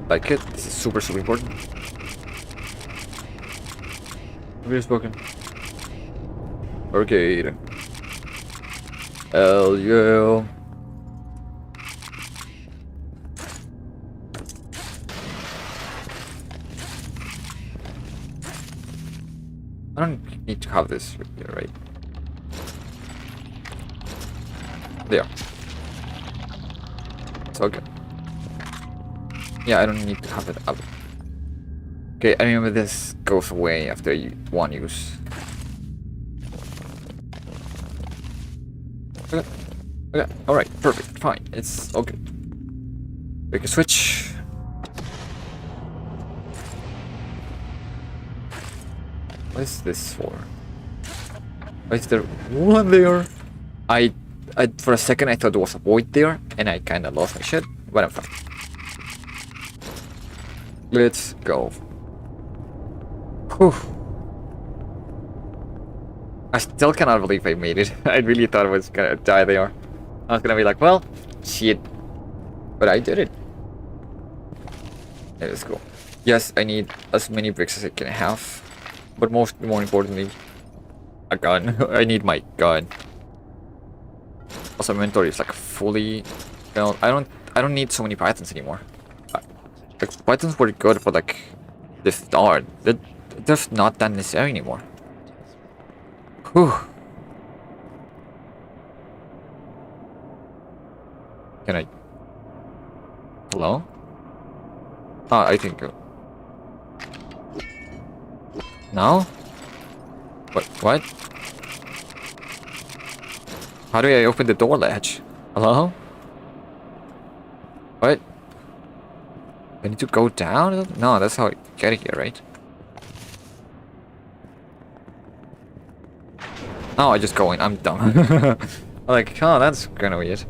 Like it. This is super important. We're spoken. Arcade. Hell yeah. I don't need to have this here, right? There. It's all good. Yeah, I don't need to have it up. Okay, I remember this goes away after one use. Okay, alright, perfect, fine. It's all good. We can switch. What is this for? Why is there one there? I for a second I thought there was a void there, and I kinda lost my shit, but I'm fine. Let's go. Whew. I still cannot believe I made it. I really thought I was gonna die there. I was gonna be like, well, shit. But I did it. It is cool. Yes, I need as many bricks as I can have. But more importantly, a gun. I need my gun. Also, my inventory is like fully filled. I don't need so many pythons anymore. Like, pythons were good for like the start. They're just not that necessary anymore. Whew. Can I? Hello? Ah, I think. No? What? How do I open the door latch? Hello? What? I need to go down? No, that's how I get here, right? No, I just go in. I'm dumb. I'm like, oh, that's kind of weird.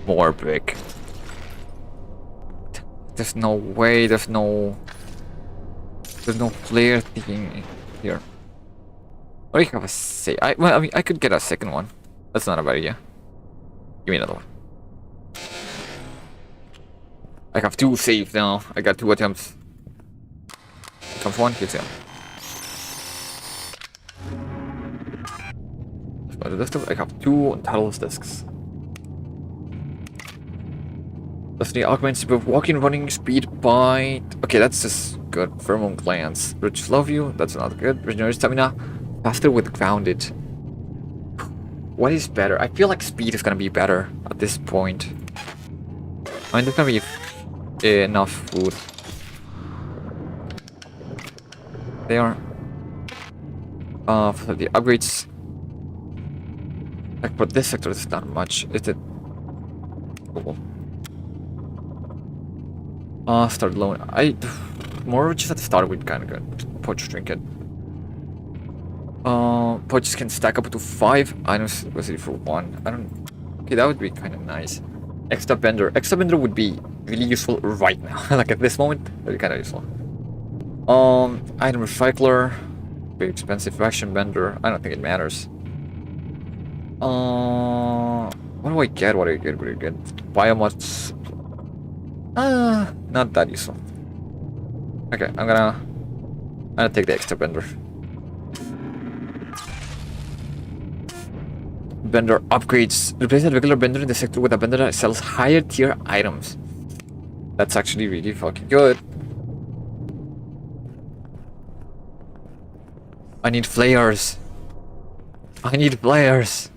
More brick. There's no way. There's no flare thing here. Or you have a save. Well, I mean, I could get a second one. That's not a bad idea. Give me another one. I have 2 saved now. I got 2 attempts. Comes 1, kills him. I have 2 Talos discs. Destiny augments both walking, running, speed, bite. Okay, that's just good. Pheromone glands. Rich love you. That's not good. Regenerate stamina. Faster with grounded. What is better? I feel like speed is gonna be better at this point. I mean, there's gonna be enough food. They are. For the upgrades. Like for this sector, it's not much. Is it? Cool. Start alone. More just at the start would kind of good. Poach trinket. Poaches can stack up to 5 items for 1. I don't. Okay, that would be kind of nice. Extra bender. Extra bender would be really useful right now. Like at this moment, that'd be kind of useful. Item recycler. Very expensive. Ration bender. I don't think it matters. What do I get? What do I get? What do I get? Biomods. Not that useful. Okay, I'm gonna take the extra bender. Bender upgrades. Replace a regular bender in the sector with a bender that sells higher tier items. That's actually really fucking good. I need flares. I need flares.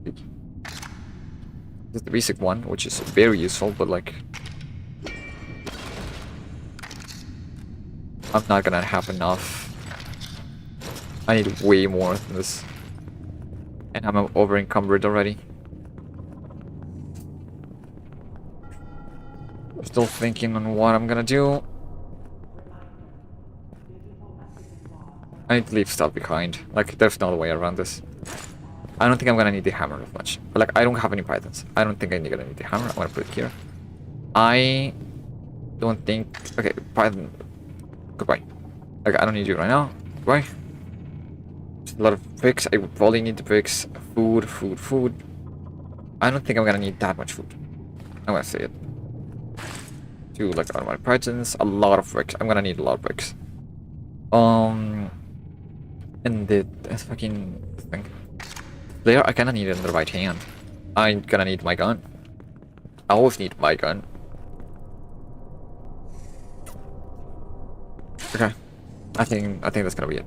This is the basic one, which is very useful, but like... I'm not gonna have enough. I need way more than this. And I'm over encumbered already. Still thinking on what I'm gonna do. I need to leave stuff behind. Like, there's no way around this. I don't think I'm gonna need the hammer as much. But like, I don't have any pythons. I don't think I'm gonna need the hammer. I'm gonna put it here. I don't think... Okay, python. Goodbye. Like, I don't need you right now. Goodbye. A lot of bricks. I would probably need the bricks. Food, food, food. I don't think I'm gonna need that much food. I'm gonna say it. Do like automatic pythons. A lot of bricks. I'm gonna need a lot of bricks. And the fucking thing. There, I kinda need it in the right hand. I'm gonna need my gun. I always need my gun. Okay. I think that's gonna be it.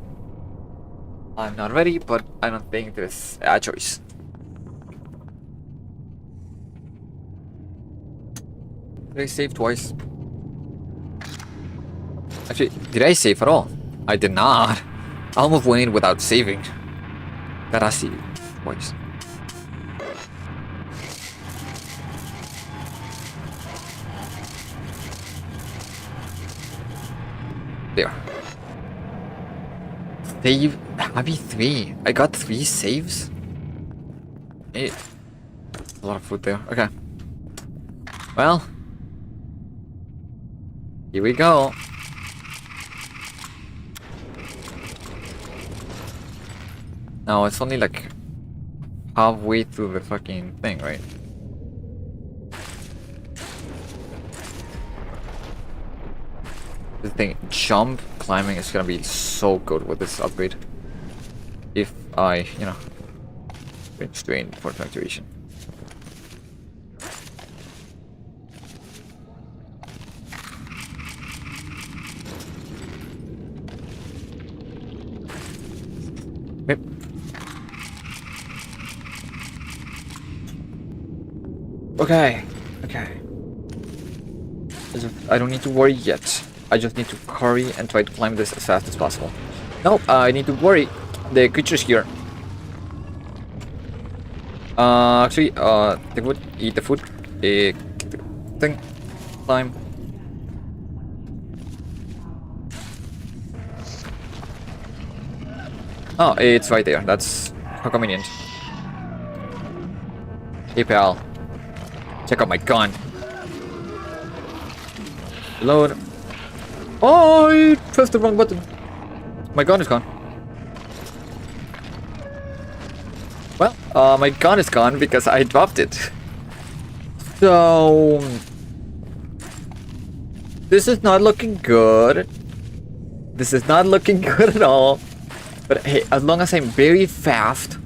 I'm not ready, but I don't think there's a choice. Did I save twice? Actually, did I save at all? I did not. I almost went in without saving. That I see twice. There. Save Happy 3. I got 3 saves. A lot of food there. Okay. Well. Here we go. No, it's only like halfway through the fucking thing, right? This thing, jump climbing is gonna be so good with this upgrade. If I, you know, strain for activation. Yep. Okay. Okay. I don't need to worry yet. I just need to hurry and try to climb this as fast as possible. No, I need to worry. The creatures here. Actually, they would eat the food. Thing. Climb. Oh, it's right there. That's how convenient. Hey, pal. Check out my gun. Load. Oh, I pressed the wrong button. My gun is gone. Well, my gun is gone because I dropped it. So... this is not looking good. This is not looking good at all. But hey, as long as I'm very fast,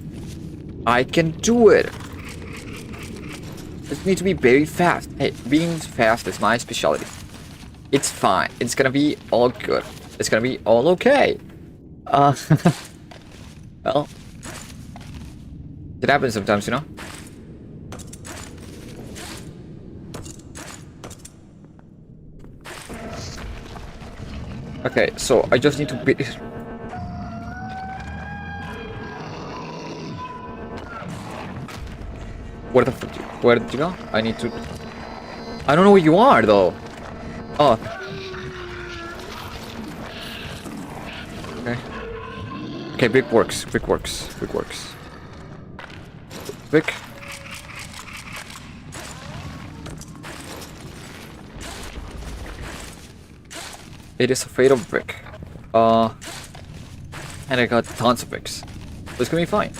I can do it. Just need to be very fast. Hey, being fast is my specialty. It's fine. It's gonna be all good. It's gonna be all okay. Well, it happens sometimes, you know? Okay, so I just need to beat... Where did you go? I need to... I don't know where you are, though. Oh. Okay. Okay, brick works. Brick works. Brick works. Brick. It is afraid of brick. And I got tons of bricks. So it's gonna be fine.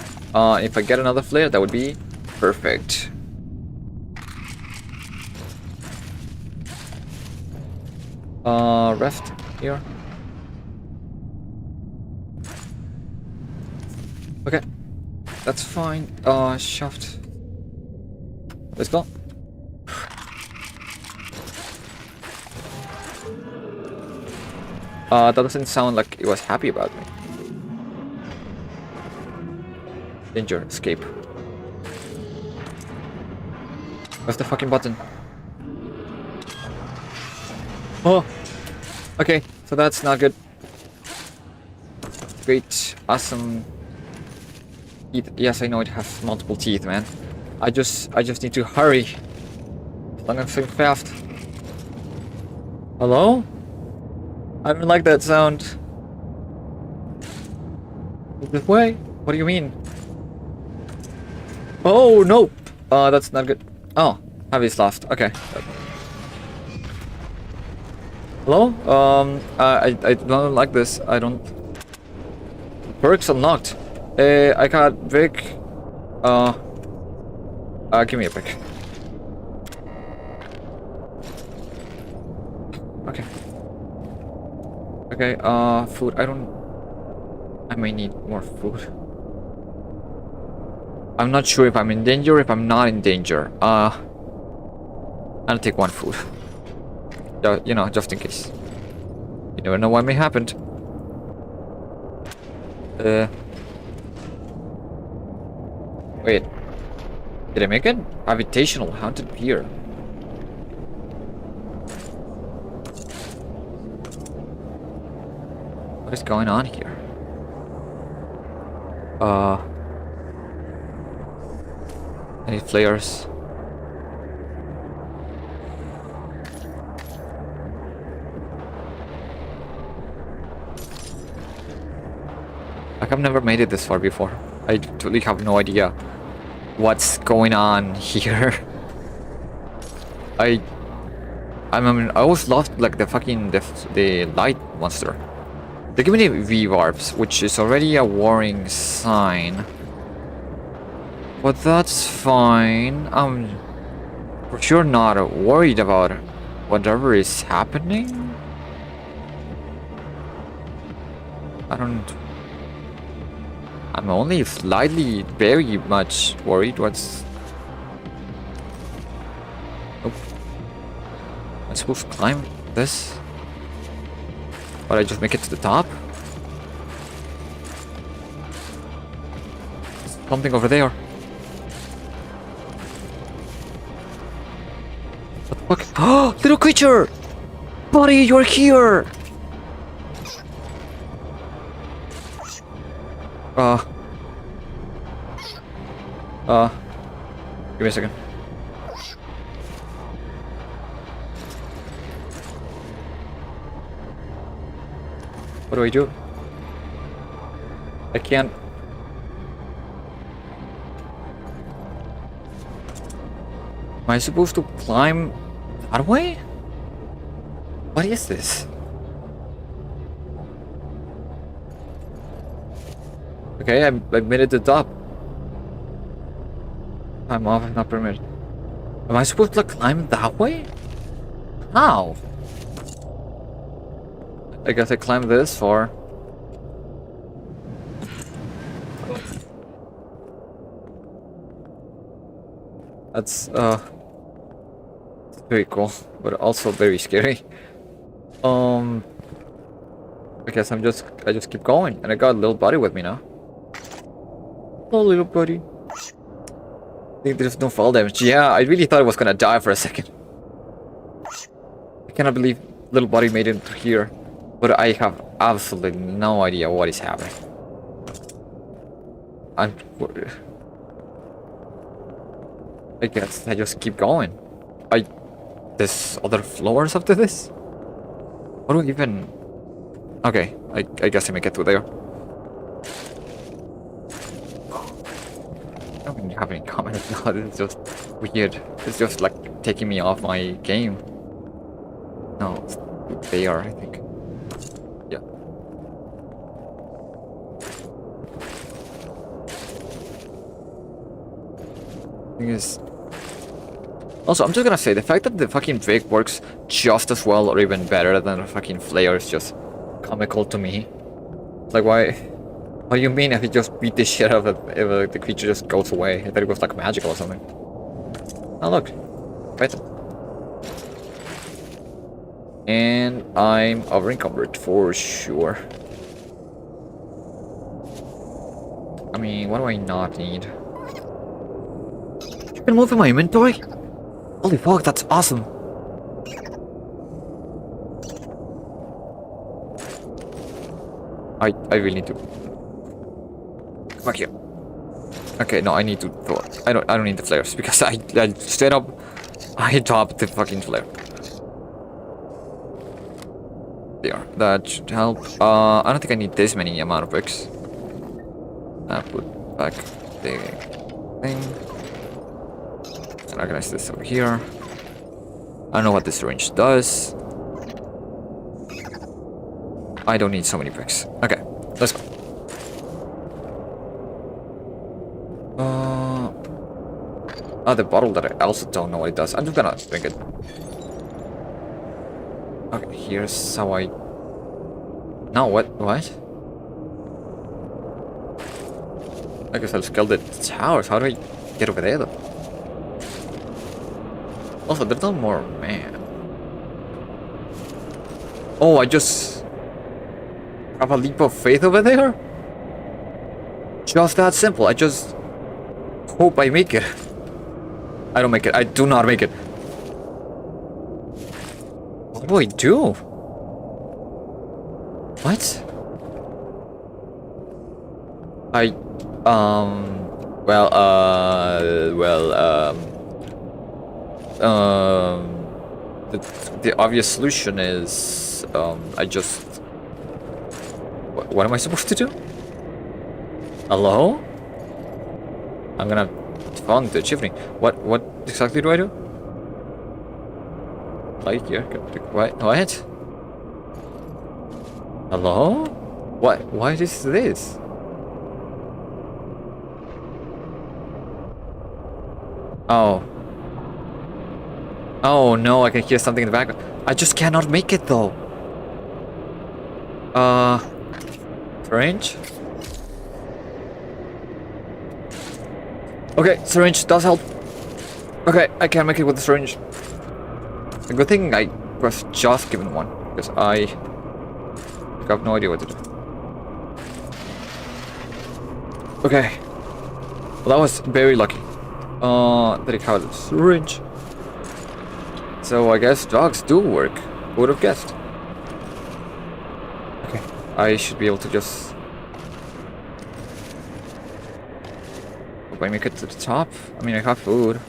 If I get another flare, that would be perfect. Rest here. Okay. That's fine. Shaft. Let's go. That doesn't sound like it was happy about me. Danger, escape. Where's the fucking button? Oh! Okay, so that's not good. Great, awesome. Teeth. Yes, I know it has multiple teeth, man. I just need to hurry. As long as I'm saying fast. Hello? I don't like that sound. This way? What do you mean? Oh, no! That's not good. Oh, Javi's left. Okay. Hello? I don't like this. I don't... Perks unlocked. I got brick. Give me a brick. Okay. Okay, food. I may need more food. I'm not sure if I'm in danger, if I'm not in danger. I'll take one food. You know, just in case. You never know what may happen. Wait. Did I make it? Gravitational haunted pier. What is going on here? Any flares? Like, I've never made it this far before. I totally have no idea what's going on here. I mean, I always lost like the fucking the light monster. They give me the V-warps, which is already a warning sign. But that's fine. I'm for sure not worried about whatever is happening. I'm only slightly, very much worried. What's... Oh. I'm supposed to climb this? But I just make it to the top? Something over there. What the fuck? Oh, little creature! Buddy, you're here! Give me a second. What do I do? I can't. Am I supposed to climb that way? What is this? Okay, I made it to the top. I'm off, not permitted. Am I supposed to climb that way? How? I guess I climb this far. That's very cool, but also very scary. I guess I just keep going, and I got a little buddy with me now. Oh, little buddy. I think there's no fall damage. Yeah, I really thought I was gonna die for a second. I cannot believe little buddy made it here, but I have absolutely no idea what is happening. I guess I just keep going. there's other floors after this? What do I even... Okay, I guess I may get through there. I don't even have any comments now. This is just weird. It's just like taking me off my game. No, it's there, I think. Yeah. Thing is... Also, I'm just gonna say, the fact that the fucking Drake works just as well or even better than the fucking Flare is just comical to me. Like, why? What do you mean if you just beat the shit out of it, if the creature just goes away? I thought it was like magical or something. Oh, look. Right. And I'm over-encumbered for sure. I mean, what do I not need? You can move in my inventory? Holy fuck, that's awesome. I really need to... Come back here. Okay, no, I need to throw it. I don't need the flares because I straight up I dropped the fucking flare. There, that should help. I don't think I need this many amount of bricks. I put back the thing. And organize this over here. I don't know what this syringe does. I don't need so many bricks. Okay, let's go. The bottle that I also don't know what it does. I'm just gonna drink it. Okay, here's how I... No, what? I guess I'll scale the towers. How do I get over there, though? Also, there's no more man. Oh, I just... have a leap of faith over there? Just that simple. I just... hope I make it. I don't make it. I do not make it. What do I do? What? The obvious solution is, I just... What am I supposed to do? Hello? I'm gonna found the achievement. What exactly do I do? Like here, what? Hello? What is this? Oh. Oh no, I can hear something in the background. I just cannot make it though. Syringe? Okay, syringe does help. Okay, I can make it with the syringe. A good thing I was just given one, because I have no idea what to do. Okay. Well, that was very lucky. That it has a syringe. So I guess drugs do work. Who would have guessed? Okay, I should be able to just... Hope I make it to the top. I mean, I have food.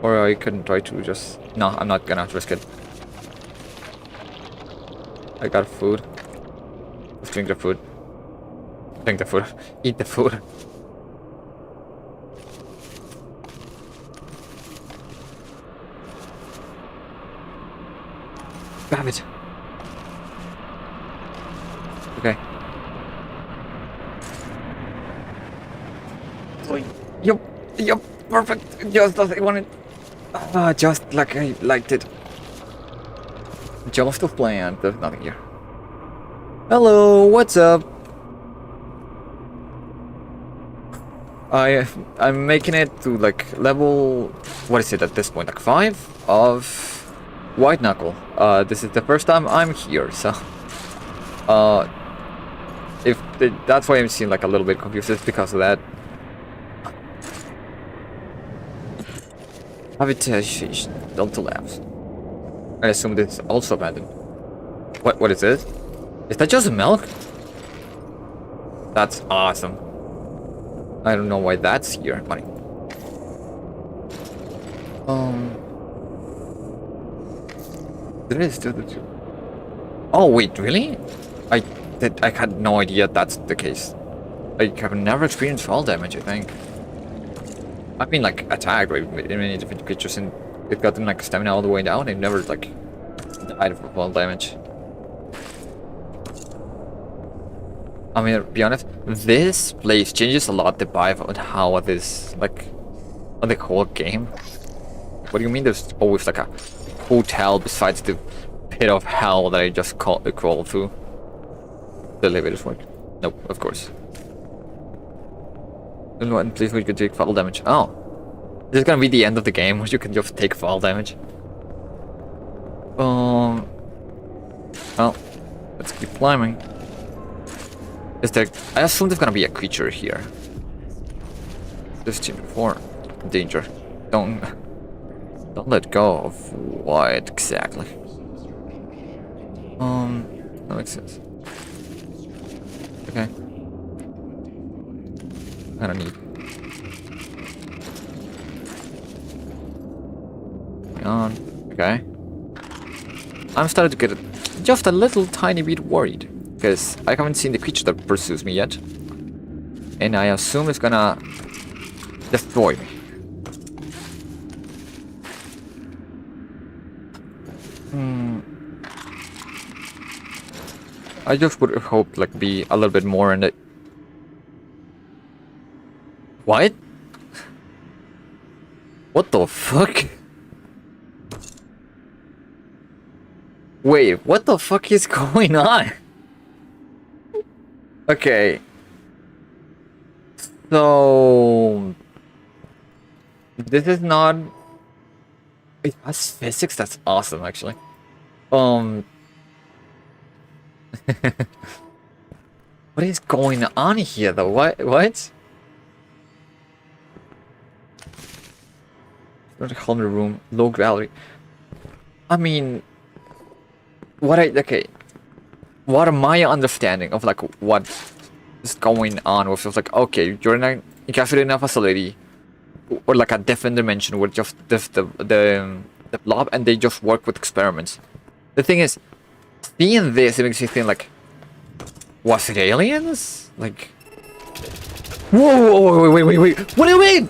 Or I can try to just... No, I'm not gonna risk it. I got food. Let's drink the food. Drink the food. Eat the food. Grab it. Okay. Yup, perfect. Just as I wanted. Just like I liked it. Just as planned. There's nothing here. Hello, what's up? I'm making it to like level... What is it at this point? Like 5 of White Knuckle. This is the first time I'm here, so... that's why I'm seeing like a little bit confused. It's because of that. Habitation, Delta Labs. I assume this is also abandoned. What is it? Is that just milk? That's awesome. I don't know why that's here, money. There is. Oh wait, really? I I had no idea that's the case. I have never experienced fall damage, I think. I've been like attacked by many different creatures and it got them like stamina all the way down. I've never like died from fall damage. I mean, to be honest, this place changes a lot the vibe on how this like on the whole game. What do you mean? There's always like a hotel besides the pit of hell that I just crawled through. The elevators work. Nope, of course. There's one place where you can take fall damage. Oh. This is gonna be the end of the game where you can just take fall damage. Well, let's keep climbing. Is there... I assume there's gonna be a creature here. This team before. Danger. Don't let go of what exactly. That makes sense. Okay. I don't need. Hang on. Okay. I'm starting to get just a little tiny bit worried. Because I haven't seen the creature that pursues me yet. And I assume it's gonna destroy me. I just would hope like be a little bit more in it. What? What the fuck? Wait, what the fuck is going on? Okay. So... This is not... It has physics? That's awesome, actually. What is going on here, though? What? Not a corner room, low gallery. I mean... Okay. What am my understanding of like what is going on with just like, okay, you're encapsulated in a facility or like a different dimension with just the blob and they just work with experiments. The thing is, seeing this, it makes you think like, was it aliens? Like, whoa, wait, what do you mean?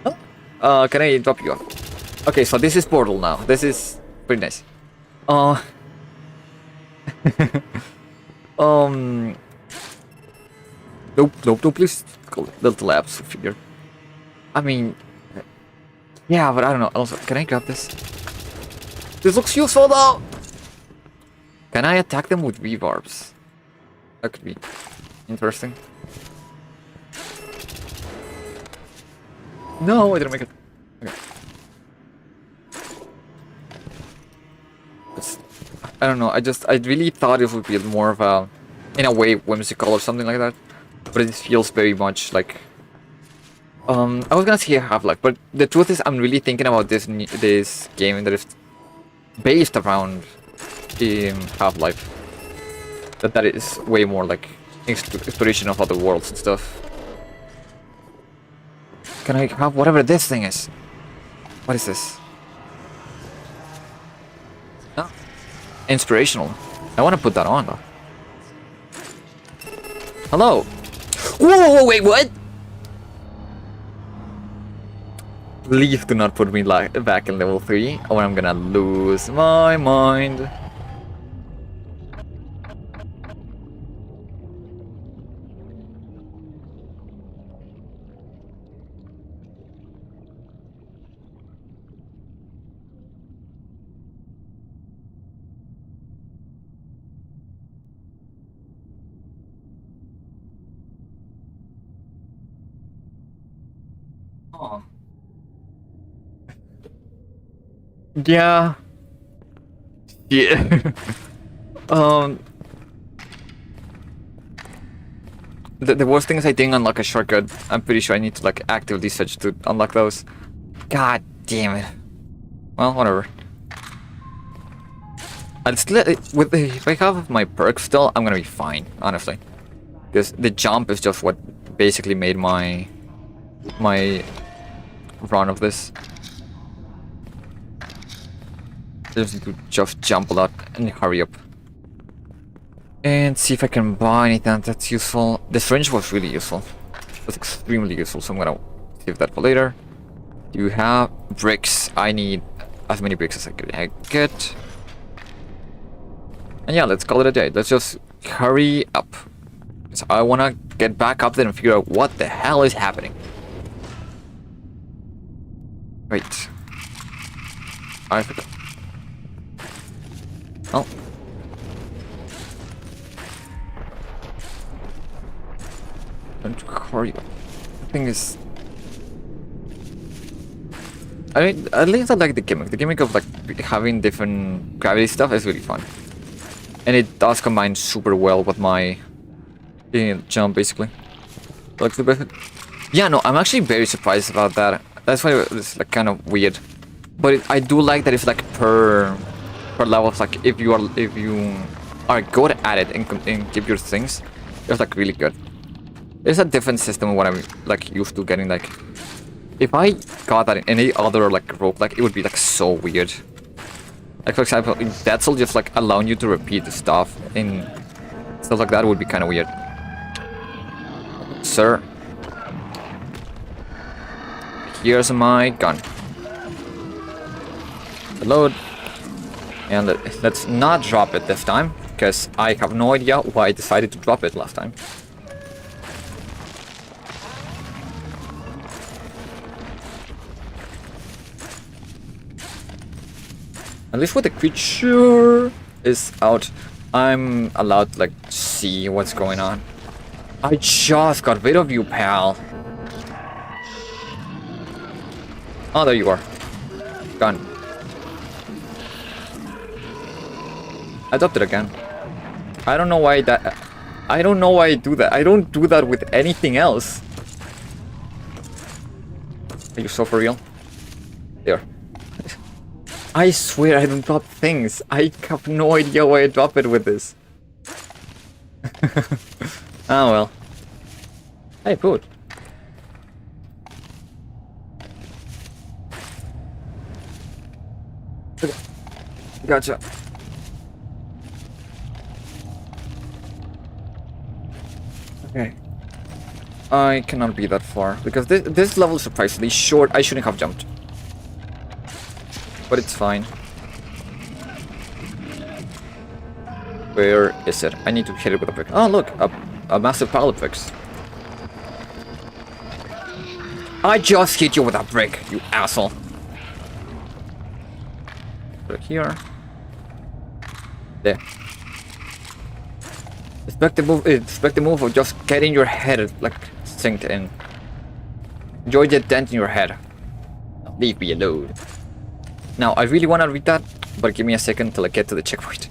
Huh? Can I drop you off? Okay, so this is Portal now. This is pretty nice. Nope, please. Little labs figure. I mean, yeah, but I don't know. Also, can I grab this? This looks useful though! Can I attack them with V-barbs? That could be interesting. No, I didn't make it. Okay. I don't know, I really thought it would be more of a, in a way, whimsical or something like that. But it feels very much like... I was gonna say Half-Life, but the truth is I'm really thinking about this game that is based around Half-Life. That is way more like exploration of other worlds and stuff. Can I have whatever this thing is? What is this? Oh. Inspirational. I want to put that on though. Hello. Whoa, wait, what? Please do not put me back in level 3 or I'm gonna lose my mind. Oh. Yeah. The worst thing is I didn't unlock a shortcut. I'm pretty sure I need to like actively search to unlock those. God damn it. Well, whatever. If I have my perks still, I'm gonna be fine, honestly. Because the jump is just what basically made my run of this. I just need to just jump a lot and hurry up. And see if I can buy anything that's useful. The syringe was really useful. It was extremely useful, so I'm gonna save that for later. Do you have bricks? I need as many bricks as I can get. And yeah, let's call it a day. Let's just hurry up. So I wanna get back up there and figure out what the hell is happening. Wait. I forgot. Oh. Don't hurry up. The thing is, I mean, at least I like the gimmick. The gimmick of like having different gravity stuff is really fun. And it does combine super well with my jump, basically. Like the best. Yeah, no, I'm actually very surprised about that. That's why it's like kind of weird. But I do like that it's like per level. It's like if you are good at it and give your things, it's like really good. There's a different system of what I'm like used to getting. Like if I got that in any other like rope, like it would be like so weird. Like for example, that's all just like allowing you to repeat the stuff and stuff like that would be kind of weird. Sir, here's my gun. Reload, and let's not drop it this time because I have no idea why I decided to drop it last time. At least when the creature is out, I'm allowed to like see what's going on. I just got rid of you, pal. Oh, there you are. Gone. I dropped it again. I don't know why that... I don't know why I do that. I don't do that with anything else. Are you so for real? There. I swear I don't drop things. I have no idea why I drop it with this. Oh well. Hey, food. Okay. Gotcha. Okay. I cannot be that far because this level is surprisingly short. I shouldn't have jumped. But it's fine. Where is it? I need to hit it with a brick. Oh, look, a massive pile of bricks. I just hit you with a brick, you asshole. Put it here. There. Expect the move of just getting your head like synced in. Enjoy the dent in your head. Leave me alone. Now, I really want to read that, but give me a second till I get to the checkpoint.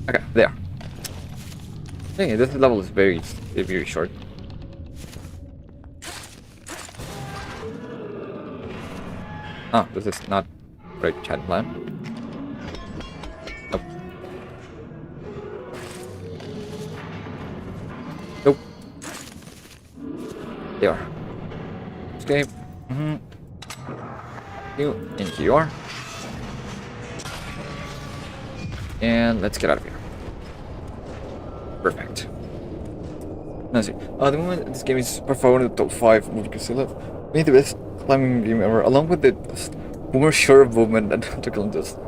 Okay, there. Hey, this level is very short. Oh, this is not what I had planned. Nope. Nope. There. Escape. You in here. And let's get out of here. Perfect. Now see. The moment this game is performed in the top 5 movie concealed. Made the best climbing game ever, along with the more sure movement and tactical just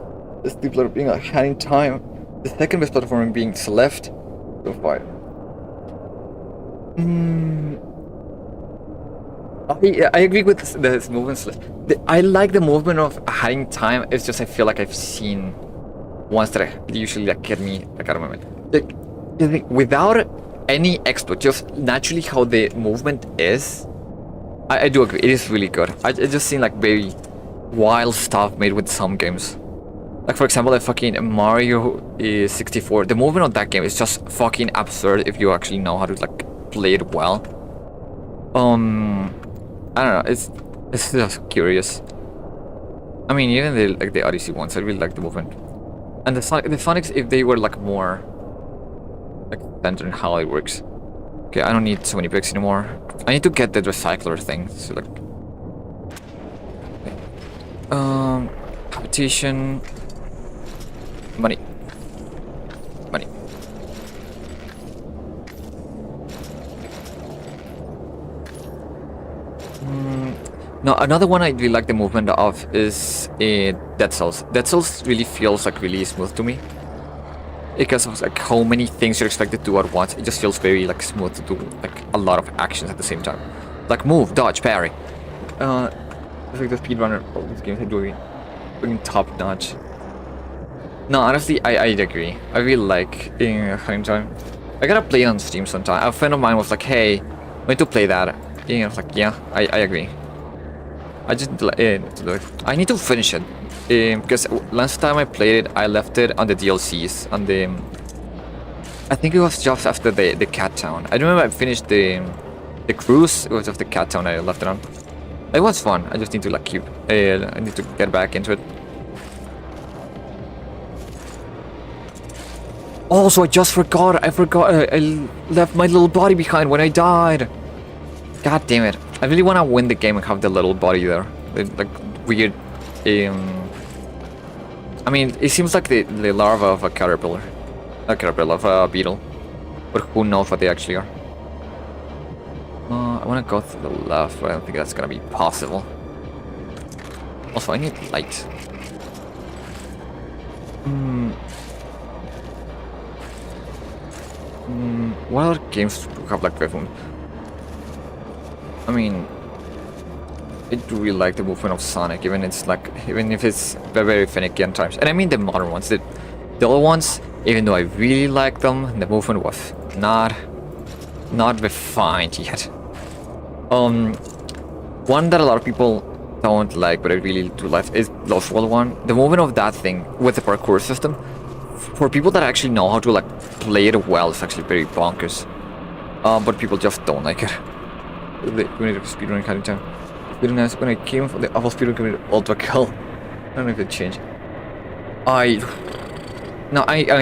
this deep letter being a hand in time. The second best platforming being Celeste top 5. I agree with this movement. I like the movement of hiding time. It's just I feel like I've seen ones that usually like get me like out of my mind. Like without any exploit, just naturally how the movement is. I do agree. It is really good. I just seen like very wild stuff made with some games. Like for example, like fucking Mario 64. The movement of that game is just fucking absurd if you actually know how to like play it well. I don't know. It's just curious. I mean, even the Odyssey ones, I really like the movement. And the Sonics, if they were like more like centered in how it works. Okay, I don't need so many bricks anymore. I need to get the recycler thing. So like, Competition. Money. Money. No, another one I really like the movement of is Dead Cells. Dead Cells really feels like really smooth to me. Because of like how many things you're expected to do at once. It just feels very like smooth to do like a lot of actions at the same time. Like move, dodge, parry. It's like the speedrunner of these games are doing top notch. No, honestly, I agree. I really like Hunting Time. I gotta play it on Steam sometime. A friend of mine was like, hey, when to play that? And I was like, yeah, I agree. I just I need to finish it. Because last time I played it, I left it on the DLCs. On the I think it was just after the Cat Town. I remember I finished the cruise. It was just the Cat Town I left it on. It was fun. I just need to like keep. I need to get back into it. Also, I just forgot. I forgot. I left my little body behind when I died. God damn it! I really want to win the game and have the little body there. The, like weird. I mean, it seems like the larva of a caterpillar. A caterpillar of a beetle. But who knows what they actually are. I want to go to the left, but I don't think that's gonna be possible. Also, I need light. What other games do have like movement? I mean, I do really like the movement of Sonic, even if it's very, very finicky at times. And I mean the modern ones. The other ones, even though I really like them, the movement was not refined yet. One that a lot of people don't like, but I really do like, is Lost World 1. The movement of that thing with the parkour system, for people that actually know how to like play it well, it's actually very bonkers. But people just don't like it. We need to speedrun Hunting Time. Really nice. When I came from the awful speedrun community, ultra kill. I don't know if it changed. I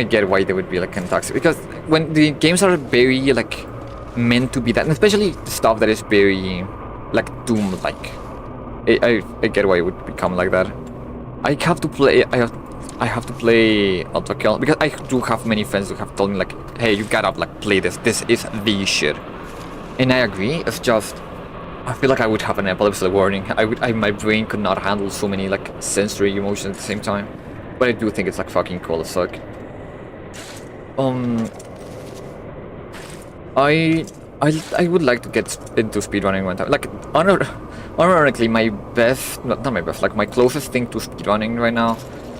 get why they would be like kind of toxic, because when the games are very like meant to be that, and especially stuff that is very like Doom like, I get why it would become like that. I have to play Ultra Kill because I do have many friends who have told me like, hey, you gotta like play this. This is the shit. And I agree. It's just I feel like I would have an epilepsy warning. My brain could not handle so many like sensory emotions at the same time. But I do think it's like fucking cool as fuck. I would like to get into speedrunning one time. Like, ironically, my best, not my best, like my closest thing to speedrunning right now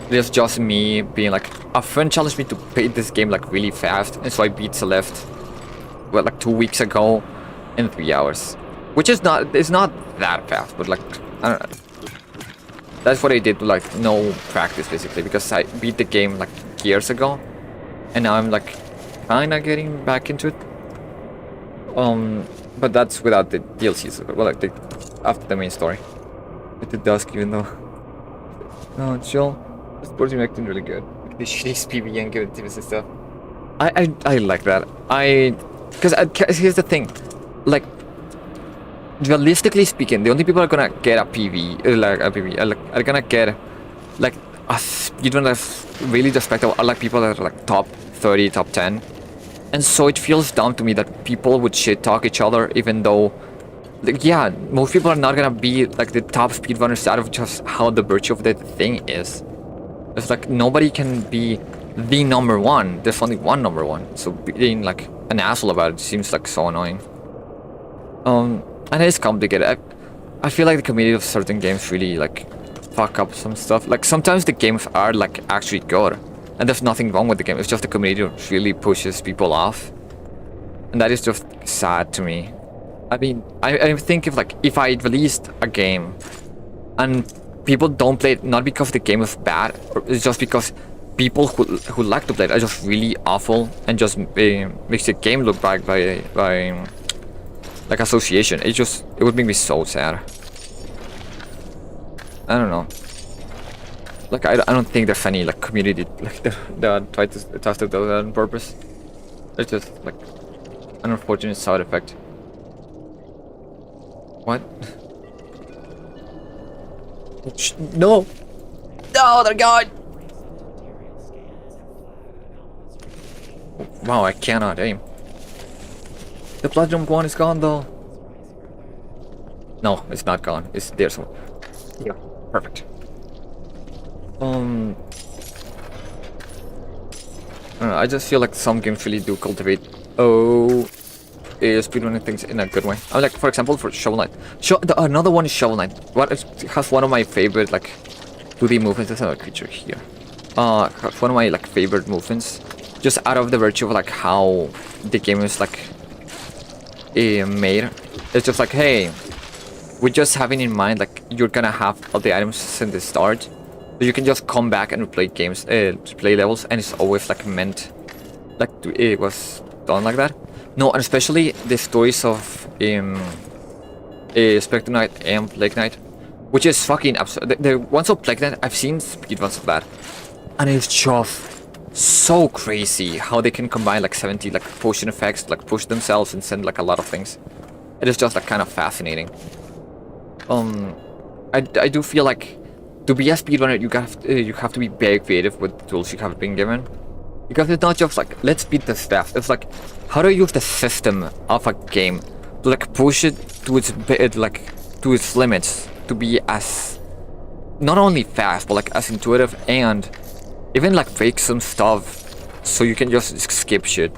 is just me being like, a friend challenged me to beat this game like really fast, and so I beat Celeste, well, like 2 weeks ago in 3 hours, which is it's not that fast, but like, I don't know. That's what I did with like no practice basically, because I beat the game like years ago, and now I'm like kinda getting back into it. But that's without the DLCs, well, like after the main story. At the dusk, even though. No, chill. The sports team acting really good. Like the shitty PvE and good teams and stuff. I like that. Because here's the thing, like, realistically speaking, the only people are gonna get a PvE, are gonna get like a speedrun that's really respectable are like people that are like top 30, top 10. And so it feels dumb to me that people would shit talk each other, even though, like, yeah, most people are not gonna be like the top speedrunners out of just how the virtue of the thing is. It's like nobody can be the number one. There's only one number one. So being like an asshole about it seems like so annoying. And it's complicated. I feel like the community of certain games really like fuck up some stuff. Like sometimes the games are like actually good, and there's nothing wrong with the game. It's just the community really pushes people off, and that is just sad to me. I mean, I think if I released a game and people don't play it, not because the game is bad, it's just because people who like to play it are just really awful and just makes the game look bad by like association. It would make me so sad. I don't know. Like I don't think there's any like community like that tries to do that on purpose. It's just like an unfortunate side effect. What? No! No, they're gone! Wow, I cannot aim. The platinum one is gone though. No, it's not gone. It's there somewhere. Yeah, perfect. I don't know, I just feel like some games really do cultivate speedrunning things in a good way. I mean, like for example, for Shovel Knight. Another one is Shovel Knight. It has one of my favorite like 2D movements. There's another creature here. One of my like favorite movements, just out of the virtue of like how the game is like made. It's just like, hey, we're just having in mind like you're gonna have all the items since the start, so you can just come back and play games, play levels, and it's always like meant like it was done like that. No, and especially the stories of Spectre Knight and Plague Knight, which is fucking absurd. The ones of Plague Knight, I've seen speedruns of that, and it's just so crazy how they can combine like 70 like potion effects, like push themselves and send like a lot of things. It is just like kind of fascinating. I do feel like to be a speedrunner you have to be very creative with the tools you have been given, because it's not just like let's beat this fast. It's like how to use the system of a game to like push it to its limits, to be as not only fast but like as intuitive, and even like break some stuff so you can just skip shit.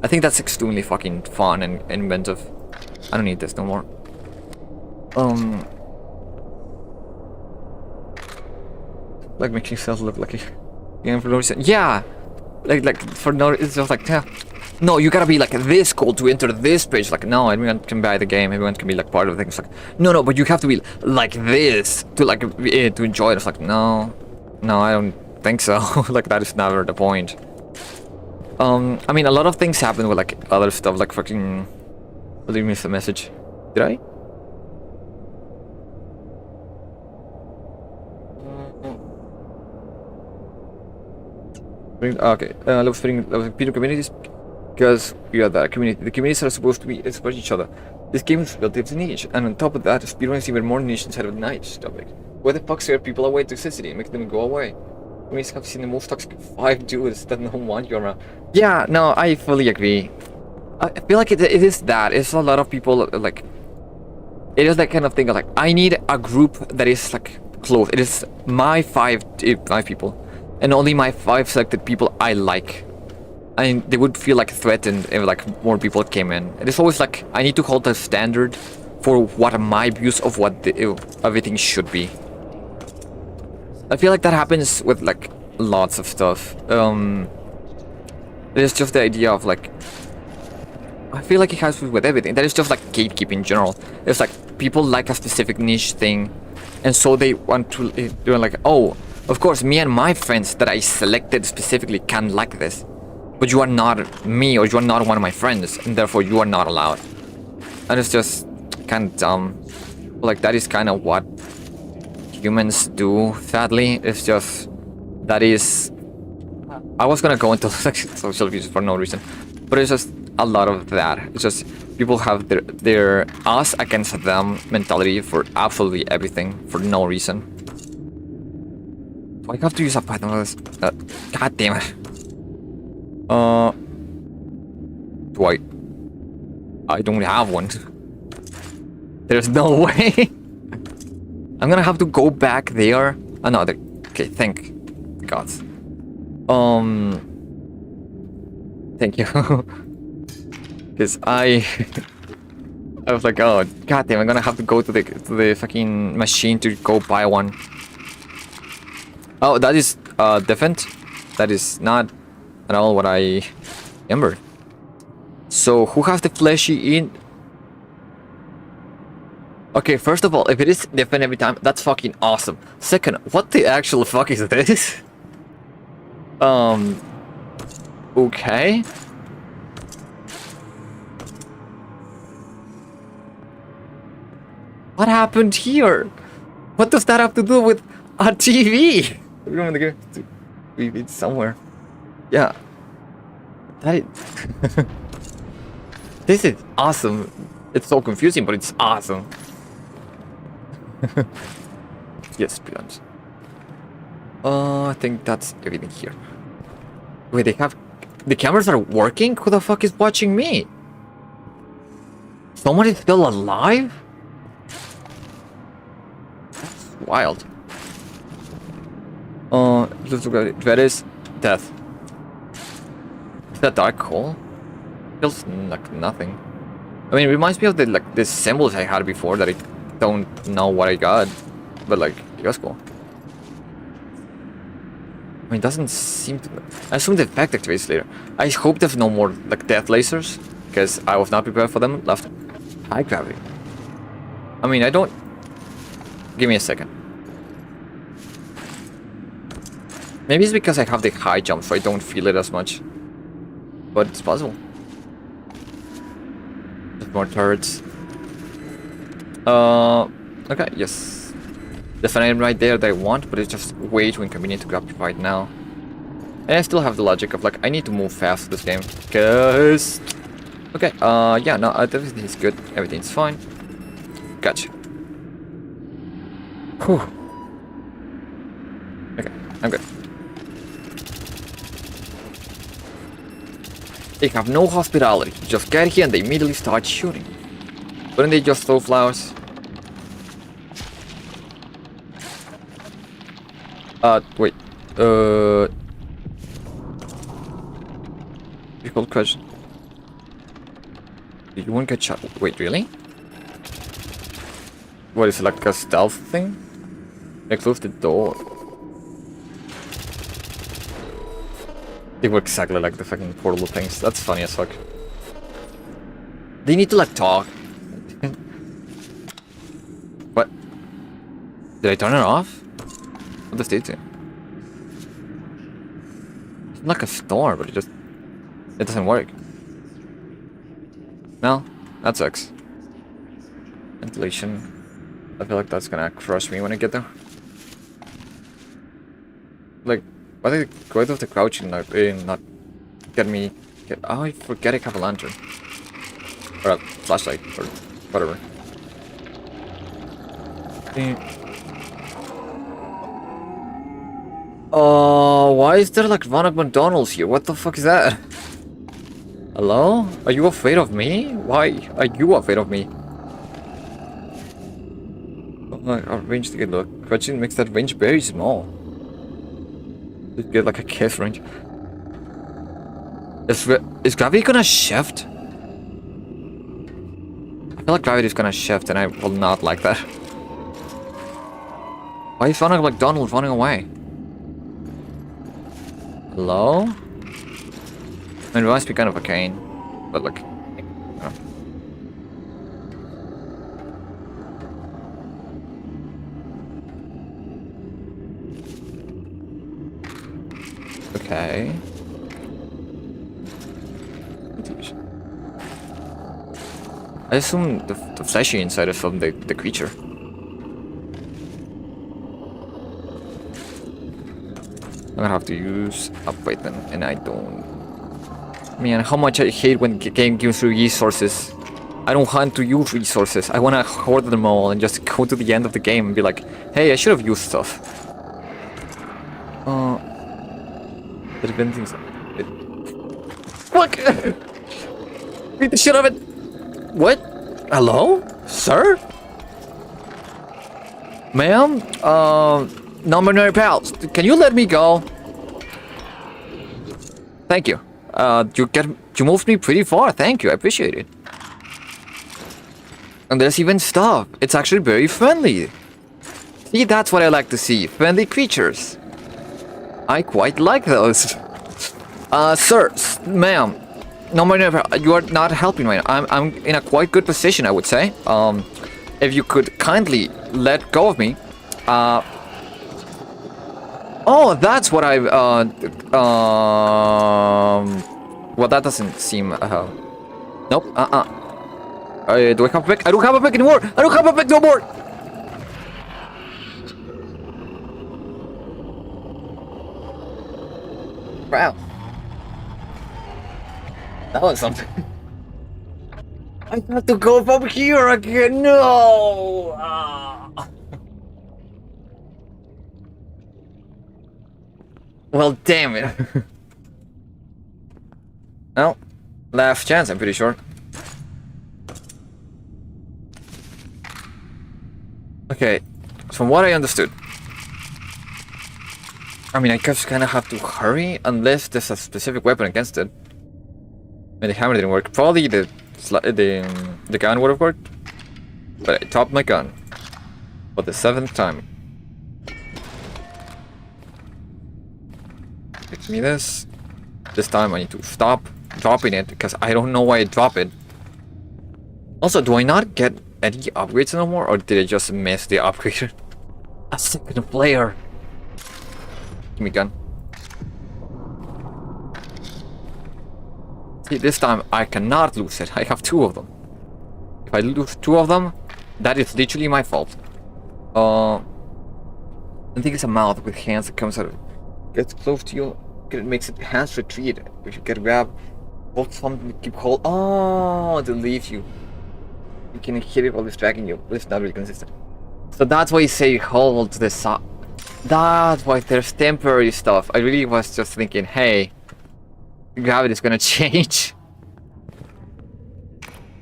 I think that's extremely fucking fun and inventive. I don't need this no more. Like making yourself look like a game for no reason. Yeah, like for no. It's just like, yeah. No, you gotta be like this cool to enter this page. Like, no, everyone can buy the game. Everyone can be like part of things. Like, no, but you have to be like this to like to enjoy it. It's like, no, I don't think so. Like that is never the point. I mean, a lot of things happen with like other stuff, like fucking. What did you miss the message? Did I? Okay, love Peter communities, because we are the community. The communities are supposed to be support each other. This game is relatively niche, and on top of that, speedrunning is even more niche inside of the niche topic. Where the fuck scare people away toxicity and make them go away? I mean, have seen the most toxic 5 dudes that no one want you around. Yeah, no, I fully agree. I feel like it is that. It's a lot of people like. It is that kind of thing. Like, I need a group that is like close. It is my five people. And only my 5 selected people I like. And they would feel like threatened if like more people came in. It is always like I need to hold a standard for what my views of what everything should be. I feel like that happens with like lots of stuff. It's just the idea of like I feel like it has with everything. That is just like gatekeeping in general. It's like people like a specific niche thing, and so they want to do like, oh, of course, me and my friends that I selected specifically can like this, but you are not me, or you are not one of my friends, and therefore you are not allowed. And it's just kind of dumb. Like that is kind of what humans do. Sadly, it's just that is. I was gonna go into like social views for no reason, but it's just a lot of that. It's just people have their us against them mentality for absolutely everything for no reason. Do I have to use a Python for this? God damn it. Do I don't have one. There's no way. I'm gonna have to go back there. Another. Okay, thank God. Thank you. Because I was like, oh god damn, I'm gonna have to go to the fucking machine to go buy one. Oh, that is different. That is not at all what I remember. So who has the fleshy in? Okay, first of all, if it is different every time, that's fucking awesome. Second, what the actual fuck is this? Okay. What happened here? What does that have to do with a TV? We're going to go to it somewhere. Yeah. That is... This is awesome. It's so confusing, but it's awesome. Yes, beyond. I think that's everything here. Wait, they have... The cameras are working? Who the fuck is watching me? Someone is still alive? That's wild. Let's look at it. That is death. Is that dark hole? Feels like nothing. I mean, it reminds me of the symbols I had before that I don't know what I got. But like, it was cool. I mean, it doesn't seem to... I assume the effect activates later. I hope there's no more like death lasers, because I was not prepared for them left. High gravity. I mean, I don't... Give me a second. Maybe it's because I have the high jump, so I don't feel it as much. But it's possible. There's more turrets. Okay, yes. There's an item right there that I want, but it's just way too inconvenient to grab right now. And I still have the logic of like, I need to move fast this game, because... Okay, yeah, no, everything's good. Everything's fine. Gotcha. Whew. Okay, I'm good. They have no hospitality. You just get here and they immediately start shooting. Wouldn't they just throw flowers? Wait. Difficult question. You won't get shot. Wait, really? What is it, like a stealth thing? They close the door. They work exactly like the fucking portable things. That's funny as fuck. They need to like talk. What? Did I turn it off? What does it do? It's like a store, but it doesn't work. No, that sucks. Ventilation. I feel like that's gonna crush me when I get there. Like, why did I go out of the crouch and not get me... Oh, I forget I have a lantern. Or a flashlight, or whatever. Oh, why is there like Ronald McDonald's here? What the fuck is that? Hello? Are you afraid of me? Why are you afraid of me? Oh my, our range to get look. Crouching makes that range very small. Just get like a kiss range. Is gravity gonna shift? I feel like gravity is gonna shift and I will not like that. Why is Ronald McDonald running away? Hello? I mean, it must be kind of a cane, but like, oh. Okay. I assume the fleshy inside is from the creature. I'm gonna have to use a weapon, and I don't... Man, how much I hate when the game gives you resources. I don't want to use resources. I wanna hoard them all and just go to the end of the game and be like, hey, I should have used stuff. There's been things... Fuck! Beat the shit out of it! What? Hello? Sir? Ma'am? Non-binary pals, can you let me go? Thank you. You moved me pretty far, thank you, I appreciate it. And there's even stuff. It's actually very friendly. See, that's what I like to see. Friendly creatures. I quite like those. Sir, ma'am. Non-binary, you are not helping right now. I'm in a quite good position, I would say. If you could kindly let go of me. Oh, that's what I, well, that doesn't seem, nope, do I have a pick? I don't have a pick anymore! I don't have a pick no more! Wow. That was something. I have to go from here again, no! Well, damn it. Well, last chance, I'm pretty sure. Okay, from what I understood, I mean, I just kind of have to hurry unless there's a specific weapon against it. I mean, the hammer didn't work. Probably the gun would have worked, but I dropped my gun for the 7th time. Gives me this. This time I need to stop dropping it because I don't know why I drop it. Also, do I not get any upgrades no more, or did I just miss the upgrade? A second player. Give me gun. See, this time I cannot lose it. I have 2 of them. If I lose 2 of them, that is literally my fault. I think it's a mouth with hands that comes out of it. Gets close to you, it makes it hands retreat. If you get grab, hold something to keep hold. Oh, to leave you. You can hit it while it's dragging you, but it's not really consistent. So that's why you say hold the side. That's why there's temporary stuff. I really was just thinking, hey, gravity is gonna change.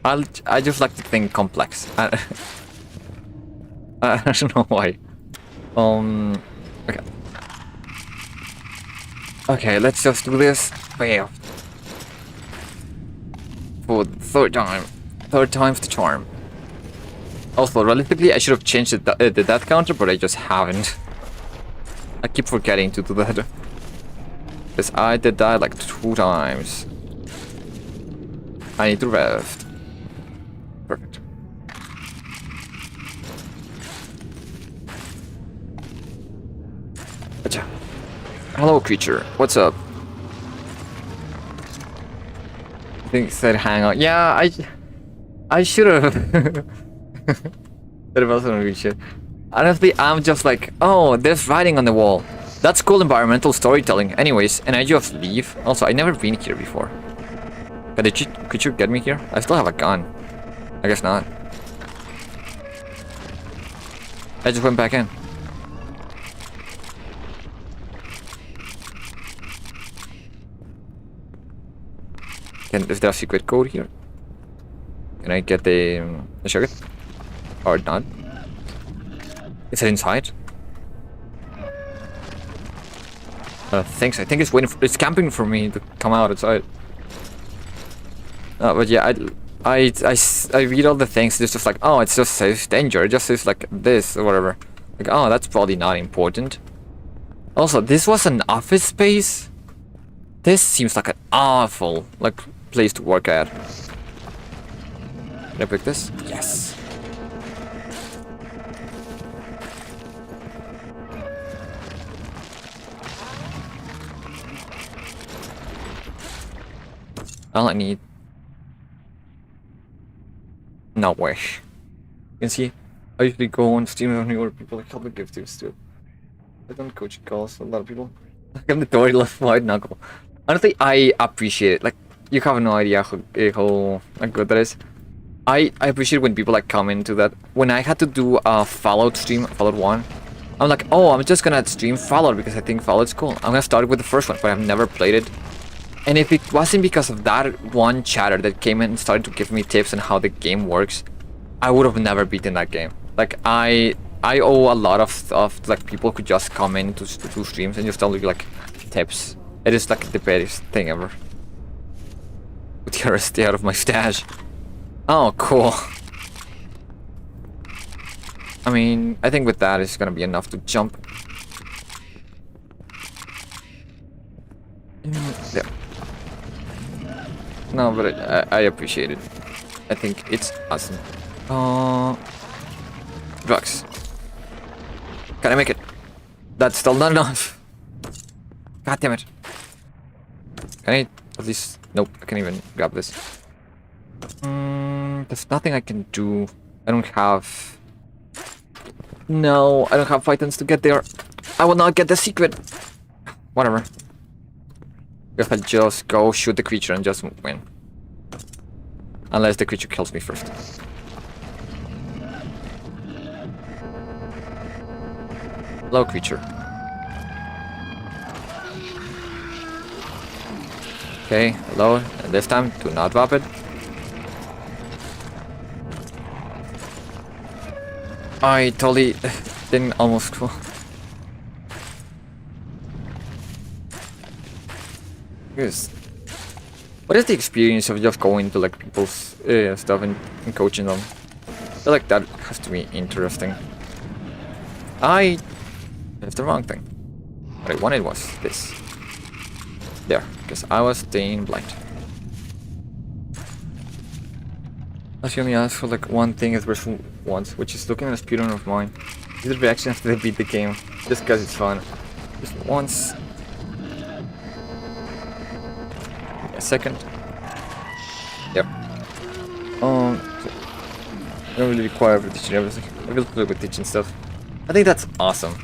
I just like to think complex. I don't know why. Okay. Okay, let's just do this. Fail. For the 3rd time. 3rd time's the charm. Also, relatively, I should have changed the death counter, but I just haven't. I keep forgetting to do that. Because I did that like 2 times. I need to rest. Perfect. Acha. Hello, creature. What's up? I think it said hang on. Yeah, I should have. That was really shit. Honestly, I'm just like, oh, there's writing on the wall. That's cool environmental storytelling. Anyways, and I just leave. Also, I've never been here before. Could you get me here? I still have a gun. I guess not. I just went back in. Is there a secret code here? Can I get the sugar? Or not? Is it inside? Thanks. I think it's waiting. It's camping for me to come out outside. But yeah, I read all the things. It's just like, oh, it just says danger. It just says like this or whatever. Like, oh, that's probably not important. Also, this was an office space. This seems like an awful place to work at. Can I pick this? Yes. All I need. No way. You can see, I usually go on Steam and where people like help me give tips to. I don't coach calls a lot of people. I'm the Dory left wide knuckle. Honestly, I appreciate it. Like, you have no idea how good that is. I appreciate when people like come into that. When I had to do a Fallout stream, Fallout 1, I'm like, oh, I'm just gonna stream Fallout because I think Fallout's cool. I'm gonna start with the first one, but I've never played it. And if it wasn't because of that one chatter that came in and started to give me tips on how the game works, I would have never beaten that game. Like, I owe a lot of stuff to like people who just come in to do streams and just tell you like tips. It is like the best thing ever. With the RSD out of my stash. Oh, cool. I mean, I think with that it's gonna be enough to jump. Yeah. No, but I appreciate it. I think it's awesome. Drugs. Can I make it? That's still not enough. God damn it. Can I at least... Nope, I can't even grab this. There's nothing I can do. I don't have... No, I don't have items to get there. I will not get the secret. Whatever. If I just go shoot the creature and just win. Unless the creature kills me first. Hello, creature. Okay, hello. And this time, do not drop it. I totally didn't almost go. Yes. What is the experience of just going to like people's stuff and coaching them? I feel like that has to be interesting. I did the wrong thing. What I wanted was this. There, because I was staying blind. I should only ask for like one thing as version once, which is looking at a speedrun of mine. See the reaction after they beat the game, just because it's fun. Just once. A second. Yep. So I don't really require for teaching everything. I will play with teaching stuff. I think that's awesome.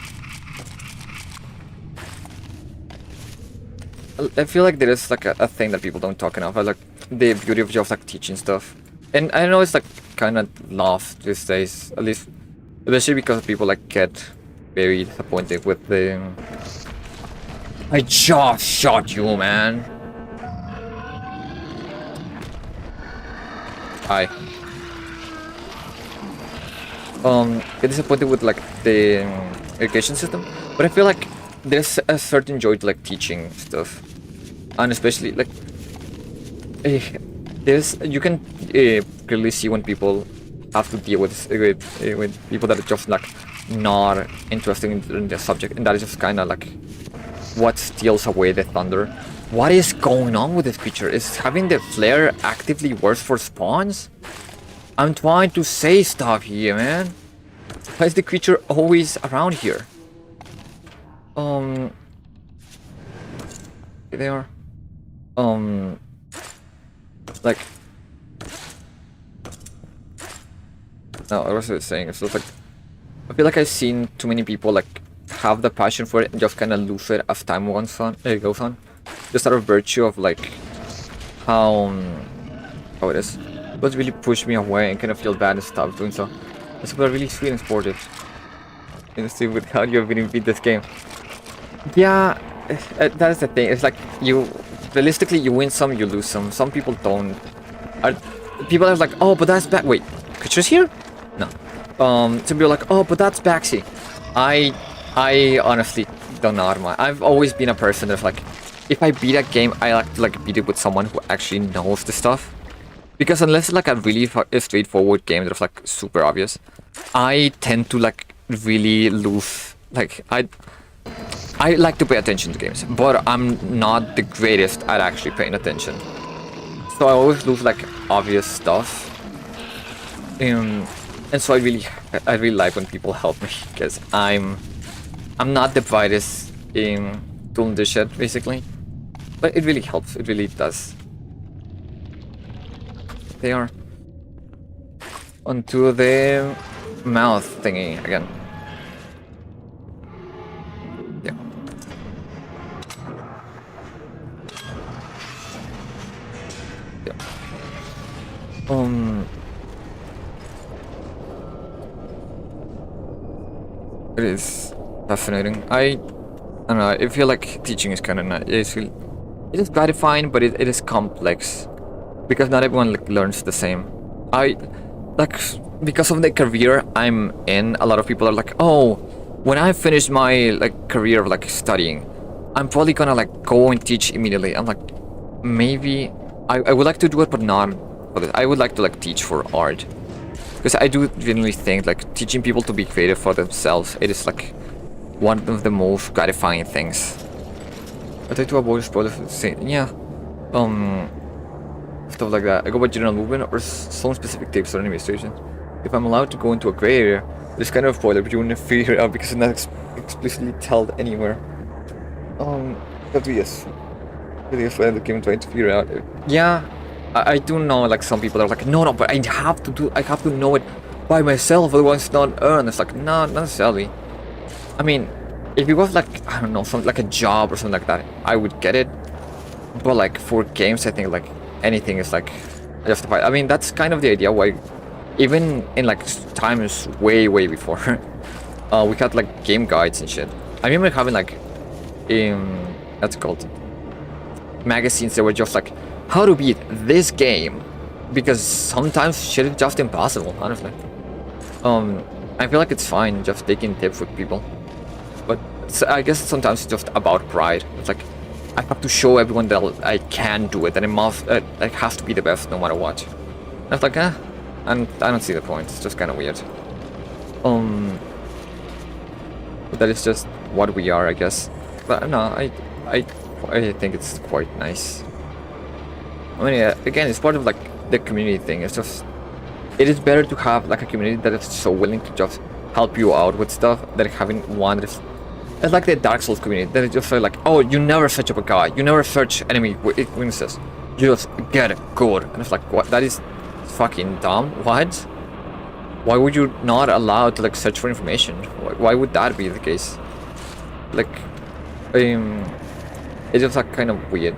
I feel like there is like a thing that people don't talk enough. I like the beauty of just like teaching stuff. And I know it's like kind of lost these days, at least, especially because people like get very disappointed with the. I just shot you, man. Hi. Get disappointed with like the education system, but I feel like there's a certain joy to like teaching stuff, and especially like there's you can clearly see when people have to deal with people that are just like not interested in the subject, and that is just kind of like what steals away the thunder. What is going on with this creature? Is having the flare actively worse for spawns? I'm trying to say stuff here, man. Why is the creature always around here? Here they are. Like. No, I was saying, it's just like. I feel like I've seen too many people like have the passion for it and just kind of lose it as time goes on. Just out of virtue of like how it is. But really pushed me away and kind of feel bad and stop doing so. It's really sweet and sportive. And see with how you've been beat this game. Yeah, that is the thing. It's like you realistically you win some, you lose some. Some people don't. People are like, oh, but that's back. Wait, creatures here? No. Some people are like, oh, but that's Baxi. I honestly don't know how to mind. I've always been a person that's like, if I beat a game, I like to like beat it with someone who actually knows the stuff. Because unless it's like a really straightforward game that's like super obvious, I tend to like really lose. Like I like to pay attention to games, but I'm not the greatest at actually paying attention. So I always lose like obvious stuff. And so I really like when people help me, because I'm not the brightest in doing this shit basically. But it really helps, it really does. They are onto the mouth thingy again. Yeah. Yeah. It is fascinating. I don't know. I feel like teaching is kind of not. It is gratifying, but it is complex. Because not everyone like, learns the same. Because of the career I'm in, a lot of people are like, oh, when I finish my like career of like studying, I'm probably gonna like go and teach immediately. I'm like, maybe I would like to do it, but not for this. I would like to like teach for art, because I do genuinely think like teaching people to be creative for themselves, it is like one of the most gratifying things. I try to avoid spoilers. Yeah, stuff like that. I go by general movement or some specific tips or animation. If I'm allowed to go into a gray area, there's kind of a spoiler, but you wouldn't figure it out because it's not explicitly told anywhere. That we yes. Really afraid the game trying to figure out. Yeah, I do know like some people are like, no, but I have to know it by myself, otherwise it's not earned. It's like, no, not necessarily. I mean, if it was like, I don't know, something like a job or something like that, I would get it. But like for games, I think like anything is like justified. I mean, that's kind of the idea why even in like times way before we had like game guides and shit. I remember having like that's called magazines that were just like, how to beat this game, because sometimes shit is just impossible, honestly. I feel like it's fine just taking tips with people, but I guess sometimes it's just about pride. It's like, I have to show everyone that I can do it, and I have to be the best no matter what. And it's like, and I don't see the point. It's just kind of weird. But that is just what we are, I guess. But no, I think it's quite nice. I mean, yeah, again, it's part of like the community thing. It's just, it is better to have like a community that is so willing to just help you out with stuff than having one that is, it's like the Dark Souls community that is just like, oh, you never search up a guy, you never search enemy weaknesses, you just get it good. And it's like, what? That is fucking dumb. What? Why would you not allow to like search for information? Why would that be the case? Like, it's just like kind of weird.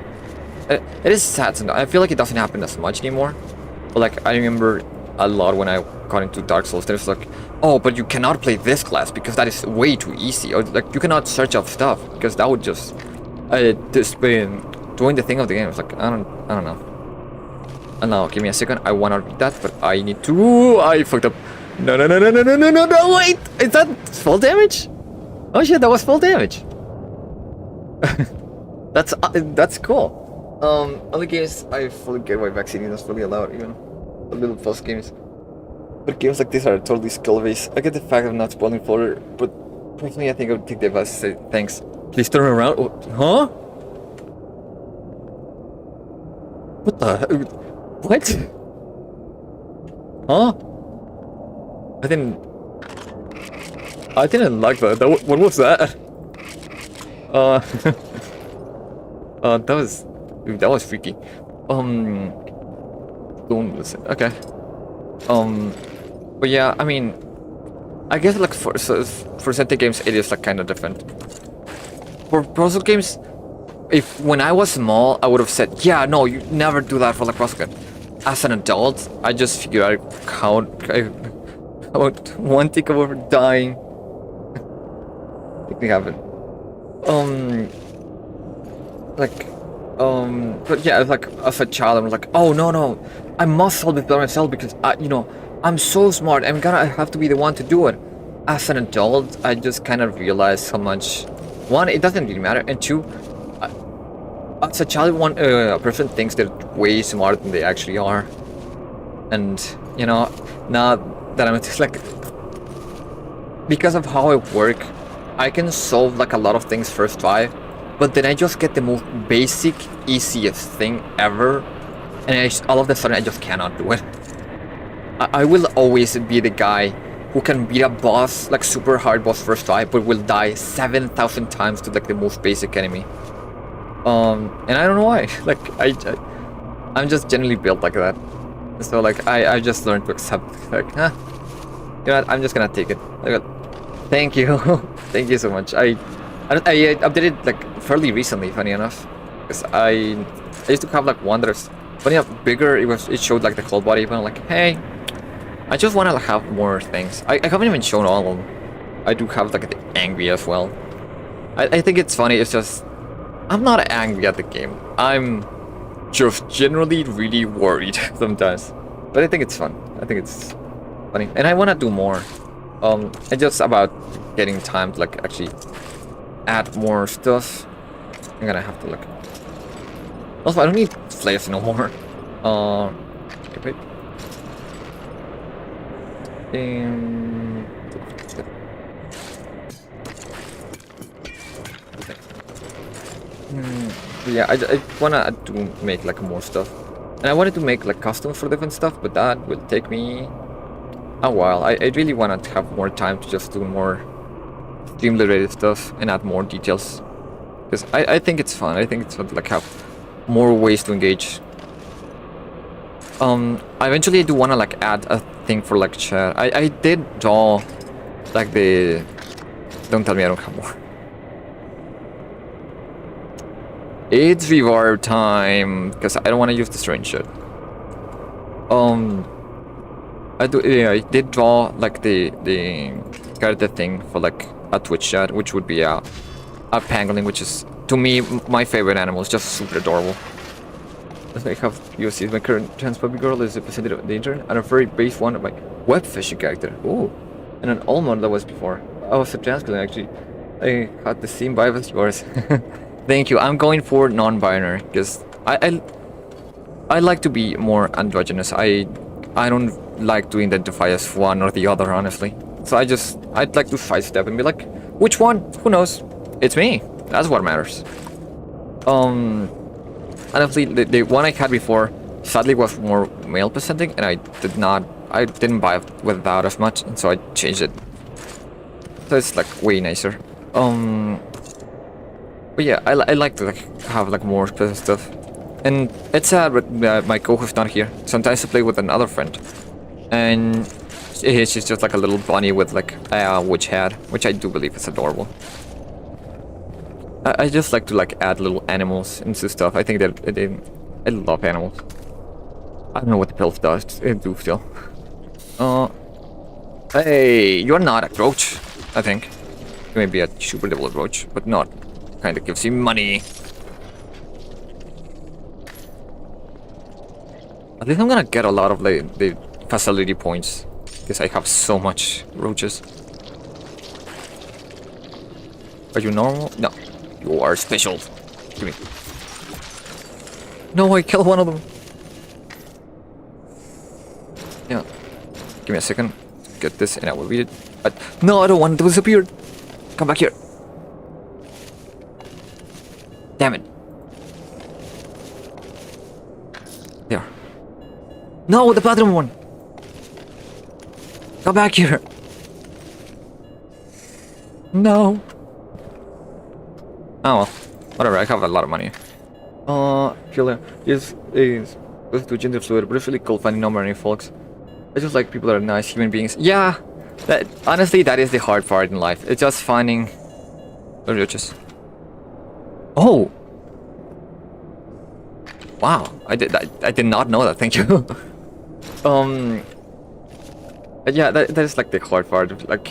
It is sad sometimes. I feel like it doesn't happen as much anymore. But like, I remember a lot when I got into Dark Souls, there's like, oh, but you cannot play this class because that is way too easy. Or like, you cannot search up stuff because that would just doing the thing of the game. It's like, I don't know. And now, give me a second. I wanna read that, but I need to. I fucked up. No! Wait, is that full damage? Oh shit, that was full damage. That's cool. Other games I fully get why vaccinating is fully allowed, even a little fast games. But games like this are totally skill-based. I get the fact of not spoiling further, but personally I think I would take the advice to say thanks. Please turn around. Oh, huh? What the? What? Huh? I didn't like that. What was that? That was freaky. Don't listen. Okay. But yeah, I mean, I guess like for certain games it is like kind of different. For puzzle games, if when I was small, I would have said, yeah, no, you never do that for like puzzle game. As an adult, I just figured out how one tick over dying. It can happen. But yeah, like as a child, I was like, oh no, I must solve it by myself because I'm so smart. I have to be the one to do it. As an adult, I just kind of realized how much. One, it doesn't really matter, and two, as a child, a person thinks they're way smarter than they actually are. And now that I'm just like, because of how I work, I can solve like a lot of things first try, but then I just get the most basic, easiest thing ever, and all of a sudden I just cannot do it. I will always be the guy who can beat a boss, like super hard boss first try, but will die 7,000 times to like the most basic enemy. And I don't know why. Like I'm just generally built like that. So like I just learned to accept like, you know what, I'm just gonna take it. Like, thank you. Thank you so much. I updated like fairly recently, funny enough, because I used to have like one that's funny enough bigger. It showed like the whole body, but I'm like, hey, I just want to have more things. I haven't even shown all of them. I do have like the angry as well. I think it's funny. It's just I'm not angry at the game. I'm just generally really worried sometimes. But I think it's fun. I think it's funny, and I want to do more. It's just about getting time to like actually add more stuff. I'm gonna have to look. Also, I don't need slaves no more. Wait. Yeah, I wanna do make like more stuff, and I wanted to make like customs for different stuff, but that will take me a while. I really wanna have more time to just do more stream related stuff and add more details, because I think it's fun. I think it's fun to like have more ways to engage. I eventually do wanna like add a thing for like chat. I did draw like the. Don't tell me I don't have more. It's revive time, because I don't want to use the strange shit. I did draw like the character thing for like a Twitch chat, which would be a pangolin, which is to me, my favorite animal is just super adorable. As I have USC, my current trans puppy girl is a percentage of danger, and a very base one of my web fishing character. Ooh, and an almond that was before. I was a trans girl actually. I had the same vibe as yours. Thank you. I'm going for non-binary because I like to be more androgynous. I don't like to identify as one or the other, honestly. So I'd like to sidestep and be like, which one? Who knows? It's me. That's what matters. Honestly, the one I had before sadly was more male presenting, and I didn't vibe with that as much, and so I changed it. So it's like way nicer. But yeah, I like to like have like more specific stuff. And it's sad that my co-host not here. Sometimes I play with another friend, and she's just like a little bunny with like a witch hat, which I do believe is adorable. I just like to like add little animals into stuff. I think that I love animals. I don't know what the pills does. It do still. Hey, you're not a roach. I think you may be a super devil roach, but not kind of gives you money. At least I'm gonna get a lot of the facility points because I have so much roaches. Are you normal? No. You are special. Give me. No, I killed one of them. Yeah. Give me a second. Get this and I will read it. No, I don't want it to disappear. Come back here. Damn it. There. No, the platinum one. Come back here. No. Oh well, whatever, I have a lot of money. Killer, is to gender fluid, but it's really cool finding not many folks. I just like people that are nice human beings. Yeah, honestly, that is the hard part in life. It's just finding the riches. Oh! Wow, I did not know that, thank you. Yeah, that is like the hard part of like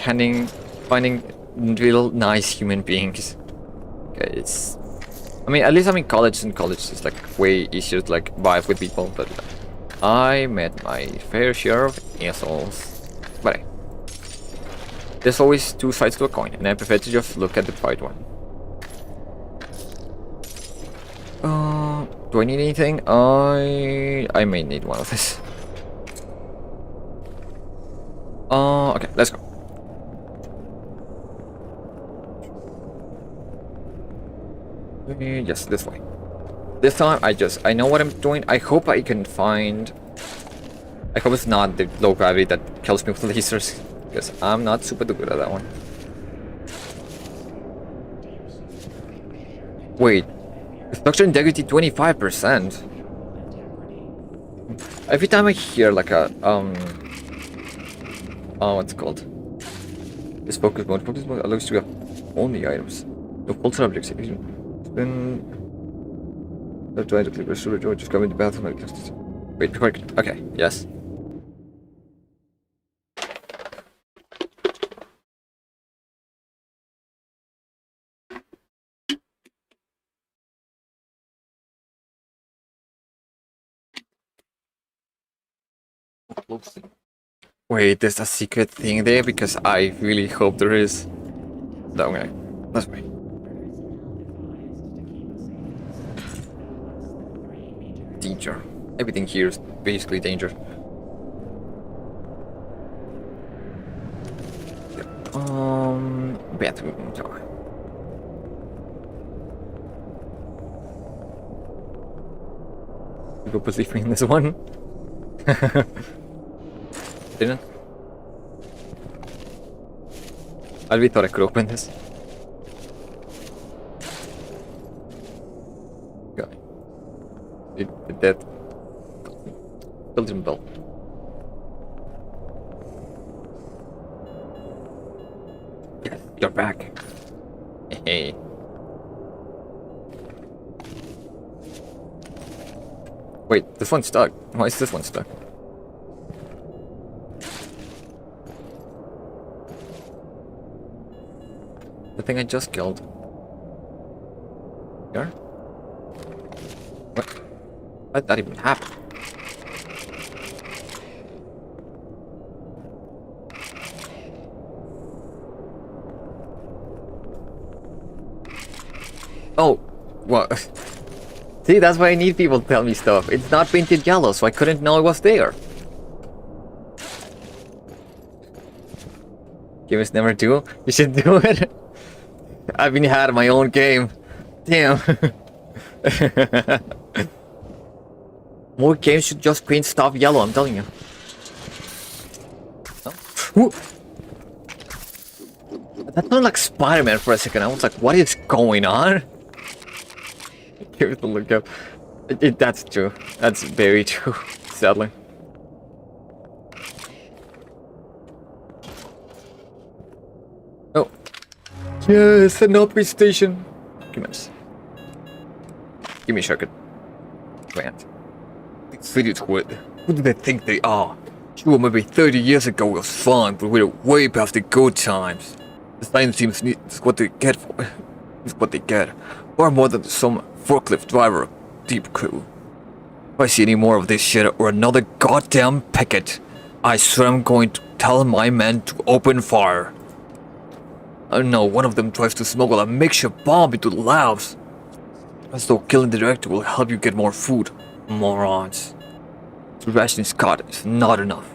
finding real nice human beings. It's, I mean, at least I'm in college, and college is like way easier to like vibe with people, but I met my fair share of assholes. But hey, there's always two sides to a coin, and I prefer to just look at the bright one. Do I need anything? I may need one of this. Okay, let's go. Yes, this way. This time I know what I'm doing. I hope I can find... I hope it's not the low gravity that kills me with lasers, because I'm not super good at that one. Wait, structure integrity 25%. Every time I hear like a what's it called? This focus mode allows you to have only items. No false objects. Then I'm trying to click the storage or just come in the bathroom. Wait, quick. Okay, yes. Wait, there's a secret thing there because I really hope there is. No, okay, let's wait. Danger. Everything here is basically danger. Bathroom. You go believe me in this one. Didn't? I really thought I could open this. God. That built-in bell. Yes, you're back. Hey. Wait, this one's stuck. Why is this one stuck? The thing I just killed. Here? What? How did that even happen? Oh, what? See, that's why I need people to tell me stuff. It's not painted yellow, so I couldn't know it was there. Games never do. You should do it. I've been had my own game. Damn. More games should just paint stuff yellow, I'm telling you. Oh. That sounded like Spider-Man for a second. I was like, what is going on? Give it a look up. That's true. That's very true, sadly. Oh. Yes, an upgrade station. Documents. Give me a second. Grant. These idiots would. Who do they think they are? Sure, maybe 30 years ago was fun, but we're way past the good times. The science teams is what they get for. Is what they get. Far more than some forklift driver, deep crew. If I see any more of this shit or another goddamn picket, I swear I'm going to tell my men to open fire. I know one of them tries to smuggle a makeshift bomb into the labs. As though killing the director will help you get more food. Morons. The ration Scott is not enough.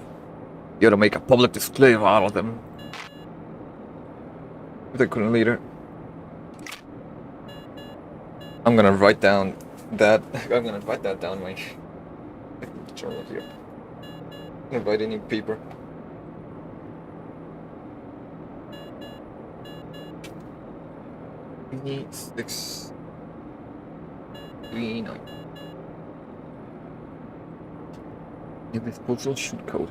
You gotta make a public display of all of them. The current leader. I'm gonna write down that. I'm gonna write that down my journal here. I'm gonna write it in paper. E6 39. In this postal shoot code.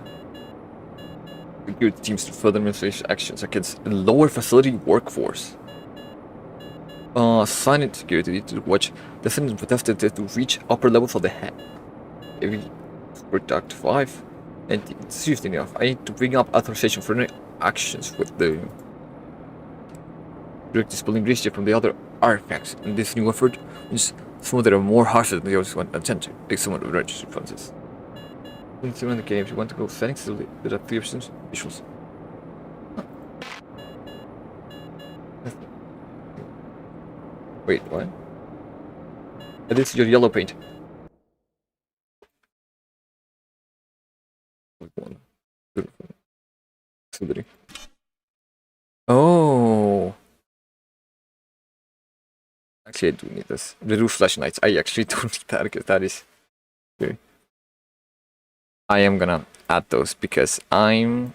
Recruit teams to further administration actions against the lower facility workforce. Assign security to watch descendants protested to reach upper levels of the head. If product 5 and seriously enough, I need to bring up authorization for any actions with the direct dispelling ratio from the other artifacts in this new effort, which some that are more harsher than the others want attempt to take someone to register funds. Once you're in the game, if you want to go settings, there are 3% visuals. Wait, what? This is your yellow paint. Oh. Actually, I do need this. The roof flashlights. I actually do need that because that is very. I am gonna add those because I'm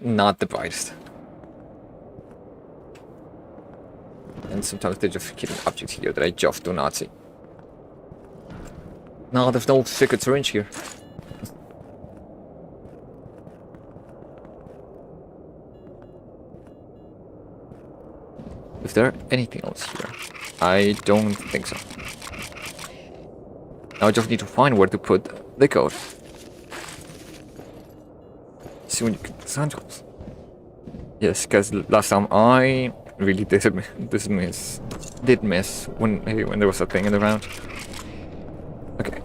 not the brightest. And sometimes they're just hidden objects here that I just do not see. No, there's no secret syringe here. Is there anything else here? I don't think so. Now I just need to find where to put the code. See when you get the samples. Yes, because last time I really did miss when there was a thing in the round. Okay.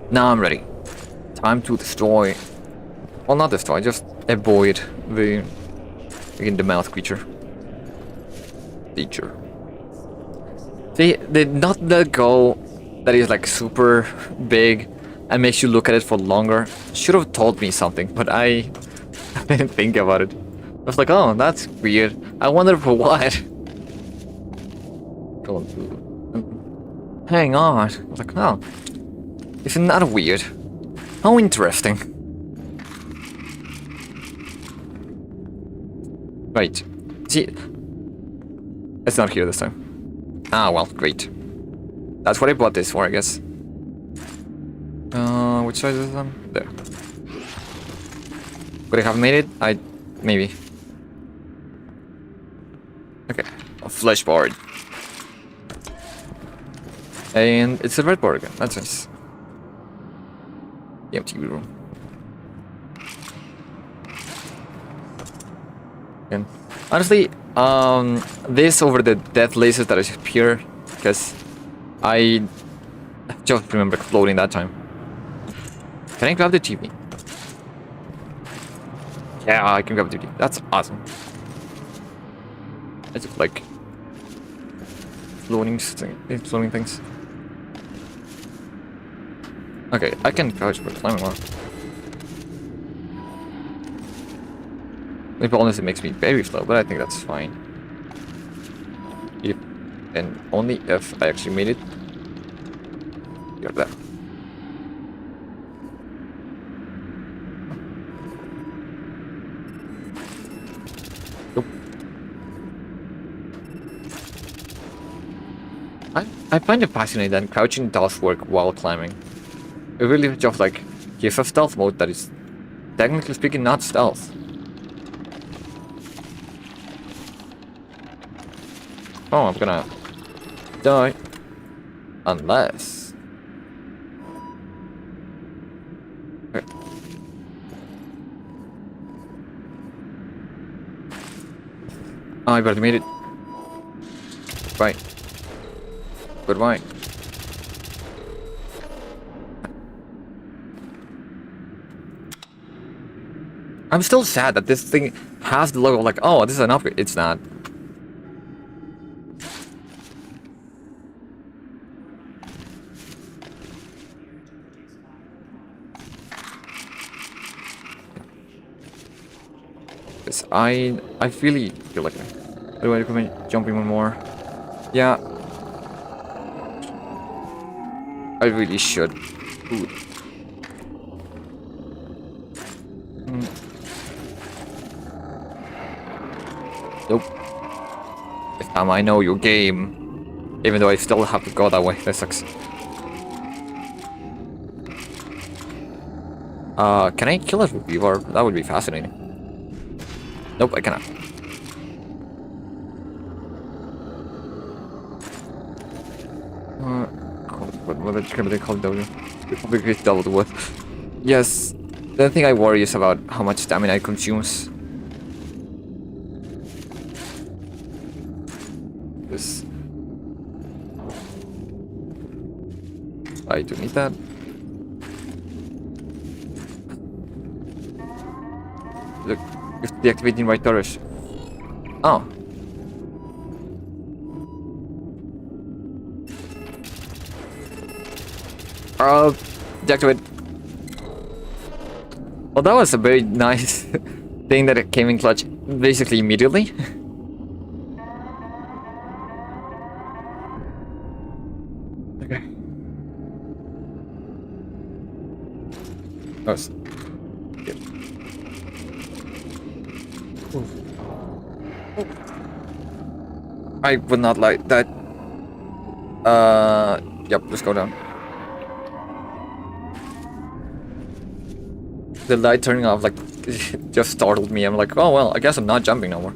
Now I'm ready. Time to destroy. Well, not destroy, just avoid the mouth creature. Feature. See, not the go that is like super big and makes you look at it for longer. Should have told me something, but I didn't think about it. I was like, oh, that's weird. I wonder for what. Hang on. I was like, oh, isn't that weird? How interesting. Right. See, it's not here this time. Ah, well, great. That's what I bought this for, I guess. Which side is it on? There. Would I have made it? Maybe. Okay. A flesh board. And it's a red board again. That's nice. The empty room. And honestly, this over the death lasers that I appear because I just remember exploding that time. Can I grab the TV? Yeah, I can grab the TV. That's awesome. I just like floating things. Okay, I can crouch but climbing well. Maybe honestly it makes me very slow, but I think that's fine. If and only if I actually made it. You're there. Nope. I find it fascinating that crouching does work while climbing. It really just like gives a stealth mode that is technically speaking not stealth. Oh, I'm gonna die. Unless... Okay. Oh, I barely made it. Bye. Goodbye. I'm still sad that this thing has the logo like, oh, this is an upgrade. It's not. I really feel like do I recommend jumping one more? Yeah. I really should. Ooh. Nope. This time I know your game. Even though I still have to go that way. That sucks. Can I kill it with Beaver? That would be fascinating. Nope, I cannot. What they call W? Probably doubled with. Yes, the thing I worry is about how much stamina it consumes. This. I do need that. Look, it's deactivating right turret. Oh. Deactivate. Well, that was a very nice thing that it came in clutch basically immediately. Okay. Oh, good. I would not like that. Yep, let's go down. The light turning off, like, just startled me. I'm like, oh well, I guess I'm not jumping no more.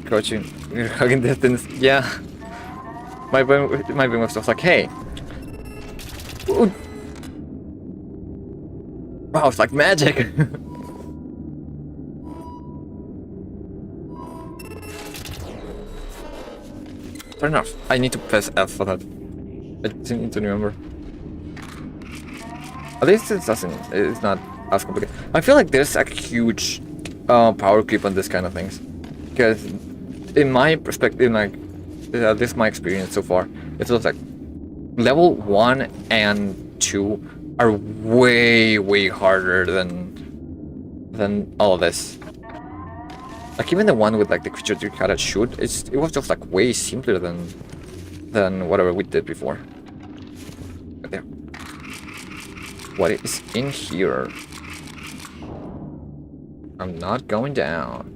Crouching, we're hugging distance. Yeah. My brain was just like, hey. Ooh. Wow, it's like magic. Turn off. I need to press F for that. I need to remember. At least it doesn't. It's not as complicated. I feel like there's a huge power creep on this kind of things, because in my perspective, like this is my experience so far, it feels like level 1 and 2 are way harder than all of this. Like even the one with like the creature you gotta shoot, it was just like way simpler than whatever we did before. But there. What is in here? I'm not going down.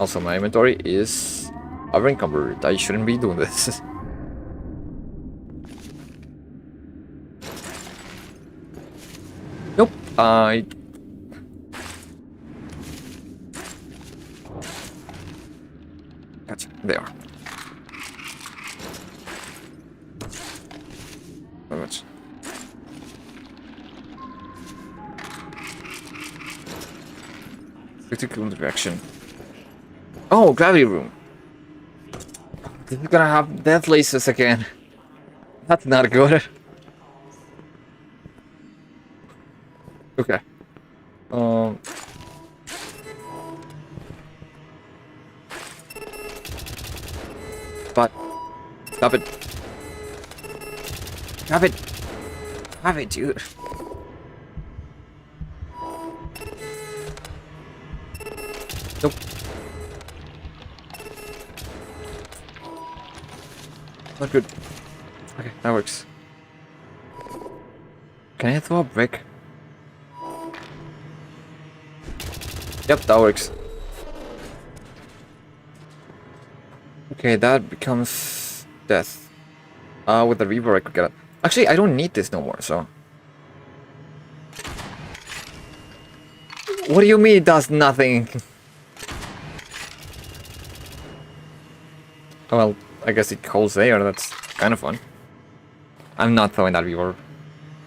Also, my inventory is over-encumbered. I shouldn't be doing this. Nope. Gotcha. There. Very much. Critical direction. Oh, gravity room. This is gonna have death lasers again. That's not good. Okay. But stop it. Stop it. Stop it, dude. Nope. Not good. Okay, that works. Can I throw a brick? Yep, that works. Okay, that becomes death. With the reaver I could get it. Actually, I don't need this no more, so. What do you mean it does nothing? Well, I guess it holds air, that's kind of fun. I'm not throwing that reaver.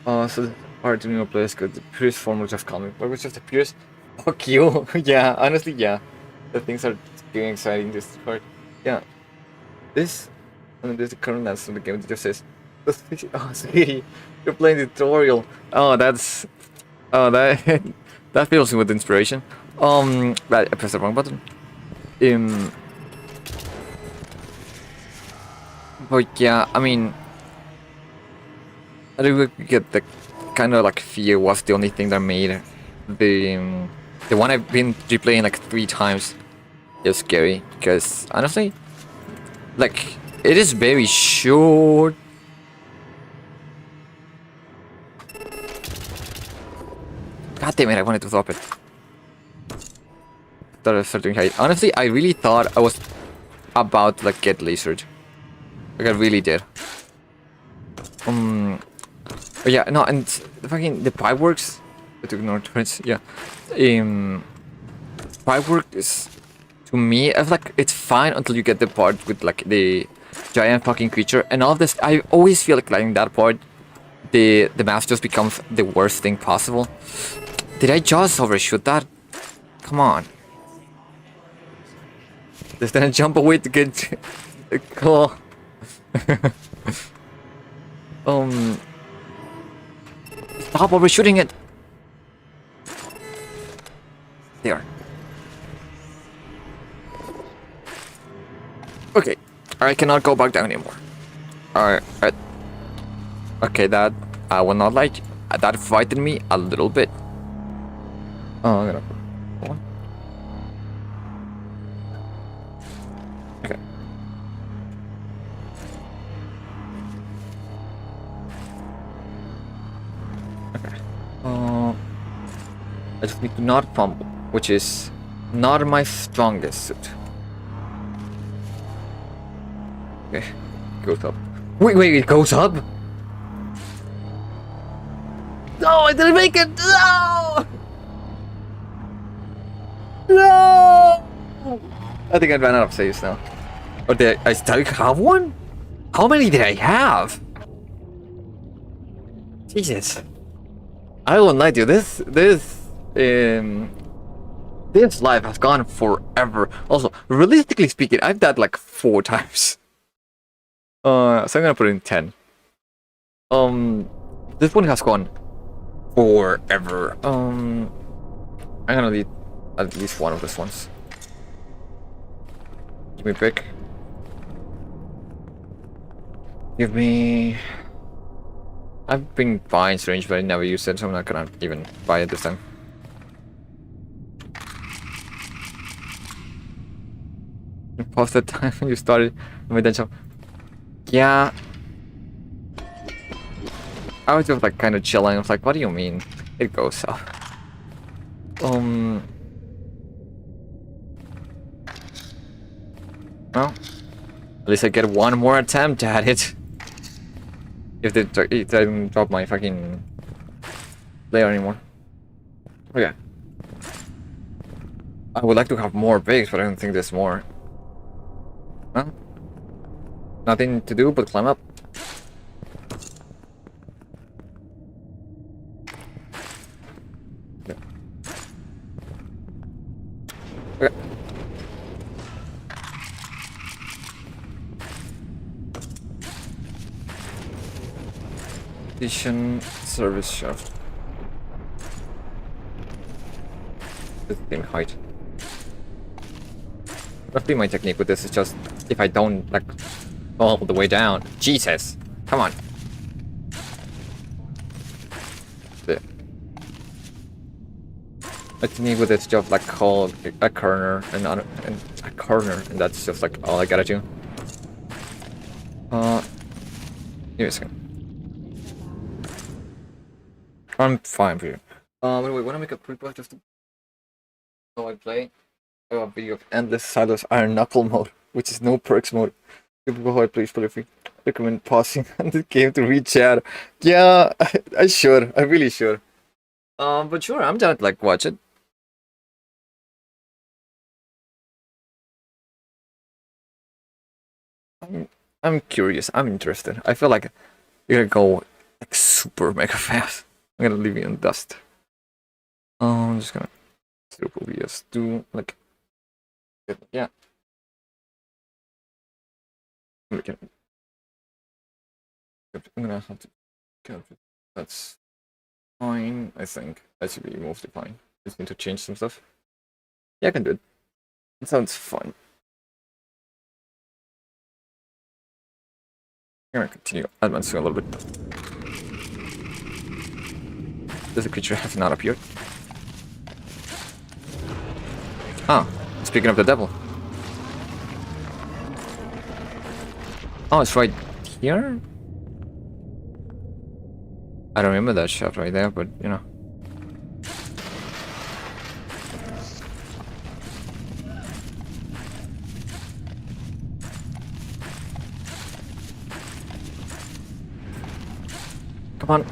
So the hard to new place good. The purest form of comic. What was just the purest? Fuck you. Yeah, honestly, yeah. The things are getting exciting this part. Yeah. This, and this is the current answer of the game that just says, oh, sweetie, you're playing the tutorial. Oh, that's, oh, that, that fills me with inspiration. Right, I pressed the wrong button. But yeah, I mean, I do get the kind of like fear was the only thing that made the one I've been replaying like 3 times is scary, because honestly, like, it is very short. God damn it, I wanted to drop it. Thought I was starting high. Honestly, I really thought I was about to like get lasered. Like I really did. But yeah, no, and the fucking the pipe works. I took ignore turrets. Yeah. Pipe work is, to me, it's like it's fine until you get the part with like the giant fucking creature and all of this. I always feel like in that part, the maps just becomes the worst thing possible. Did I just overshoot that? Come on. Just gonna jump away to get a claw. Stop overshooting it. There. Okay, I cannot go back down anymore. Alright. Okay, that I will not like. That frightened me a little bit. Oh, I'm gonna put one. Okay. Okay. I just need to not fumble, which is not my strongest suit. Okay, goes up. Wait, it goes up? No, I didn't make it! No! No! I think I ran out of saves now. Or did I still have one? How many did I have? Jesus. I will lie to you, this life has gone forever. Also, realistically speaking, I've died like 4 times. So I'm gonna put it in 10. This one has gone forever. I'm gonna need at least one of these ones. Give me a pick. Give me... I've been buying strange, but I never used it, so I'm not gonna even buy it this time. Pause the time when you started with the jump. Yeah. I was just like kind of chilling. I was like, what do you mean? It goes up. Well, at least I get one more attempt at it. If they don't drop my fucking player anymore. Okay. I would like to have more pigs, but I don't think there's more. Well, nothing to do but climb up. Station service shaft. The same height. Roughly my technique with this is just if I don't like all the way down. Jesus! Come on. There. My technique with this is just like call a corner and a corner, and that's just like all I gotta do. Give me a second. I'm fine for you. Anyway, wanna make a quick watch of the how I play? A video of endless silos iron knuckle mode, which is no perks mode. People how I play free. Recommend pausing on the game to read chat. Yeah, I should. I really should. But sure, I'm down to like watch it. I'm curious. I'm interested. I feel like you're gonna go like super mega fast. I'm gonna leave you in dust. I'm just gonna triple VS do like yeah. I'm gonna have to count it. That's fine. I think that should be mostly fine. Just need to change some stuff. Yeah, I can do it. It sounds fun. I'm gonna continue advancing a little bit. Does the creature have not appeared? Ah, speaking of the devil. Oh, it's right here? I don't remember that shot right there, but you know. Come on.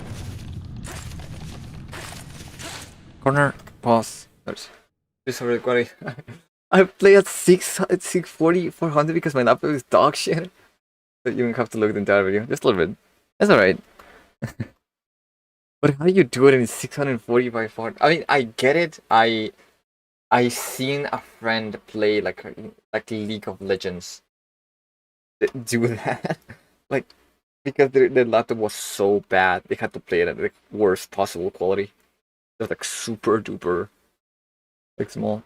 Corner. Pause. There's already quite I play at 640, 400 because my laptop is dog shit. But you don't have to look at the entire video. Just a little bit. That's alright. But how do you do it in 640 by 400? I mean, I get it. I seen a friend play like League of Legends do that. Like because the laptop was so bad, they had to play it at the worst possible quality. It was like super duper like small.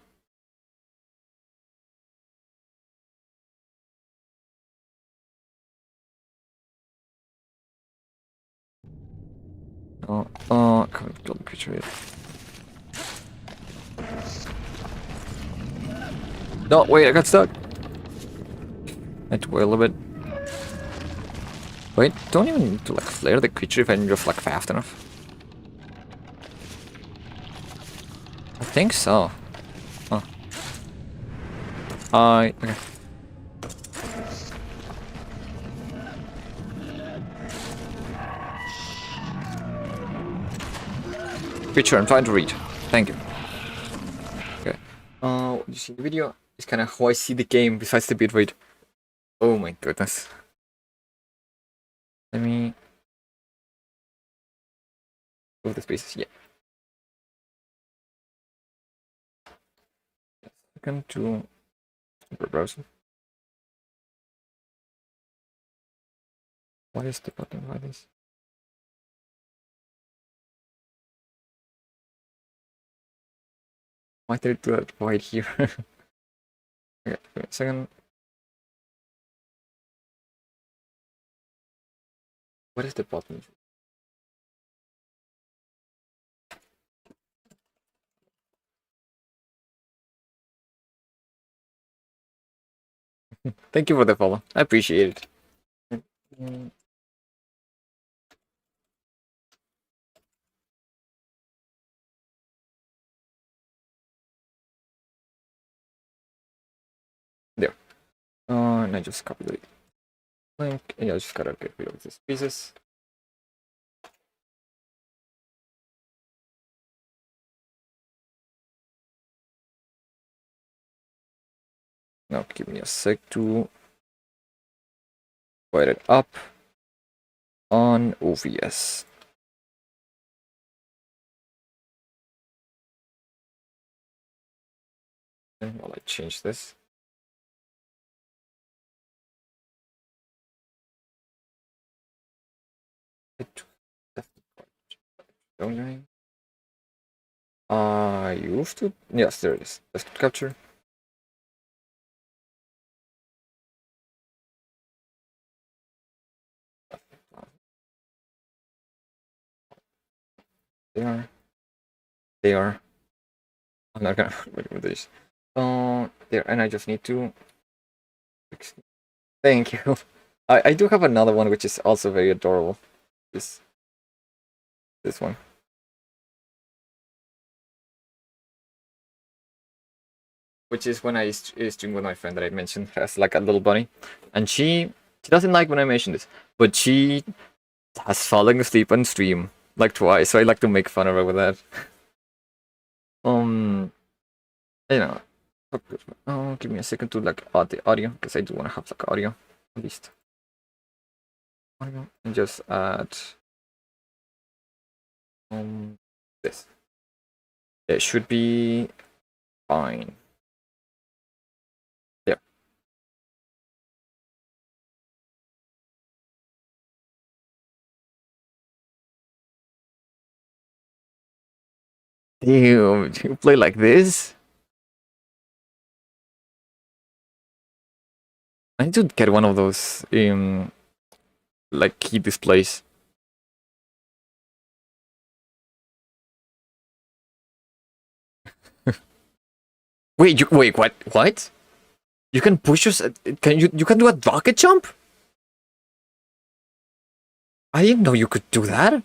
Can't build a creature yet. No, wait, I got stuck. I had to wait a little bit. Wait, don't even need to like flare the creature if I'm just like fast enough. I think so. Huh. Okay. Creature, I'm trying to read. Thank you. Okay. What you see in the video is kind of how I see the game besides the bitrate. Oh my goodness. Let me move the spaces. Yeah. Second to browser. What is the button like this? Why did it do it right here? Okay, wait a second. What is the button? Thank you for the follow. I appreciate it. There. And I just copy the link, and I just gotta get rid of these pieces. Now give me a sec to write it up on OVS. And while I change this. Don't I? I used to. Yes, there it is. Desktop capture. They are. They are. I'm not gonna wait with this. There, and I just need to. Thank you. I do have another one which is also very adorable. This this one. Which is when I stream with my friend that I mentioned has like a little bunny, and she doesn't like when I mention this, but she has fallen asleep on stream like twice, so I like to make fun of her with that. Um, you know, oh, give me a second to like add the audio because I do want to have like audio at least. Audio and just add this. It should be fine. Yeah. Damn, do you play like this? I need to get one of those like key displays. Wait, what? What? You can push us? Can you can do a rocket jump? I didn't know you could do that.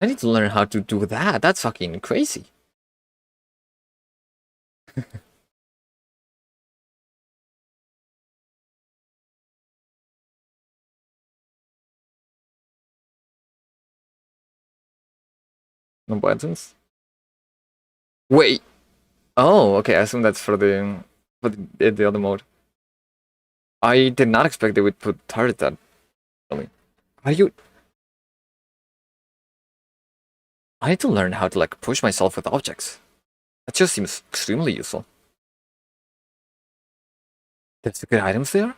I need to learn how to do that. That's fucking crazy. No buttons. Wait. Oh, okay. I assume that's for the other mode. I did not expect they would put turret that. Really. Are you? I need to learn how to like push myself with objects. That just seems extremely useful. There's good items there.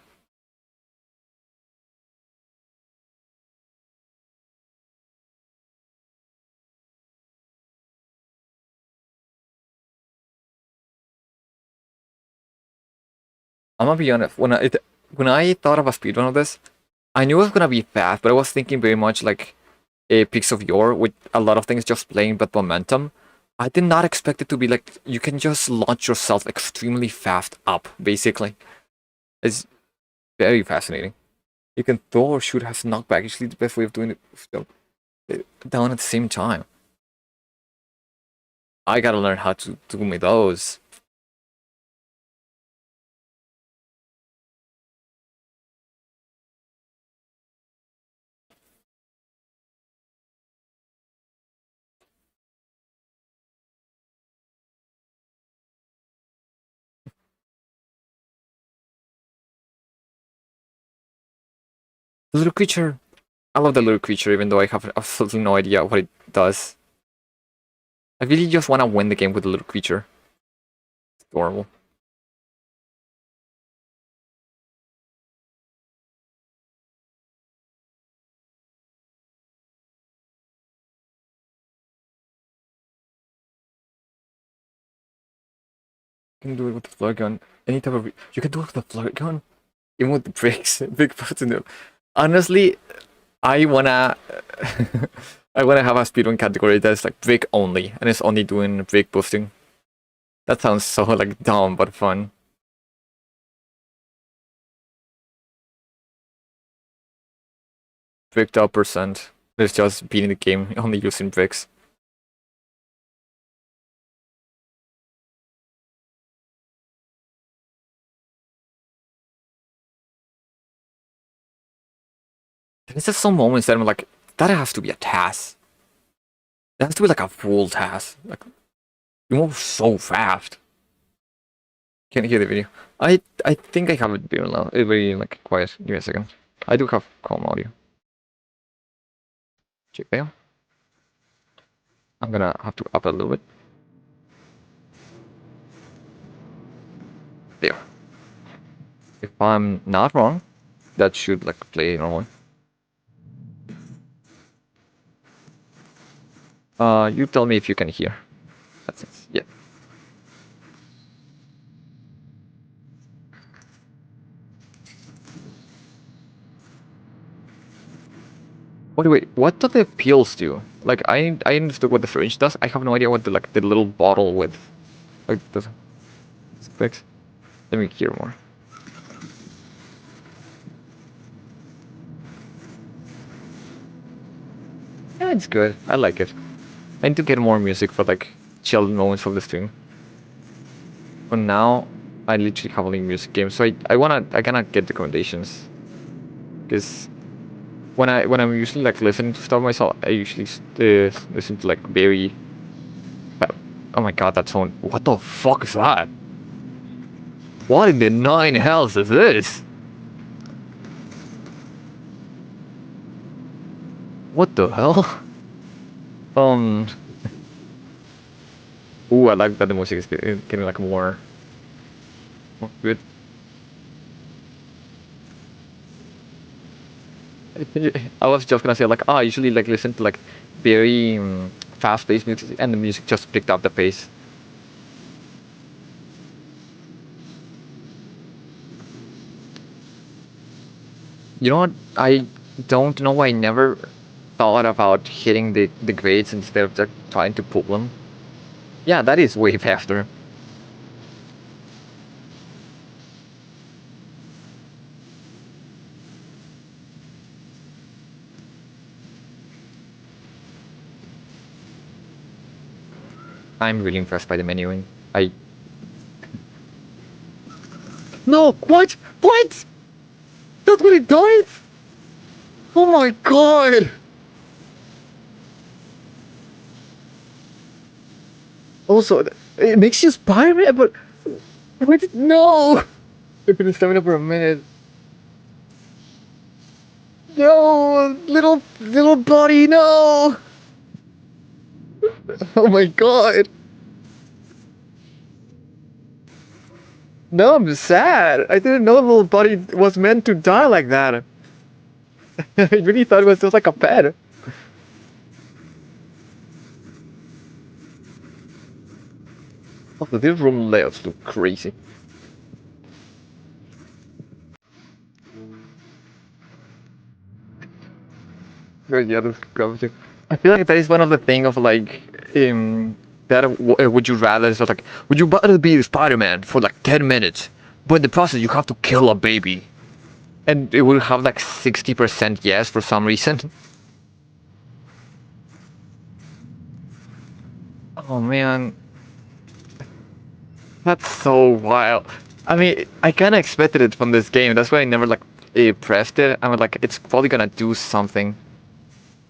I'm gonna be honest. When I thought of a speedrun of this, I knew it was gonna be fast, but I was thinking very much like a Peaks of Yore with a lot of things just playing but momentum. I did not expect it to be like you can just launch yourself extremely fast up, basically. It's very fascinating. You can throw or shoot has knockback. Usually the best way of doing it down at the same time. I gotta learn how to do me those. The little creature. I love the little creature even though I have absolutely no idea what it does. I really just wanna win the game with the little creature. It's adorable. You can do it with the flare gun. Any type of you can do it with the flare gun. Even with the bricks, big parts in there. Honestly, I wanna I wanna have a speedrun category that's like brick only, and it's only doing brick boosting. That sounds so like dumb but fun. Bricked up percent. It's just beating the game only using bricks. There's just some moments that I'm like, that has to be a task. That has to be like a full task. Like you move so fast. Can't hear the video. I think I have it very loud. It's very like quiet. Give me a second. I do have calm audio. Check there. I'm gonna have to up a little bit. There. If I'm not wrong, that should like play normally. You tell me if you can hear. That's it. Yeah. Wait, what do the pills do? Like, I understood what the syringe does. I have no idea what the little bottle with, like, the fix. Let me hear more. Yeah, it's good. I like it. I need to get more music for like chilled moments of the stream. For now, I literally have only music games, so I cannot get recommendations because when I'm usually like listening to stuff myself, I usually listen to like very. Oh my god, that sound! What the fuck is that? What in the nine hells is this? What the hell? Um. Ooh, I like that the music is getting like more good. I was just gonna say like, I usually like listen to like very fast-paced music, and the music just picked up the pace. You know what? I don't know. I never thought about hitting the grades instead of just trying to pull them. Yeah, that is way faster. I'm really impressed by the menuing. I no, what? What? That's what it does? Oh my god! Also, it makes you Spider-Man, but what? No! I've been stamina for a minute. No, little buddy, no! Oh my god! No, I'm sad. I didn't know little buddy was meant to die like that. I really thought it was just like a pet. Also, these room layouts look crazy. Yeah, this gravity. I feel like that is one of the thing of like, that would you rather sort of like, would you rather be Spider-Man for like 10 minutes, but in the process you have to kill a baby, and it will have like 60% yes for some reason. Oh man, that's so wild. I mean, I kind of expected it from this game. That's why I never like pressed it. I was like, it's probably gonna do something.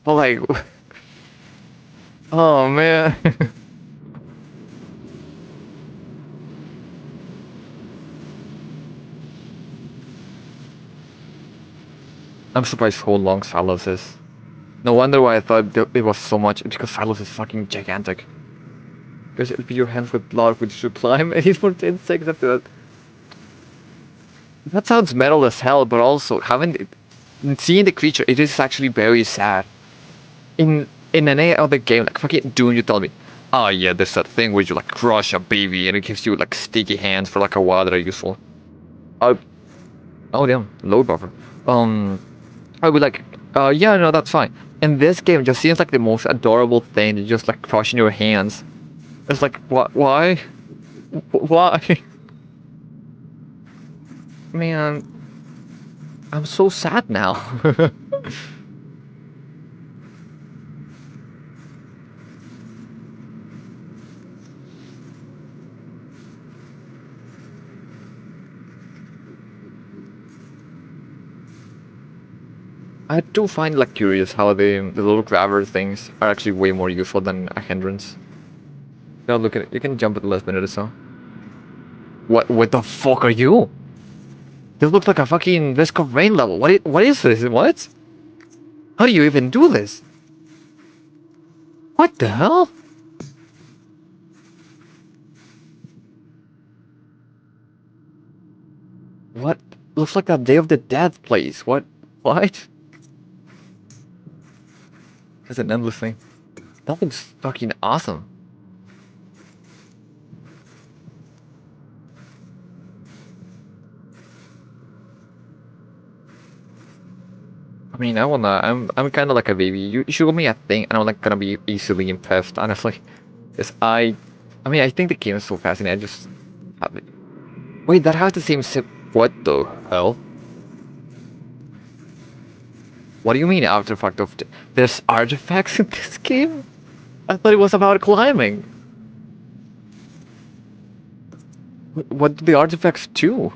But like, oh man. I'm surprised how long Salos is. No wonder why I thought it was so much, because Salos is fucking gigantic. Because it'll be your hands with blood which should climb, and he's for 10 seconds after that. That sounds metal as hell, but also seeing the creature, it is actually very sad. In any other game, like fucking Doom, you told me, oh yeah, there's that thing where you like crush a baby and it gives you like sticky hands for like a while that are useful. Oh, oh damn, load buffer. I would like, yeah, no, that's fine. And this game just seems like the most adorable thing to just like crush in your hands. It's like, what? Why? Why? Man, I'm so sad now. I do find like curious how the little grabber things are actually way more useful than a hindrance. Now look at it. You can jump at the last minute or so. What the fuck are you? This looks like a fucking Risk of Rain level. What is this? What? How do you even do this? What the hell? What? Looks like a Day of the Dead place. What? What? That's an endless thing. That looks fucking awesome. I mean, I wanna. I'm kind of like a baby. You show me a thing, and I'm like gonna be easily impressed. Honestly, yes, I mean, I think the game is so fascinating. I just have it. Wait, that has the same sip. What the hell? What do you mean artifact of? There's artifacts in this game? I thought it was about climbing. What do the artifacts do?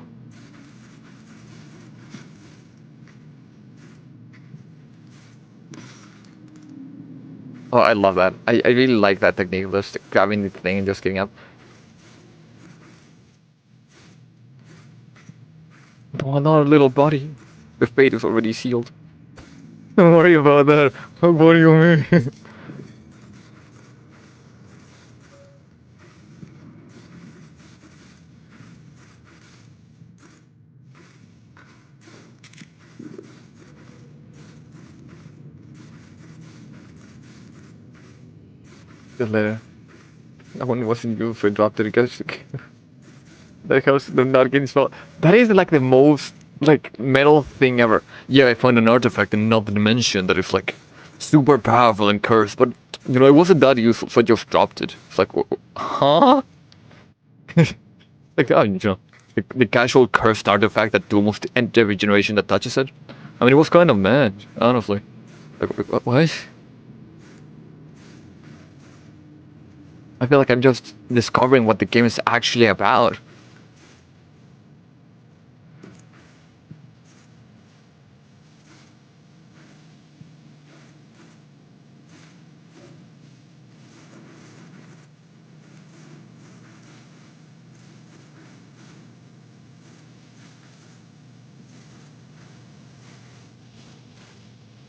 Oh, I love that. I really like that technique. Just grabbing the thing and just getting up. Oh, another little body. The fate is already sealed. Don't worry about that. What do you mean? The letter. That one wasn't used for drop to the guys. That house the not getting spelled. That is like the most like metal thing ever. Yeah, I found an artifact in another dimension that is like super powerful and cursed, but you know it wasn't that useful, so I just dropped it. It's like, huh? Like, oh, you know, the casual cursed artifact that do almost every generation that touches it. I mean, it was kind of mad, honestly. Like, what? I feel like I'm just discovering what the game is actually about.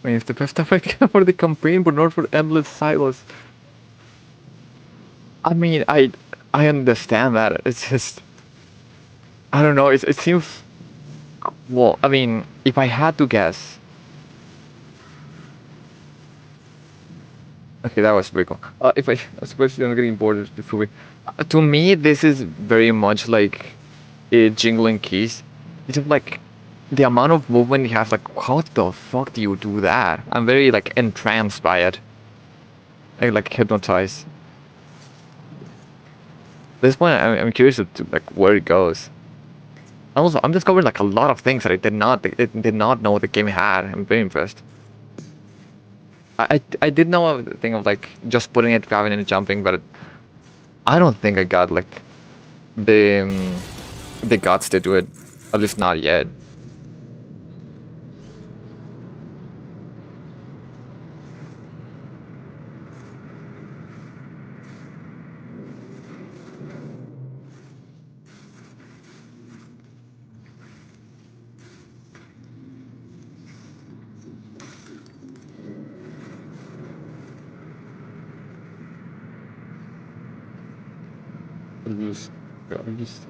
I mean, it's the best effect for the campaign, but not for endless silos. I mean, I understand that. It's just I don't know. It seems well. I mean, if I had to guess, okay, that was pretty cool. If I especially I'm getting bored of the movie. To me, this is very much like jingling keys. It's just like the amount of movement he has. Like, how the fuck do you do that? I'm very like entranced by it. I like hypnotized. At this point, I'm curious to like where it goes. Also, I'm discovering like a lot of things that I did not know the game had. I'm very impressed. I did know a thing of like just putting it, grabbing and jumping, but I don't think I got like the the guts to do it. At least not yet. Just- I'm just-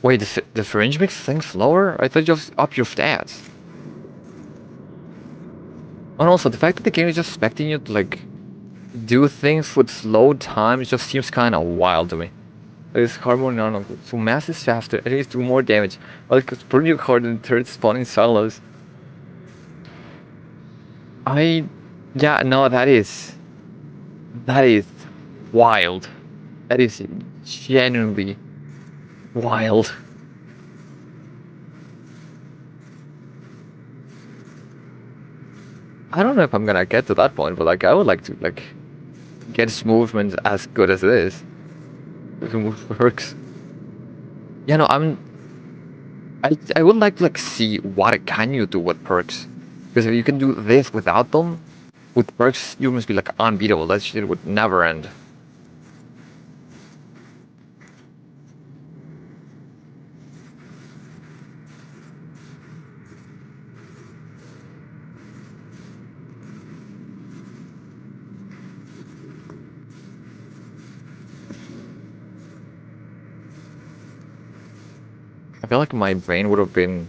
Wait, the syringe makes things slower? I thought just up your stats. And also, the fact that the game is just expecting you to like do things with slow time just seems kind of wild to me. It's harmony on so mass is faster, it is do more damage. Well, it's pretty hard in third spawning silos. I, yeah, no, that is wild. That is genuinely wild. I don't know if I'm gonna get to that point, but like I would like to like get its movement as good as it is. If it works. Yeah, no, I would like to like see what can you do with perks, because if you can do this without them, with perks you must be like unbeatable. That shit would never end. I feel like my brain would have been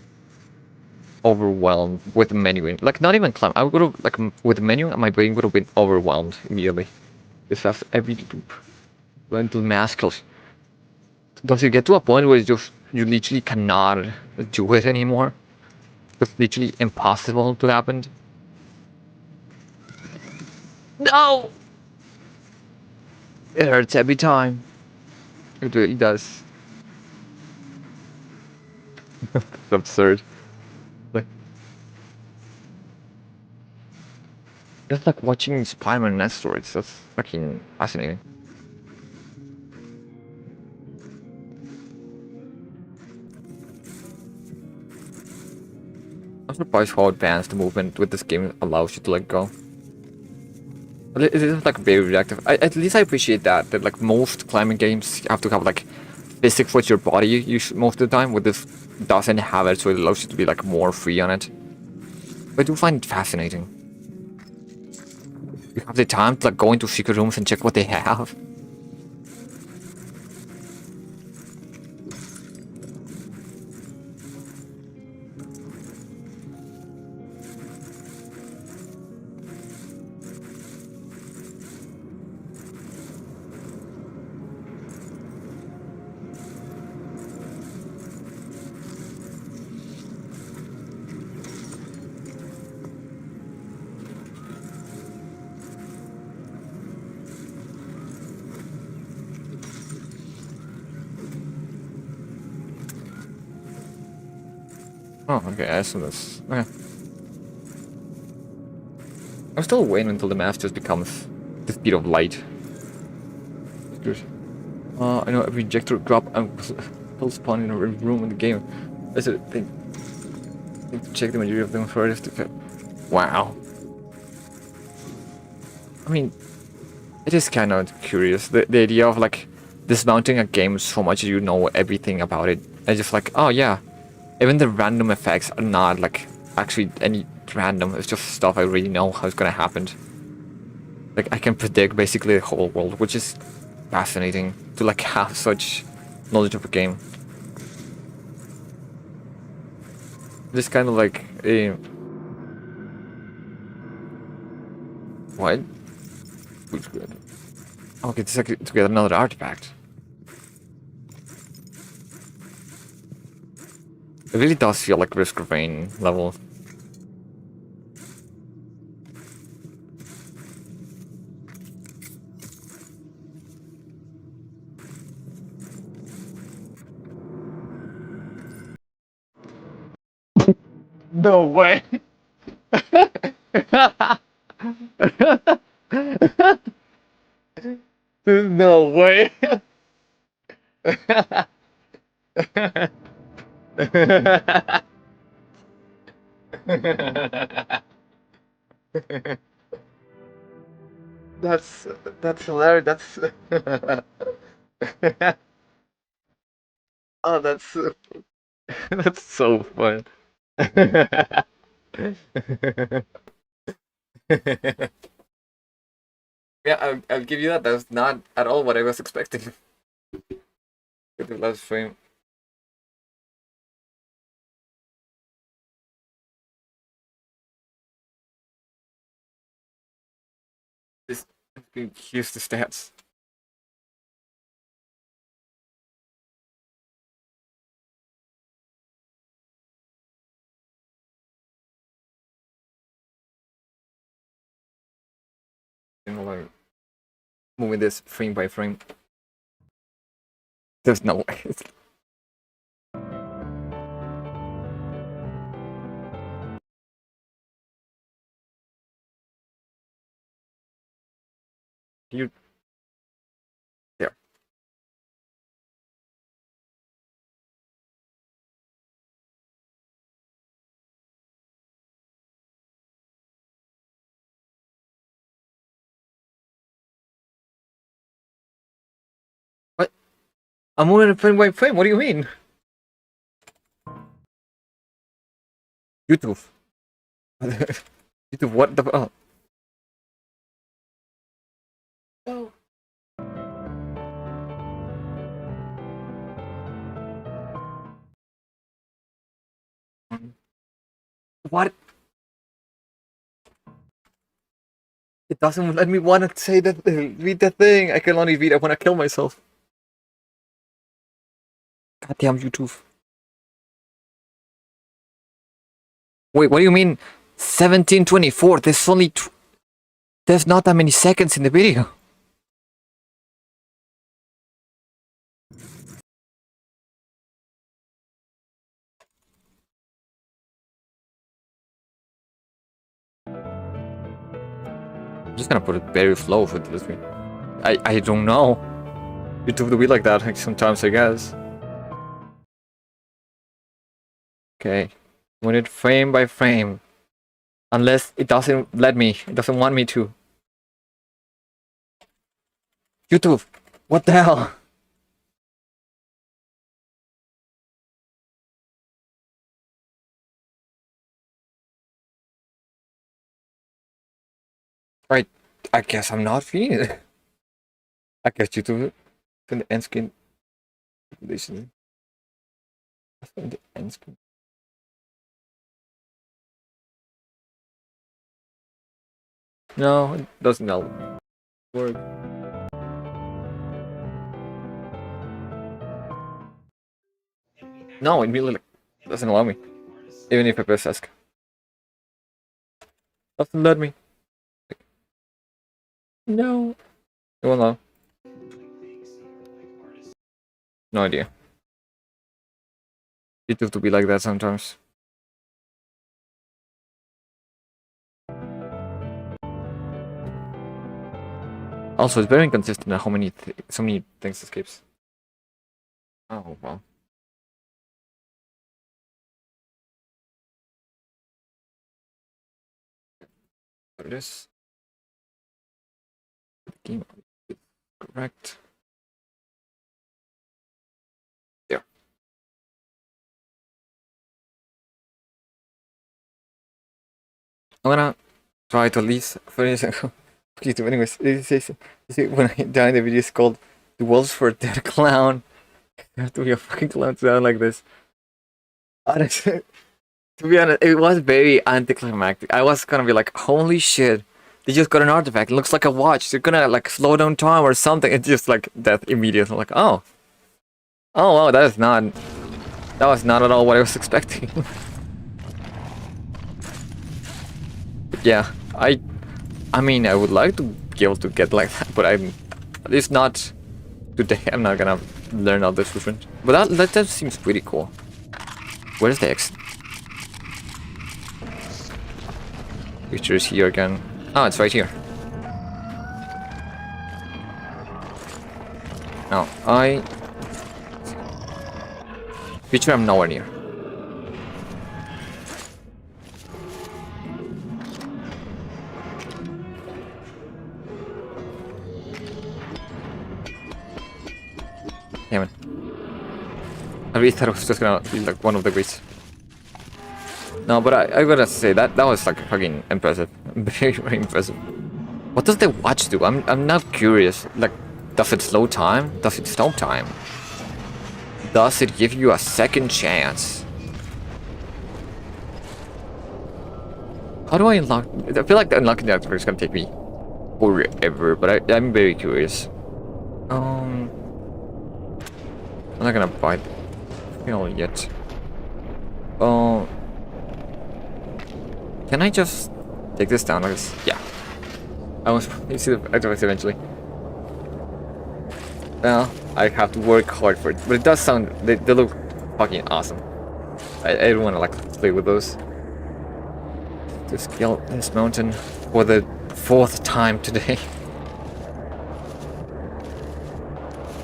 overwhelmed with menuing. Like, not even climb. I would have, like, with menuing, my brain would have been overwhelmed immediately. This has every mental mask. Does it get to a point where it's just, you literally cannot do it anymore? It's literally impossible to happen? No! It hurts every time. It really does. It's absurd. Like, just like watching Spider-Man asteroids. That's fucking fascinating. I'm surprised how advanced the movement with this game allows you to let go. It is like very reactive. At least I appreciate that. That like most climbing games, you have to have like physics with your body most of the time. With this, doesn't have it, so it allows you to be like more free on it. But I do find it fascinating. You have the time to like go into secret rooms and check what they have. Oh, okay, I saw this. Okay. I'm still waiting until the math just becomes the speed of light. Good. I know every ejector drop and will spawn in every room in the game. That's a thing. Need to check the majority of them first. Wow. I mean, it is kind of curious. The idea of like dismounting a game so much you know everything about it. It's just like, oh yeah. Even the random effects are not like actually any random. It's just stuff I really know how it's gonna happen. Like I can predict basically the whole world, which is fascinating to like have such knowledge of a game. This kind of like a what? Who's good? Okay, it's like to get another artifact. It really does feel like Risk of Rain level. No way. No way. that's that's hilarious. That's oh, that's that's so fun. Yeah, I'll give you that. That's not at all what I was expecting. With the last frame. This here's the stats. You know, like moving this frame by frame. There's no way. You there. What? I'm moving it frame by frame. What do you mean? YouTube. YouTube. What the? Oh. Oh. What? It doesn't let me want to say that, read the thing. I can only read. I want to kill myself. Goddamn YouTube. Wait, what do you mean? 1724. There's only. There's not that many seconds in the video. I'm just gonna put it very slow for this one. I don't know. YouTube will be like that like, sometimes, I guess. Okay. We need frame by frame. Unless it doesn't let me. It doesn't want me to. YouTube, what the hell? Right, I guess I'm not feeling it. I guess YouTube from the end screen. Listen. From the end screen. No, it doesn't help. Work. No, it really doesn't allow me. Even if I press ask. Doesn't let me. No. It won't allow. No idea. It have to be like that sometimes. Also, it's very inconsistent how many so many things escapes. Oh wow. What it is? Game correct. There. I'm gonna try to at least finish. YouTube. Anyways, it says when I die, the video is called "The Walls for a Dead Clown." You have to be a fucking clown to sound like this. Honestly, to be honest, it was very anticlimactic. I was gonna be like, "Holy shit!" They just got an artifact. It looks like a watch. They're gonna like slow down time or something. It's just like death immediately. I'm like, oh, wow, that was not at all what I was expecting. But yeah, I mean, I would like to be able to get like that, but I'm at least not today. I'm not gonna learn all this different. But that seems pretty cool. Where's the exit? Picture is here again. Oh, it's right here. Now, picture I'm nowhere near. Damn it. I really thought it was just gonna be like one of the greats. No, but I gotta say that was like fucking impressive. Very, very impressive. What does the watch do? I'm not curious. Like, does it slow time? Does it stop time? Does it give you a second chance? How do I unlock? I feel like unlocking the artifact is gonna take me forever, but I'm very curious. I'm not gonna buy the yet. Oh. Can I just take this down like this? Yeah. I was you see the artifacts eventually. Well, I have to work hard for it. But it does sound they look fucking awesome. I don't wanna like play with those. To scale this mountain for the 4th time today.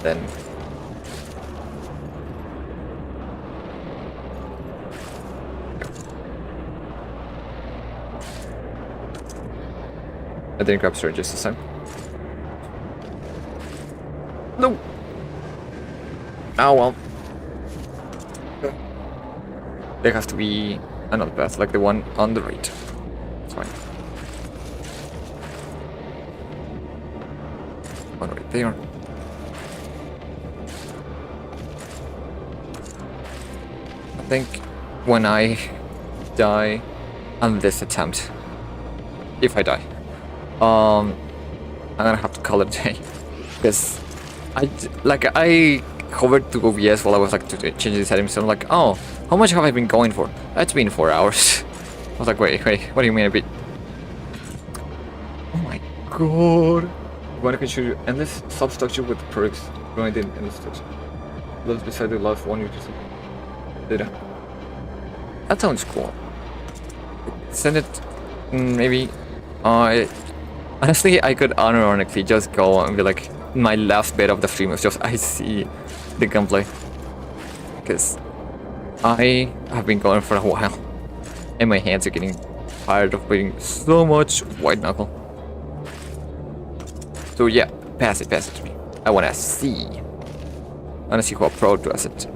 Then I didn't grab syringes this time. No! Oh well. There has to be another path, like the one on the right. It's fine. One right there. I think when I die, on this attempt. If I die. I'm gonna have to call it a day. Because I covered the OBS while I was like changing the settings, so I'm like, oh, how much have I been going for? It's been 4 hours. I was like, wait, what do you mean a bit? Oh my god. When I can show you endless substructure with perks joined in endless structure. Lives beside the last one you just data. That sounds cool. Send it maybe honestly I could unironically just go and be like, my last bit of the stream is just I see the gunplay. Because I have been going for a while. And my hands are getting tired of playing so much white knuckle. So yeah, pass it to me. I wanna see. I wanna see how pro does it.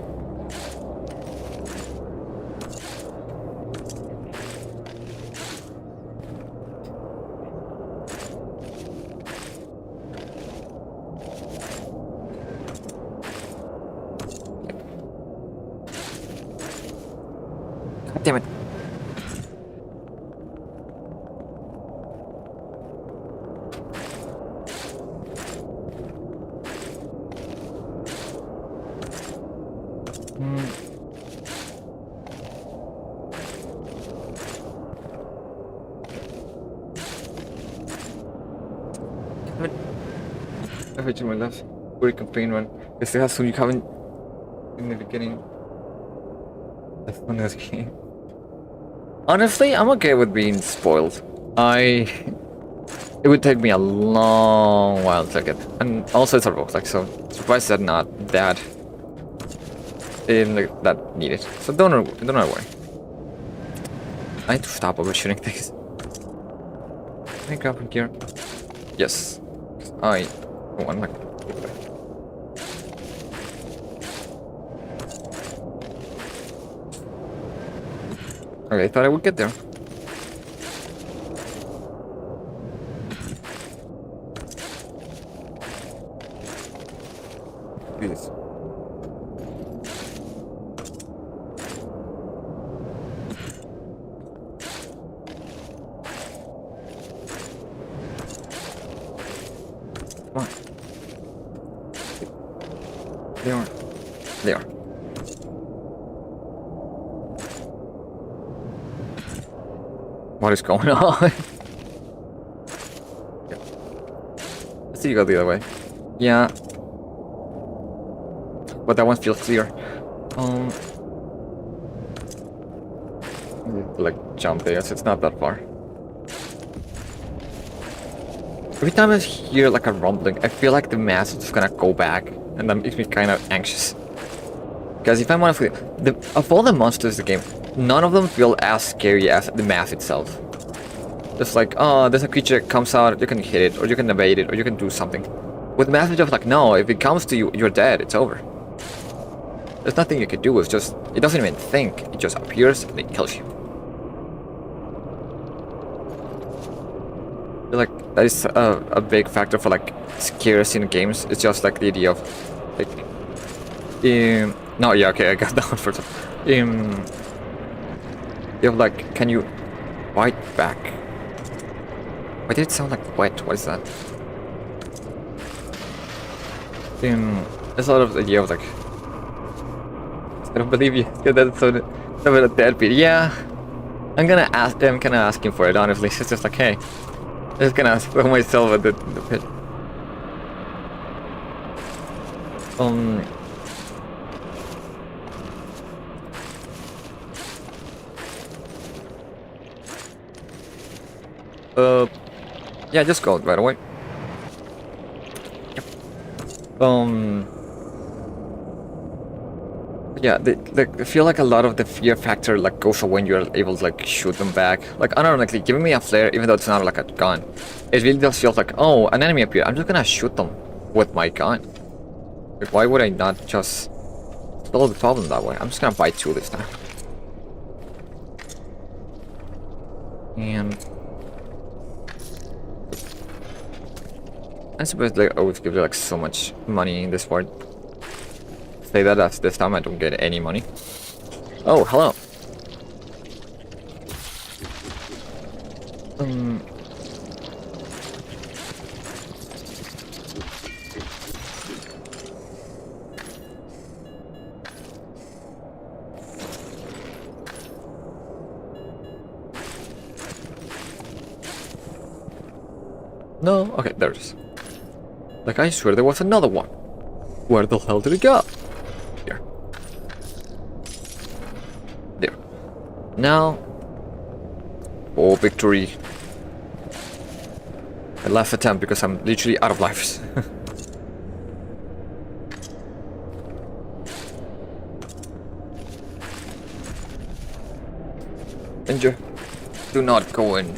God damn it. I bet you my last very campaign run. Because they have some you haven't in the beginning. That's one of game. Honestly, I'm okay with being spoiled. It would take me a long while to get, and also it's a roguelike, so surprised that not that that needed. So don't worry. I need to stop overshooting things. Can I grab from here? Yes. I don't want my. Okay, I thought I would get there. Do this. Come on. They are. What is going on? Yeah. Let's see you go the other way. Yeah. But that one feels clear. Like jump there, so it's not that far. Every time I hear like a rumbling, I feel like the mass is just gonna go back, and that makes me kind of anxious. Because if I'm honest with you, of all the monsters in the game, none of them feel as scary as the mass itself. Just like, oh, there's a creature that comes out, you can hit it, or you can evade it, or you can do something. With the mass, it's just like, no, if it comes to you, you're dead, it's over. There's nothing you can do, it's just, it doesn't even think, it just appears and it kills you. I feel like that is a big factor for like scares in games. It's just like the idea of like no, yeah, okay, I got that one first. You have like, can you fight back? Why did it sound like wet? What is that? There's a lot of the idea of like, I don't believe you. Yeah, that's so a dead beat. Yeah, I'm gonna ask them. Kind of asking for it. Honestly, it's just like, hey, I'm just gonna throw myself at the pit. Yeah, just go right away. Yep. Yeah, I feel like a lot of the fear factor like goes away when you're able to like shoot them back. Like unironically, giving me a flare, even though it's not like a gun, it really just feels like, oh, an enemy appeared. I'm just gonna shoot them with my gun. Like, why would I not just solve the problem that way? I'm just gonna buy 2 this time. And I suppose they always give you like so much money in this part. Say that as this time I don't get any money. Oh, hello. Um, no? Okay, there it is. Like, I swear there was another one. Where the hell did it go? Here. There. Now. Oh, victory. A last attempt because I'm literally out of lives. Ninja, do not go in.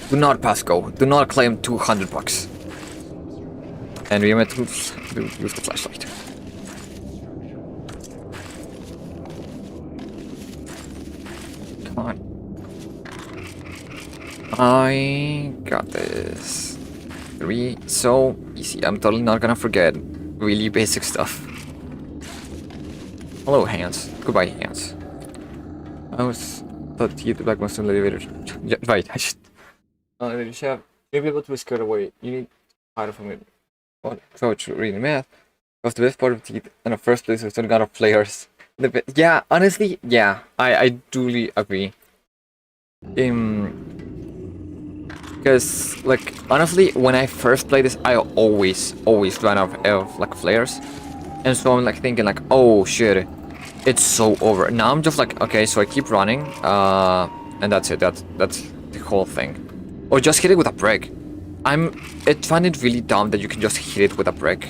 Do not pass go. Do not claim 200 bucks. And we meant to use the flashlight. Come on. I got this. 3, so easy. I'm totally not gonna forget really basic stuff. Hello, hands. Goodbye, hands. I was thought to get the black monster in the elevator. Yeah, right. I should. You should be able to scare away. You need hide from it. So it's reading math. Was the best part of teeth in the first place. There's a lot of players. Yeah, honestly, yeah, I duly agree. Because like honestly, when I first played this, I always ran out of like flares, and so I'm like thinking like, oh shit, it's so over. Now I'm just like, okay, so I keep running, and that's it. That's the whole thing. Or just hit it with a brick. I find it really dumb that you can just hit it with a brick.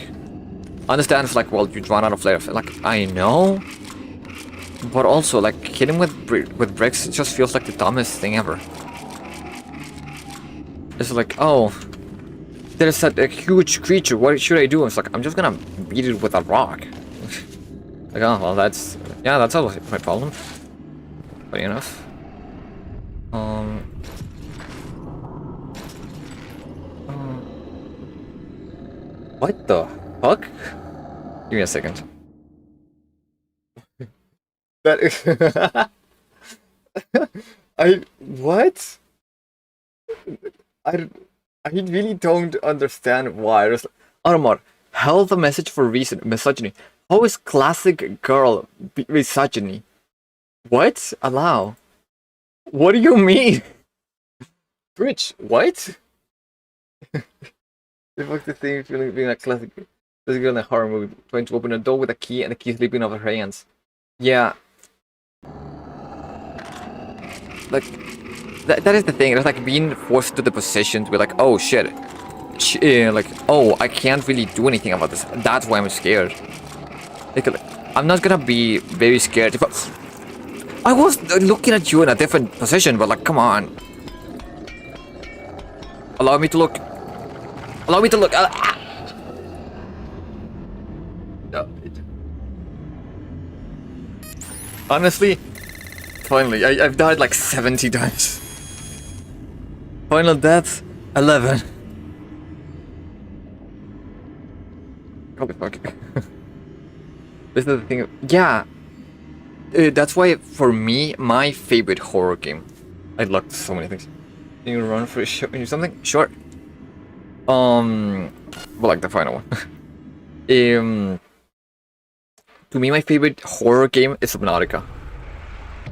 I understand it's like, well, you run out of flares. Like I know, but also like hitting with bricks, it just feels like the dumbest thing ever. It's like, oh, there's a huge creature. What should I do? It's like, I'm just gonna beat it with a rock. Like, oh, well, that's always my problem. Funny enough. What the fuck? Give me a second. That is. What? I really don't understand why. There's Armor, held the message for reason, misogyny. How is classic girl misogyny? What? Allow? What do you mean? Twitch, what? The fuck the thing feeling being like classic girl in a horror movie, trying to open a door with a key and the key slipping off her hands. Yeah. Like that is the thing. It's like being forced to the position to be like, oh shit, like, oh, I can't really do anything about this. That's why I'm scared. Like, I'm not gonna be very scared if I was looking at you in a different position, but like, come on. Allow me to look. Allow me to look. No. Honestly, finally, I've died like 70 times. Final death, 11. Holy fuck. This is the thing. Yeah. That's why, for me, my favorite horror game. I looked so many things. Can you run for something? Sure. Well, like the final one. To me, my favorite horror game is Subnautica.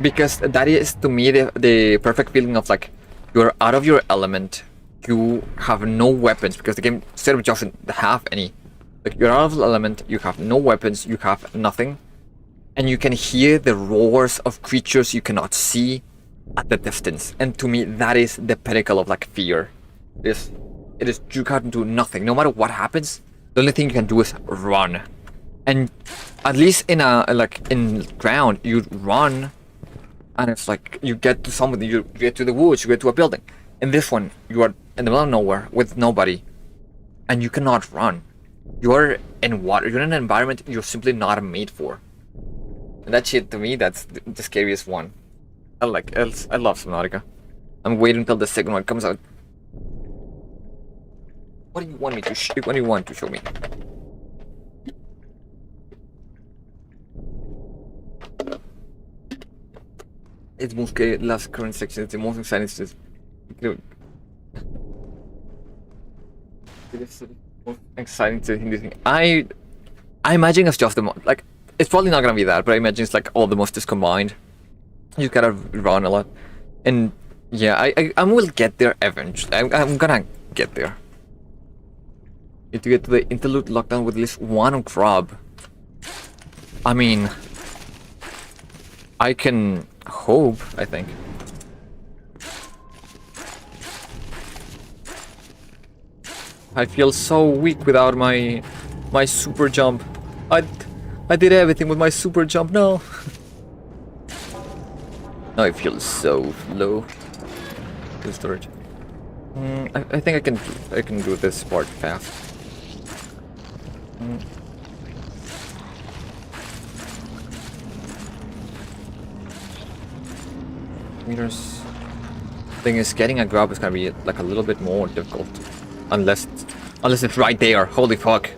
Because that is, to me, the perfect feeling of like, you're out of your element, you have no weapons, because the game instead of doesn't have any. Like, you're out of the element, you have no weapons, you have nothing. And you can hear the roars of creatures you cannot see at the distance. And to me, that is the pinnacle of like fear. It is you can't do nothing. No matter what happens, the only thing you can do is run. And at least in in ground, you run, and it's like you get to somebody, you get to the woods, you get to a building. In this one, you are in the middle of nowhere with nobody, and you cannot run. You are in water. You're in an environment you're simply not made for. And that shit, to me, that's the scariest one. I love Subnautica. I'm waiting until the second one comes out. What do you want me to what do you want to show me? It's most scary. Last current section. It's the most exciting. It is the most exciting thing. I imagine it's just the most, like, it's probably not gonna be that, but I imagine it's like all the monsters combined. You gotta run a lot, and yeah, I will get there eventually. I'm gonna get there. You have to get to the interlude lockdown with at least one grub. I mean, I can hope. I think. I feel so weak without my super jump. I did everything with my super jump. No. Now I feel so low. The storage. I think I can do this part fast. Meters. Thing is, getting a grab is gonna be like a little bit more difficult, unless it's right there. Holy fuck.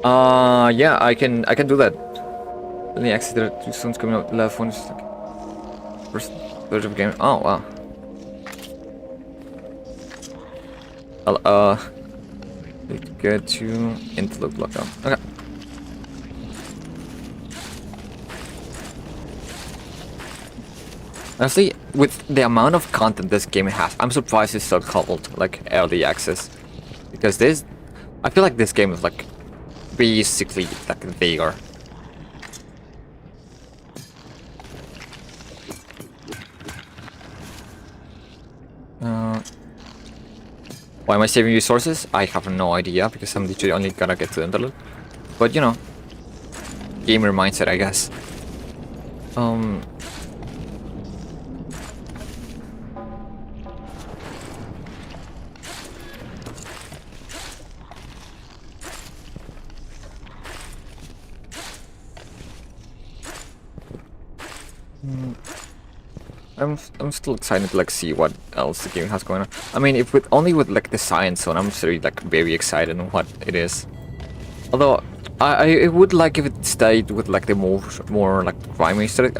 Yeah, I can do that. Let me exit there. 2 stones coming out left one. Just like first third of game. Oh wow. I'll need to get you into the lockdown. Okay. Honestly, with the amount of content this game has, I'm surprised it's so called like early access, because this, I feel like this game is like basically like there. Why am I saving resources? I have no idea, because I'm literally only gonna get to the interlude. But you know, gamer mindset, I guess. I'm still excited to like see what else the game has going on. I mean, if with only with like the science zone, I'm really like very excited on what it is. Although I would like if it stayed with like the more like grimy stuff.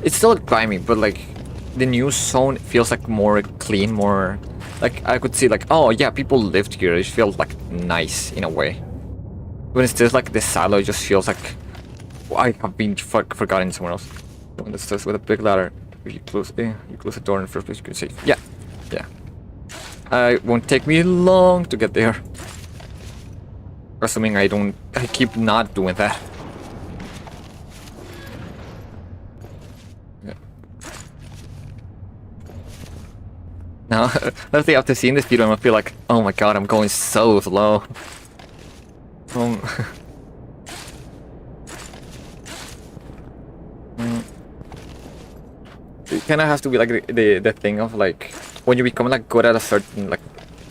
It's still grimy, but like the new zone feels like more clean, more like I could see like, oh yeah, people lived here. It feels like nice in a way. When it's just like the silo, it just feels like I have been forgotten somewhere else. When this starts with a big ladder. If you close the door in the first place, you can save. Yeah. It won't take me long to get there. Assuming I keep not doing that. Yeah. Now, after seeing this video, I feel like, oh my god, I'm going so slow. It kind of has to be like the thing of like when you become like good at a certain like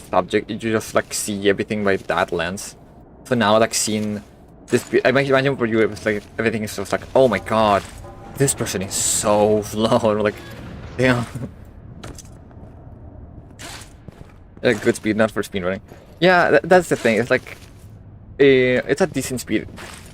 subject, you just like see everything by that lens. So now like seeing this, I might imagine for you it was like everything is just like, oh my god, this person is so slow. Like, damn. Good speed, not for speed running. Yeah, that's the thing. It's like it's a decent speed.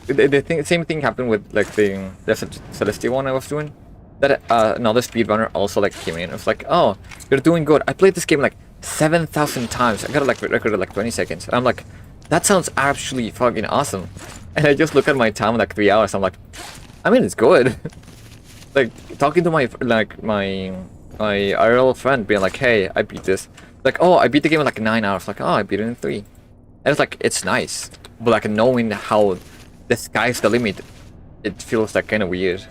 The same thing happened with like the Celestia one I was doing. That another speedrunner also like came in. It was like, oh, you're doing good. I played this game like 7,000 times. I got like recorded like 20 seconds. And I'm like, that sounds actually fucking awesome. And I just look at my time like 3 hours. I'm like, I mean, it's good. Like talking to my IRL friend, being like, hey, I beat this. Like, oh, I beat the game in like 9 hours. Like, oh, I beat it in 3. And it's like, it's nice, but like knowing how the sky's the limit, it feels like kind of weird.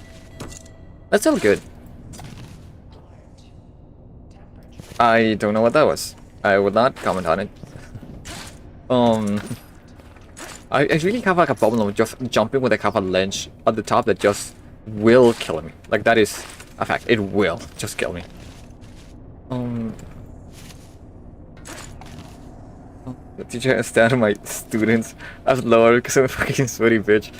That's all good. I don't know what that was. I would not comment on it. I really have like a problem with just jumping with like half a ledge at the top that just will kill me. Like that is a fact. It will just kill me. The teacher has stand my students as lower because I'm a fucking sweaty bitch.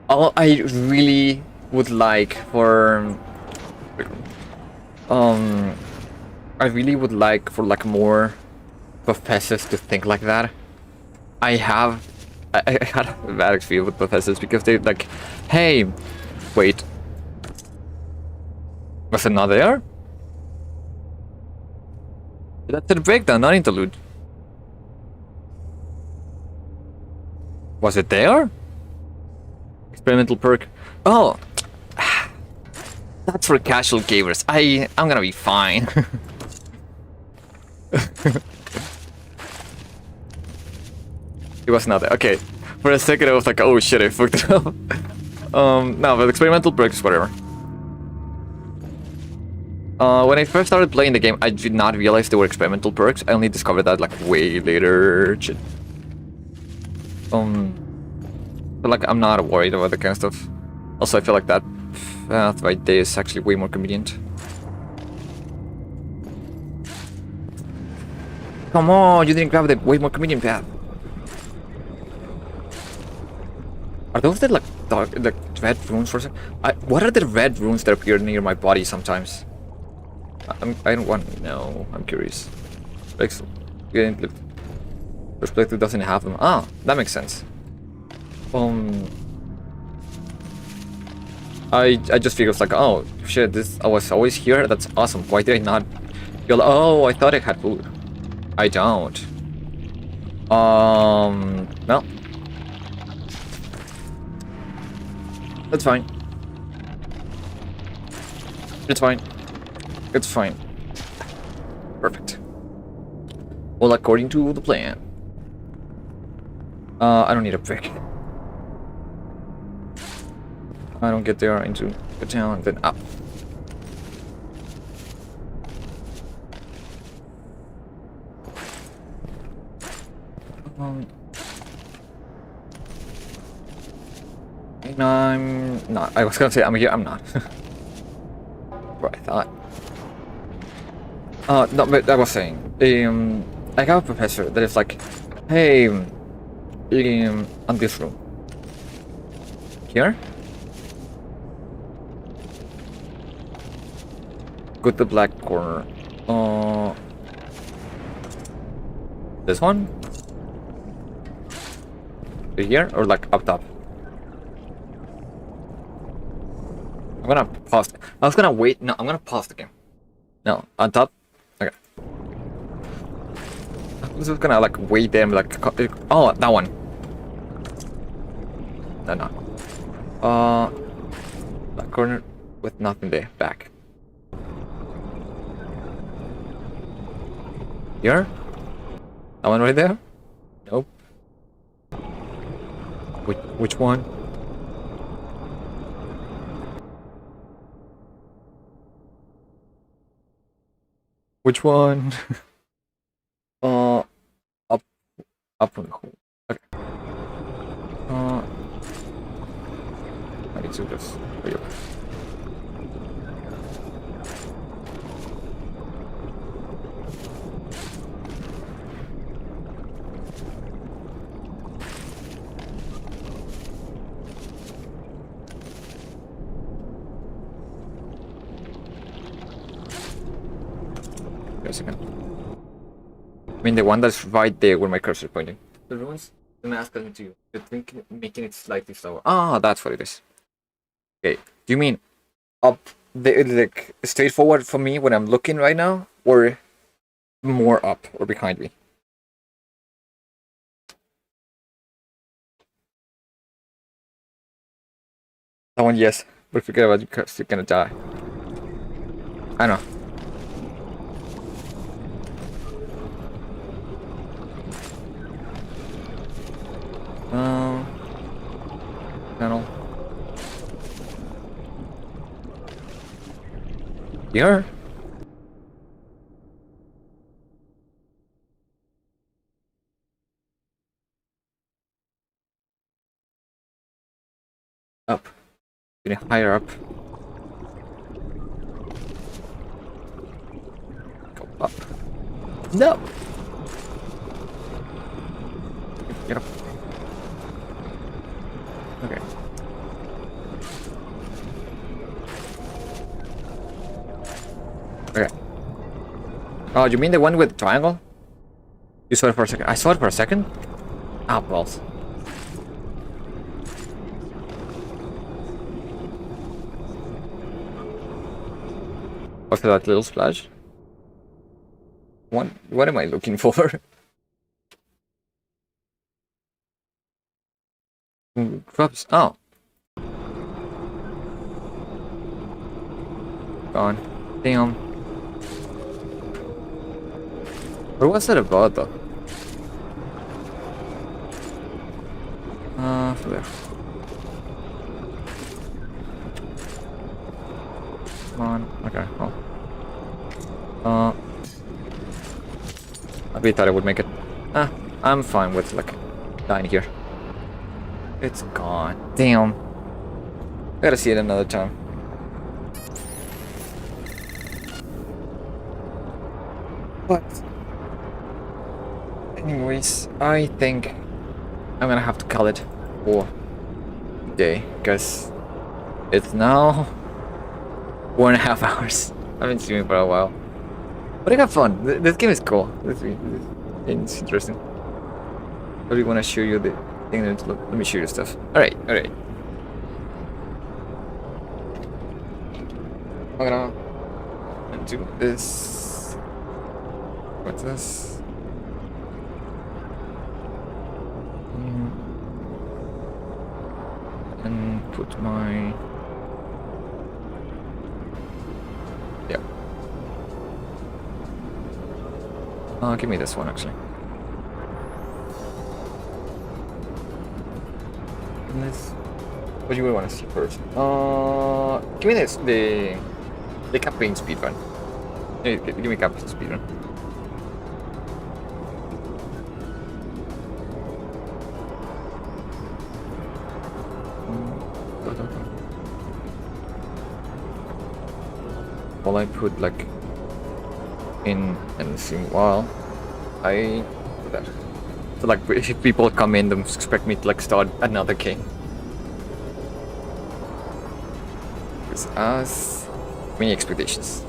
All I really would like for I really would like for like more professors to think like that. I had a bad experience with professors because they're like, hey, wait, was it not there? That's a breakdown, not interlude. Was it there? Experimental perk. Oh, that's for casual gamers. I'm gonna be fine. It was not there. Okay. For a second I was like, oh shit, I fucked it up. No, but experimental perks, whatever. When I first started playing the game, I did not realize they were experimental perks. I only discovered that like way later. Shit. But like I'm not worried about that kind of stuff. Also, I feel like that path right there is actually way more convenient. Come on, you didn't grab the way more convenient path. Are those the like dark, the red runes for some? What are the red runes that appear near my body sometimes? I don't want to know. I'm curious. Like, first playthrough doesn't have them. Ah, that makes sense. I just figured it's like, oh shit, this I was always here. That's awesome. Why did I not feel? Oh, I thought I had food. I don't. No. That's fine. It's fine. It's fine. Perfect. Well, according to the plan. I don't need a brick. I don't get there into the town and then up. And I'm not. I was gonna say I'm here. I'm not. What I thought. No, but I was saying, I have a professor that is like, hey, on this room. Here? Go to the black corner. This one? Here? Or like up top? I'm gonna pause. I was gonna wait. No, I'm gonna pause the game. No, on top? Okay. I'm just gonna like wait there and like. Oh, that one. No. That corner with nothing there. Back. Here? That one right there? Nope. Which one? Which one? Up on the hole. Okay. I need to just hurry up. Wait a second. I mean the one that's right there where my cursor is pointing. The ruins? The mask me to you. You're thinking making it slightly slower. Ah, that's what it is. Okay. Do you mean up the like straightforward for me when I'm looking right now? Or more up or behind me? That one, yes. But forget about you because you're gonna die. I know. Panel. Here? Up. Getting higher up. Go up. No! Get up. Okay. Okay. Oh, you mean the one with the triangle? You saw it for a second. I saw it for a second? Ah, balls. After that little splash? What am I looking for? drops. Oh. Gone. Damn. What was that about though? For there. Come on. Okay. Oh. I really thought I would make it. I'm fine with like dying here. It's gone. Damn. Gotta see it another time. But anyways, I think I'm gonna have to call it for day because it's now 1.5 hours. I've been streaming for a while, but I got fun. This game is cool. It's interesting. I really want to show you the thing. Let me show you stuff. All right. I'm gonna do this. What's this? And put my... Yeah. Give me this one actually. And this... What do you want to see first? Give me this, the campaign speedrun. Give me campaign speedrun. While I put like in and see while I do that. So like if people come in, they expect me to like start another game. Because as many expectations.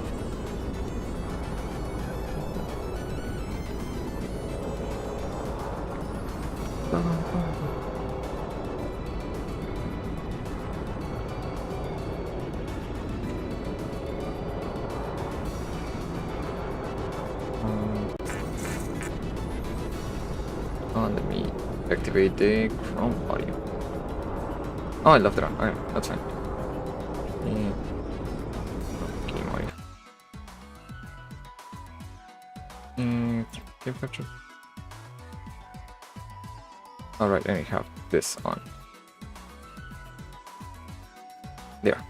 Let me activate the Chrome audio. Oh, I love that. Alright, that's fine. Yeah. Game audio. Game capture. Alright, and we have this on. There.